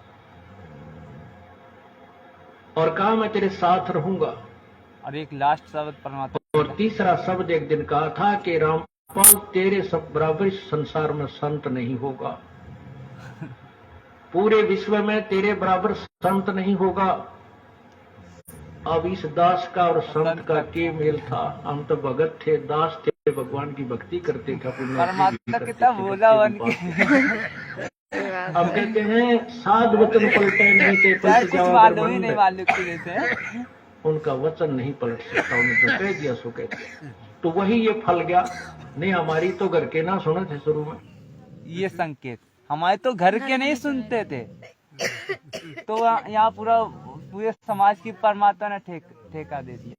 और कहा मैं तेरे साथ रहूंगा। और एक लास्ट शब्द परमात्मा, और तीसरा शब्द एक दिन कहा था कि रामपाल तेरे सब बराबर इस संसार में संत नहीं होगा, पूरे विश्व में तेरे बराबर संत नहीं होगा। अब इस दास का और संत का के मेल था। हम तो भगत थे, दास थे, भगवान की भक्ति करते थे, अपनी परमात्मा कितना भोला बन के अब कहते हैं साध वचन पलटे नहीं थे, पलट कुछ जाओ मालूम ही नहीं मालूम की जैसे उनका वचन नहीं पलट सकता, उन्हें जो कह दिया सो कह दिया। तो वही ये फल गया। नहीं हमारी तो घर के ना सुने थे शुरू में, ये संकेत हमारे तो घर के नहीं सुनते थे, तो यहाँ पूरे समाज की परमात्मा ने ठेका दे दिया।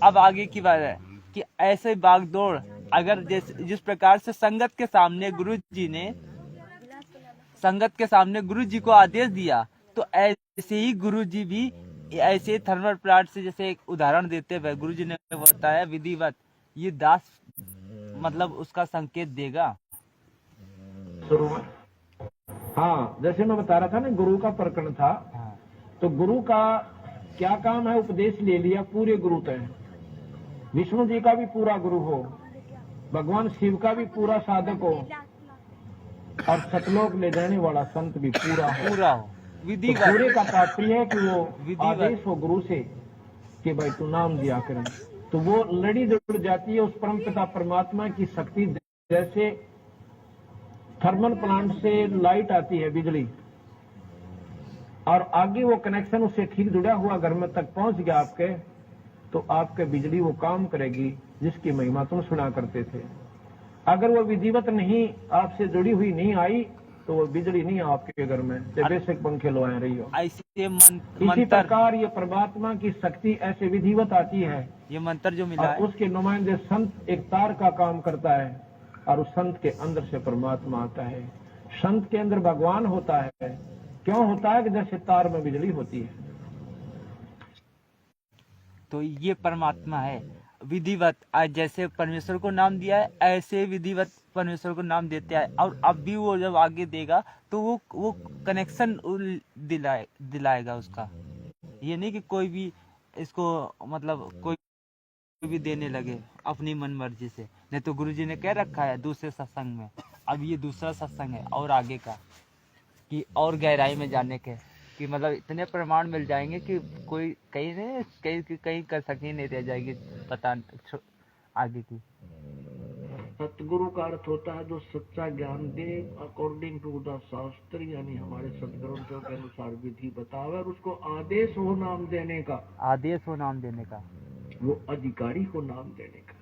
अब आगे की बात है कि ऐसे बागदौड़ अगर जिस प्रकार से संगत के सामने गुरु जी को आदेश दिया, तो ऐसे ही गुरु जी भी ऐसे थर्मल प्लांट से, जैसे एक उदाहरण देते हुए गुरु जी ने बताया विधिवत, ये दास मतलब उसका संकेत देगा शुरू में। हाँ, जैसे मैं बता रहा था ना, गुरु का प्रकरण था। तो गुरु का क्या काम है? उपदेश ले लिया, पूरे गुरु तय। विष्णु जी का भी पूरा गुरु हो, भगवान शिव का भी पूरा साधक हो, और सतलोक ले जाने वाला संत भी पूरा हो। विधि तो पूरे का तात्पर्य है कि वो आदेश हो गुरु से कि भाई तू नाम दिया करें, तो वो लड़ी जुड़ जाती है उस परम पिता परमात्मा की शक्ति। जैसे थर्मल प्लांट से लाइट आती है, बिजली, और आगे वो कनेक्शन उससे ठीक जुड़ा हुआ घर में तक पहुंच गया आपके, तो आपके बिजली वो काम करेगी जिसकी महिमा तुम सुना करते थे। अगर वो विधिवत नहीं आपसे जुड़ी हुई नहीं आई, तो वो बिजली नहीं आपके घर में, बेशक पंखे लगा रही हो। इसी प्रकार ये परमात्मा की शक्ति ऐसे विधिवत आती है। ये मंत्र जो मिला है, उसके नुमाइंदे संत एक तार का काम करता है, और उस संत के अंदर से परमात्मा आता है। संत के अंदर भगवान होता है। क्यों होता है? कि जैसे तार में बिजली होती है। तो ये परमात्मा है विधिवत। आज जैसे परमेश्वर को नाम दिया है, ऐसे विधिवत परमेश्वर को नाम देते हैं। और अब भी वो जब आगे देगा तो वो कनेक्शन दिलाएगा उसका। ये नहीं कि कोई भी इसको मतलब कोई भी देने लगे अपनी मन मर्जी से। नहीं तो गुरुजी ने कह रखा है दूसरे सत्संग में, अब ये दूसरा सत्संग है और आगे का, कि और गहराई में जाने के, कि मतलब इतने प्रमाण मिल जाएंगे कि कोई कहीं कसक ही नहीं रह जाएगी पता आगे की। सतगुरु का अर्थ होता है जो सच्चा ज्ञान दे अकॉर्डिंग टू द शास्त्र, यानी हमारे सदग्रंथों के अनुसार विधि बतावे, और उसको आदेश हो नाम देने का। वो अधिकारी को नाम देने का।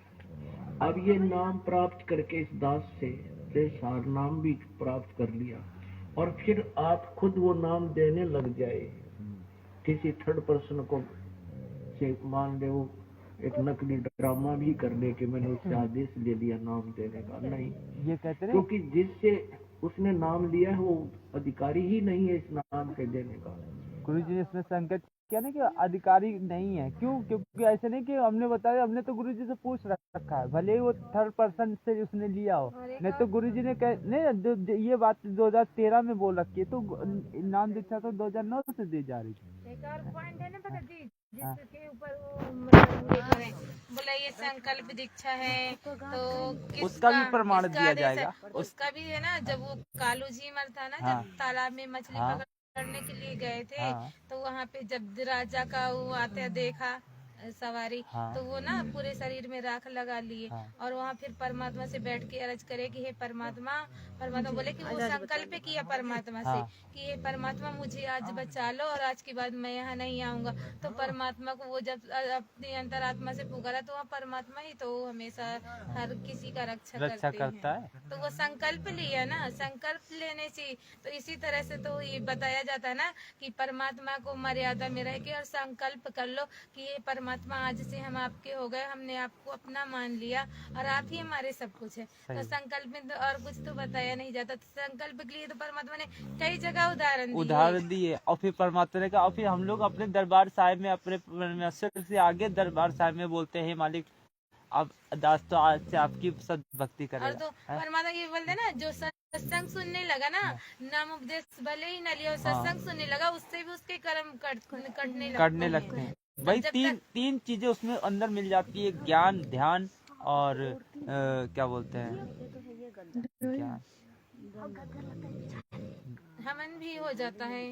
अब ये नाम प्राप्त करके इस दास से सार नाम भी प्राप्त कर लिया, और फिर आप खुद वो नाम देने लग जाए। किसी थर्ड पर्सन को से मान ले वो एक नकली ड्रामा भी कर ले कि मैंने उससे आदेश ले लिया नाम देने का। नहीं, ये कहते हैं क्योंकि जिससे उसने नाम लिया है वो अधिकारी ही नहीं है इस नाम के देने का। गुरुजी ने इसमें संकेत किया ना कि अधिकारी नहीं है। क्यों? क्योंकि ऐसे नहीं कि हमने बताया, हमने तो गुरुजी से पूछ रखा है, भले ही वो थर्ड पर्सन से उसने लिया हो। नहीं तो गुरुजी ने नहीं, ये बात 2013 में बोल रखी है, तो नाम दीक्षा तो 2009 से दी जा रही थी। एक और पॉइंट है ना पता जी, जिसके ऊपर वो मतलब ये करें, बोला ये संकल्प दीक्षा है, तो उसका भी प्रमाण दिया जाएगा। उसका भी है ना। जब वो कालू जी मर था ना, जब तालाब में मछली पकड़ने के लिए गए थे, तो वहाँ पे जब राजा का वो आते देखा सवारी, तो वो ना पूरे शरीर में राख लगा लिए, और वहाँ फिर परमात्मा से बैठ के अर्ज करे कि हे परमात्मा बोले कि वो संकल्प किया परमात्मा से कि हे परमात्मा मुझे आज बचा लो, और आज के बाद मैं यहाँ नहीं आऊंगा। तो परमात्मा को वो जब अपनी अंतरात्मा से पुकारा, तो वहाँ परमात्मा ही तो हमेशा हर किसी का रक्षा करता है। तो वो संकल्प लिया ना, संकल्प लेने से तो इसी तरह से तो ये बताया जाता है ना कि परमात्मा को मर्यादा में रह के और संकल्प कर लो कि ये परमात्मा आज से हम आपके हो गए, हमने आपको अपना मान लिया, और आप ही हमारे सब कुछ है। तो संकल्प में तो और कुछ तो बताया नहीं जाता। तो संकल्प के लिए तो परमात्मा ने कई जगह उदाहरण दिए, और फिर परमात्मा ने कहा, और फिर हम लोग अपने दरबार साहिब में अपने परमेश्वर से आगे दरबार साहिब में बोलते हैं मालिक अब दास तो आज से आपकी सब भक्ति करेगा। और तो परमात्मा ये बोलते ना, जो सत्संग सुनने लगा ना, नाम उपदेश भले ही न लिया, सत्संग सुनने लगा, उससे भी उसके कर्म कटने लगते हैं। भाई तीन चीजें उसमें अंदर मिल जाती है, ज्ञान, ध्यान और क्या बोलते हैं, हमन भी हो जाता है।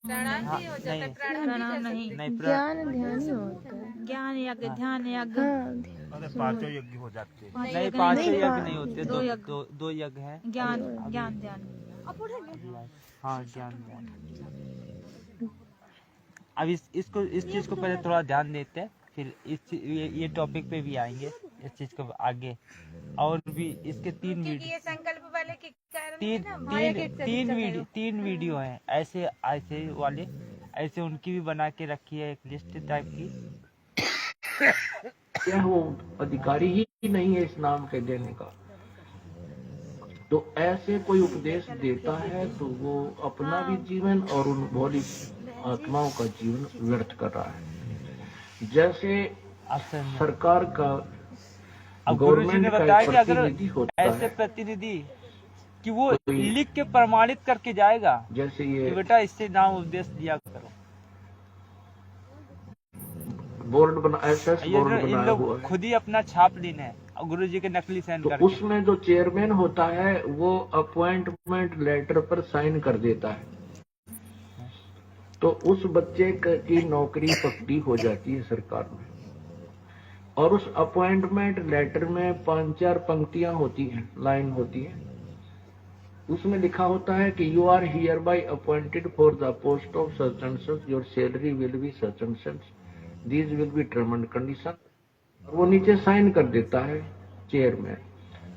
प्रणाम नहीं, ज्ञान ध्यान ही होता है। ज्ञान यज्ञ, ध्यान यज्ञ, हाँ, पांचों यज्ञ हो जाते हैं। पांच नहीं, यज्ञ पांचों नहीं, यज्ञ नहीं होते, दो यज्ञ। दो यज्ञ हैं। ज्ञान ज्ञान ध्यान। हाँ, ज्ञान ध्यान। अब इस चीज को पहले थोड़ा ध्यान देते हैं, फिर ये टॉपिक पे भी आएंगे, इस चीज को आगे। और भी इसके तीन वीडियो हैं ऐसे वाले, ऐसे उनकी भी बना के रखी है एक लिस्ट टाइप की। क्या वो अधिकारी ही नहीं है इस नाम के देने का? तो ऐसे कोई उपदेश देता है तो वो अपना भी जीवन और उन भोली आत्माओं का जीवन व्यर्थ कर रहा है। जैसे सरकार का, अब गुरु जी ने बताया कि अगर प्रतिनिधि होता ऐसे है, प्रतिनिधि कि वो लिख के प्रमाणित करके जाएगा, जैसे कि ये बेटा इससे नाम उपदेश दिया करो। बोर्ड बना, एसएस बोर्ड इन बनाया लोग हुआ है, खुद ही अपना छाप लेना है और गुरु जी के नकली साइन तो करके। उसमें जो चेयरमैन होता है वो अपॉइंटमेंट लेटर पर साइन कर देता है, तो उस बच्चे की नौकरी पक्की हो जाती है सरकार में। और उस अपॉइंटमेंट लेटर में 5-4 पंक्तियां होती हैं, लाइन होती है, उसमें लिखा होता है कि you are here by appointed for the post of such and such, your salary will be such and such, these will be term and condition. वो नीचे साइन कर देता है चेयरमैन,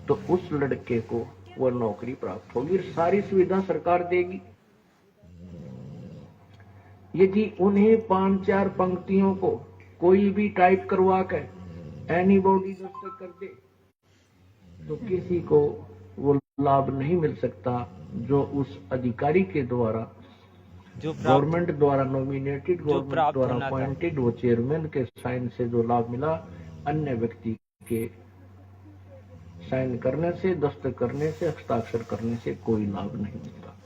तो उस लड़के को वो नौकरी प्राप्त होगी, सारी सुविधा सरकार देगी। यदि उन्हें 5-4 पंक्तियों को कोई भी टाइप करवा कर एनीबॉडी दस्तखत कर दे तो किसी को वो लाभ नहीं मिल सकता जो उस अधिकारी के द्वारा, जो गवर्नमेंट द्वारा नॉमिनेटेड, गवर्नमेंट प्राप्त द्वारा होना था। अपॉइंटेड वो चेयरमैन के साइन से जो लाभ मिला, अन्य व्यक्ति के साइन करने से, दस्तखत करने से, हस्ताक्षर करने से कोई लाभ नहीं मिलता।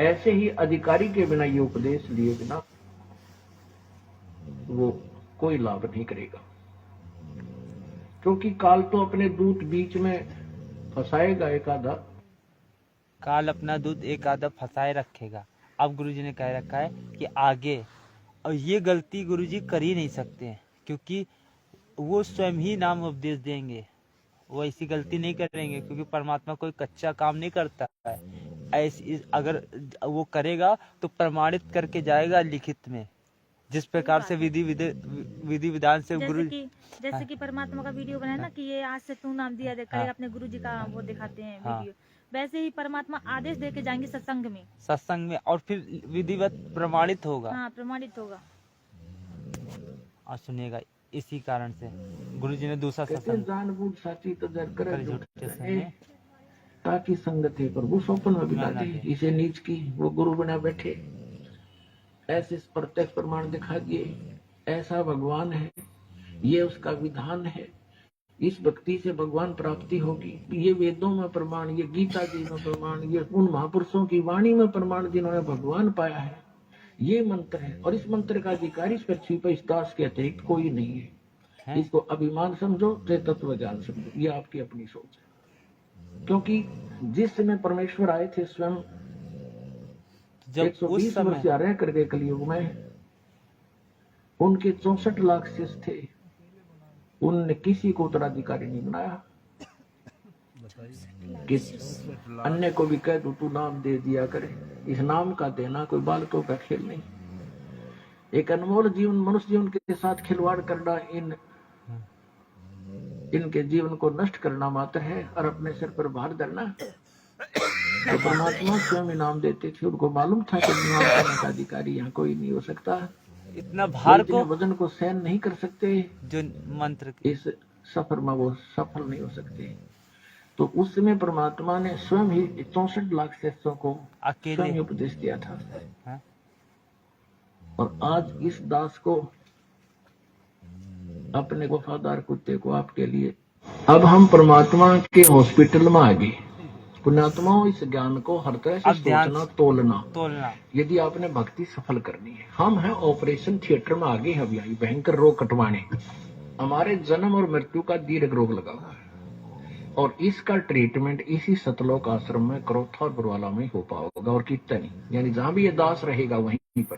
ऐसे ही अधिकारी के बिना ये उपदेश लिए बिना वो कोई लाभ नहीं करेगा, क्योंकि काल तो अपने दूत बीच में फंसाएगा एक आधा। काल अपना दूध एक आधा फंसाए रखेगा। अब गुरुजी ने कह रखा है कि आगे, और ये गलती गुरुजी कर ही नहीं सकते हैं, क्योंकि वो स्वयं ही नाम उपदेश देंगे, वो ऐसी गलती नहीं करेंगे, क्योंकि परमात्मा कोई कच्चा काम नहीं करता है। ऐसी अगर वो करेगा तो प्रमाणित करके जाएगा लिखित में, जिस प्रकार से विधि विधान से गुरु, जैसे कि परमात्मा का वीडियो बनाया ना कि ये आज से तू नाम दिया दे, कल अपने गुरु जी का वो दिखाते हैं वीडियो, वैसे ही परमात्मा आदेश दे के जाएंगे सत्संग में, और फिर विधिवत प्रमाणित होगा। हाँ, प्रमाणित होगा। और सुनिएगा, इसी कारण से गुरु जी ने दूसरा सत्संग जानबूझ साची तो दर करे झूठे से ताकि संगति प्रभु स्वप्न में बिताते, इसे नीच की वो गुरु बना बैठे, ऐसे प्रत्यक्ष प्रमाण दिखा दिए, ऐसा भगवान है, ये उसका विधान है, इस भक्ति से भगवान प्राप्ति होगी, ये वेदों में प्रमाण, ये गीता जी में प्रमाण, ये उन महापुरुषों की वाणी में प्रमाण जिन्होंने भगवान पाया है, ये मंत्र है। और इस मंत्र का अधिकारी इस पृथ्वी पर इस दास के अतिरिक्त कोई नहीं है। इसको अभिमान समझो, तत्व ज्ञान समझो, ये आपकी अपनी सोच है। क्योंकि जिस समय परमेश्वर आए थे स्वयं, जब 120 वर्ष रह करके कलयुग में, उनके 64 लाख शिष्य थे, उनने किसी को उत्तराधिकारी नहीं बनाया। कि अन्य को भी कह दो तू नाम दे दिया करे, इस नाम का देना कोई बालकों का खेल नहीं। एक अनमोल जीवन, मनुष्य जीवन के साथ खिलवाड़ करना, इनके जीवन को नष्ट करना मात्र है, और अपने सिर पर भार धरना। तो परमात्मा स्वयं इनाम देते थे, उनको मालूम था कि नाम करने का अधिकारी यहाँ कोई नहीं हो सकता। इतना भार को, वजन को सहन नहीं कर सकते, जो मंत्र इस सफर में वो सफल नहीं हो सकते। तो उस समय परमात्मा ने स्वयं ही 64 लाख शिष्यों को स्वयं उपदेश दिया था। है? और आज इस दास को, अपने वफादार कुत्ते को आपके लिए, अब हम परमात्मा के हॉस्पिटल में आ गए। पुण्यात्माओं, इस ज्ञान को हर तरह से सोचना, तोलना। यदि आपने भक्ति सफल करनी है, हम हैं ऑपरेशन थिएटर में आगे हैं, अभी भयंकर रोग कटवाने। हमारे जन्म और मृत्यु का दीर्घ रोग लगा हुआ है, और इसका ट्रीटमेंट इसी सतलोक आश्रम में, क्रोथा और बरवाला में हो पाओगा, और कितना नहीं। यानी जहां भी ये दास रहेगा वहीं पर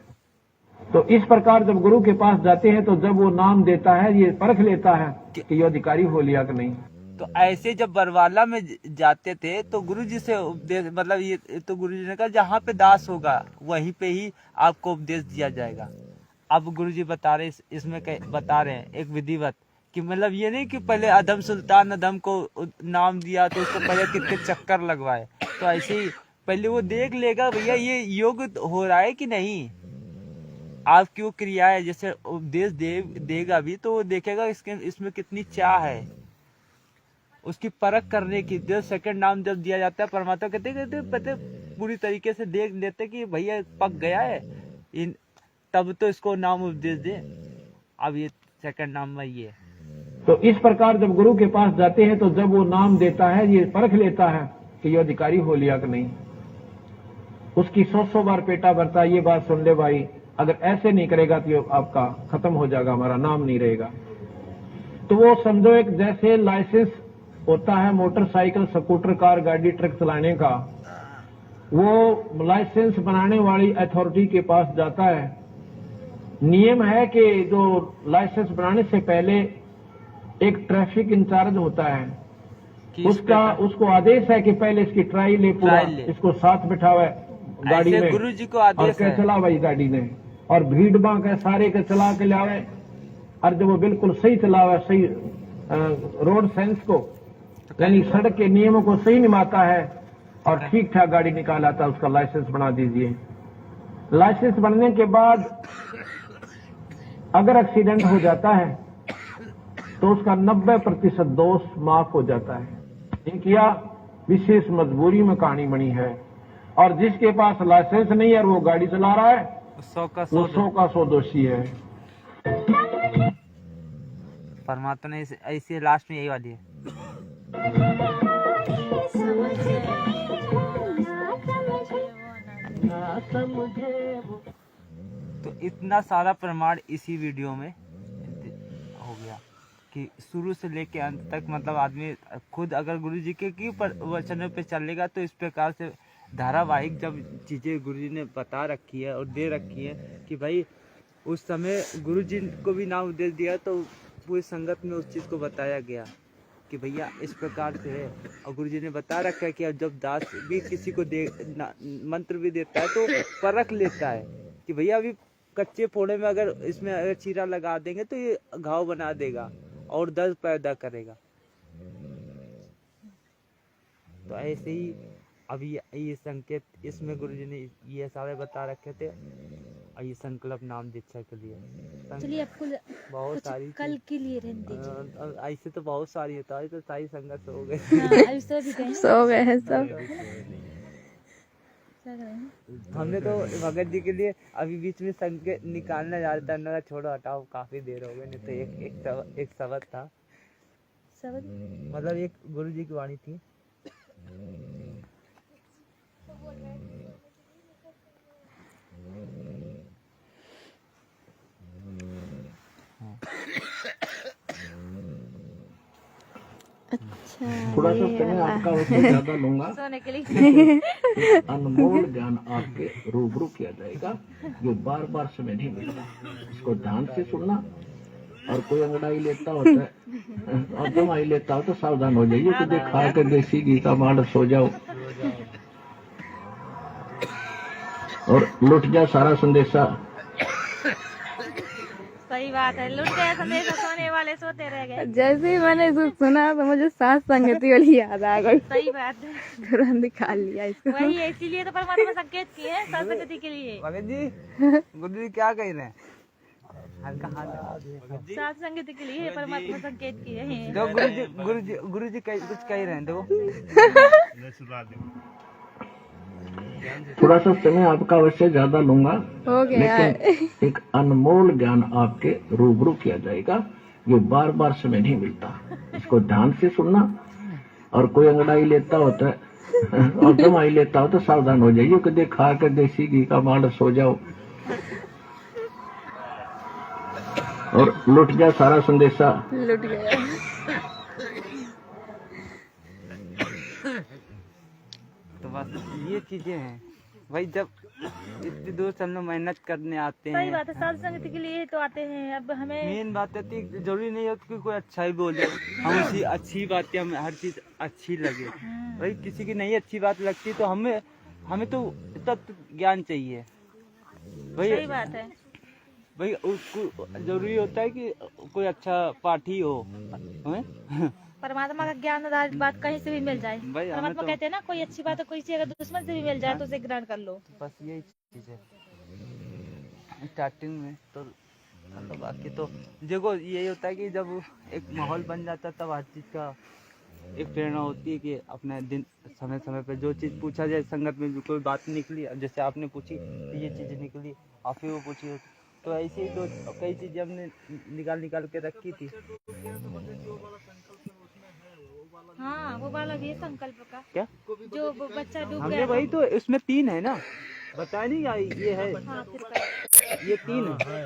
तो इस प्रकार जब गुरु के पास जाते हैं तो जब वो नाम देता है ये परख लेता है कि ये अधिकारी हो लिया कि नहीं। तो ऐसे जब बरवाला में जाते थे तो गुरुजी से उपदेश, मतलब ये तो गुरुजी ने कहा जहाँ पे दास होगा वहीं पे ही आपको उपदेश दिया जाएगा। अब गुरुजी बता रहे इसमें बता रहे हैं एक विधिवत कि मतलब ये नहीं कि पहले अधम सुल्तान अधम को नाम दिया तो उसको पहले कितने चक्कर लगवाए, तो ऐसे ही पहले वो देख लेगा भैया ये योग हो रहा है कि नहीं, आपकी वो क्रिया है। जैसे उपदेश देगा भी तो वो देखेगा इसमें कितनी चाह है, उसकी परख करने की। जो सेकंड नाम जब दिया जाता है परमात्मा कहते पूरी तरीके से देख लेते कि भैया पक गया है तब तो इसको नाम उपदेश दे। अब ये सेकंड नाम में ये, तो इस प्रकार जब गुरु के पास जाते हैं तो जब वो नाम देता है ये परख लेता है कि ये अधिकारी हो लिया कि नहीं। उसकी 100 बार पेटा भरता है, ये बात सुन ले भाई, अगर ऐसे नहीं करेगा तो आपका खत्म हो जाएगा, हमारा नाम नहीं रहेगा। तो वो समझो एक जैसे लाइसेंस होता है मोटरसाइकिल स्कूटर कार गाड़ी ट्रक चलाने का, वो लाइसेंस बनाने वाली अथॉरिटी के पास जाता है। नियम है कि जो लाइसेंस बनाने से पहले एक ट्रैफिक इंचार्ज होता है, उसको आदेश है कि पहले इसकी ट्रायल ले, पूरा इसको साथ बिठावे गाड़ी में, गुरुजी को आदेश और क्या चला भाई गाड़ी ने, और भीड़ बांक है सारे के चला के लावे, और जब वो बिल्कुल सही चलावे, सही रोड सेंस को यानी सड़क के नियमों को सही निभाता है और ठीक ठाक गाड़ी निकाल आता है, उसका लाइसेंस बना दीजिए। लाइसेंस बनने के बाद अगर एक्सीडेंट हो जाता है तो उसका 90% दोष माफ हो जाता है। एक या विशेष मजबूरी में कहानी बनी है, और जिसके पास लाइसेंस नहीं है और वो गाड़ी चला रहा है वो 100 का 100 दोषी है। परमात्मा ने ऐसे लास्ट में यही वाली है। तो इतना सारा प्रमाण इसी वीडियो में हो गया कि शुरू से लेके अंत तक, मतलब आदमी खुद अगर गुरुजी के वचनों पे चलेगा तो इस प्रकार से धारावाहिक जब चीजें गुरुजी ने बता रखी है और दे रखी है कि भाई उस समय गुरुजी को भी नाम उपदेश दिया तो पूरी संगत में उस चीज को बताया गया कि भैया इस प्रकार से है। और गुरुजी ने बता रखा है कि अब जब दास भी किसी को मंत्र भी देता है तो परख लेता है कि भैया अभी कच्चे फोड़े में अगर इसमें अगर चीरा लगा देंगे तो ये घाव बना देगा और दर्द पैदा करेगा। तो ऐसे ही अभी ये संकेत इसमें गुरुजी ने ये सारे बता रखे थे, और ये संकल्प नाम दीक्षा के लिए। चलिए आपको बहुत सारी कल के लिए रहने दीजिए। ऐसे तो बहुत सारी होता है, तो सारी संगत हो गए, सो गए हैं सब। हमने तो भगत जी के लिए अभी बीच में संकेत निकालना जा रहा था, छोड़ो हटाओ काफी देर हो गई। नहीं तो एक शब्द था, मतलब एक गुरु जी की वाणी थी। थोड़ा सा समय आपका उससे ज्यादा लूंगा, अनमोल ज्ञान आपके रूबरू किया जाएगा जो बार बार समय नहीं मिलता। इसको ध्यान से सुनना, और कोई अंगड़ाई लेता होता है और दवाई लेता हो तो सावधान हो जाइए, तो देखा कर देसी घी का मांडस हो जाओ और लुट जा सारा संदेशा। सही बात है, लुट गया संदेशा, सोने वाले सोते रह गए। जैसे ही मैंने इसको सुना तो मुझे सास संगति वाली याद आ गई। सही बात है, तुरंत निकाल लिया इसको। वही है, इसीलिए तो परमात्मा संकेत किए हैं संगति के लिए। भगत जी गुरु जी क्या कह रहे हैं? साथ संगति के लिए परमात्मा संकेत किए हैं। जो गुरु जी कुछ कह रहे हैं दो। थोड़ा सा समय आपका अवश्य ज्यादा लूंगा, हो गया, लेकिन एक अनमोल ज्ञान आपके रूबरू किया जाएगा जो बार बार समय नहीं मिलता। इसको ध्यान से सुनना, और कोई अंगड़ाई लेता होता है और दवाई लेता हो तो सावधान हो जाइए, कि खा कर देसी घी का मांडस हो जाओ और लुट जा सारा संदेशा। लुट गया। तो बस ये चीजें हैं भाई जब इतनी दूर से हम लोग मेहनत करने आते सही हैं, बात है, साधु संगति के लिए ही तो आते हैं। अब हमें मेन बात है कि जरूरी नहीं है कि कोई अच्छा ही बोले, हम उसी अच्छी बातें, हमें हर चीज अच्छी लगे। भाई किसी की नहीं अच्छी बात लगती तो हमें तो तत्व ज्ञान चाहिए। भाई सही बात है। भाई उसको जरूरी होता है कि कोई अच्छा पाठी हो, हैं? परमात्मा का ज्ञान आधारित बात कहीं से भी मिल जाए। भाई हमें परमात्मा तो कहते हैं ना, कोई अच्छी बात है, कोई चीज अगर दुश्मन से भी मिल जाए तो उसे ग्रहण कर लो। बस यही चीज है स्टार्टिंग में तो। बाकी तो देखो यही होता है कि जब एक माहौल बन जाता है तब हर चीज का एक प्रेरणा होती है कि अपने दिन समय समय पे जो चीज पूछा जाए, संगत में जो कोई बात निकली, अब जैसे आपने पूछी तो ये चीज निकली, आप ही वो पूछी, तो ऐसे ही तो कई चीजें हमने निकाल के रखी थी। हाँ, वो वाला भी है संकल्प का, क्या जो बच्चा डूब हमने गया। वही तो, इसमें 3 है ना, बताया नहीं ये है, हाँ, फिर कर। ये 3 है,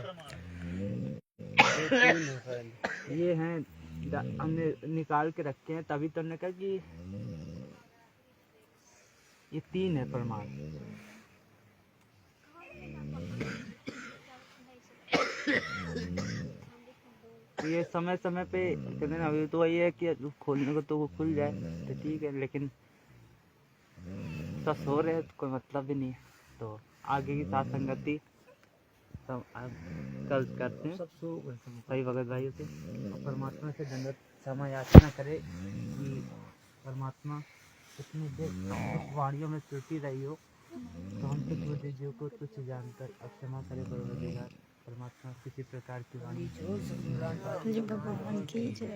ये हैं हमने निकाल के रखे हैं, तभी तो हमने कहा कि ये 3 है प्रमाण। ये समय समय पे कहते ना, अभी तो वही है कि खोलने को तो वो खुल जाए तो ठीक है, लेकिन सब सो रहे हैं तो कोई मतलब भी नहीं है। तो आगे की साथ संगति सब कल करते हैं सही भगत भाइयों से, और परमात्मा से दंडवत क्षमा याचना करे कि परमात्मा इतनी देर वाणियों में त्रुटि रही हो तो हम तो छोटे जीव को तुच्छ जानकर अब क्षमा करे परवरदिगार। परमात्मा किसी प्रकार की वाणी भगवान की जय।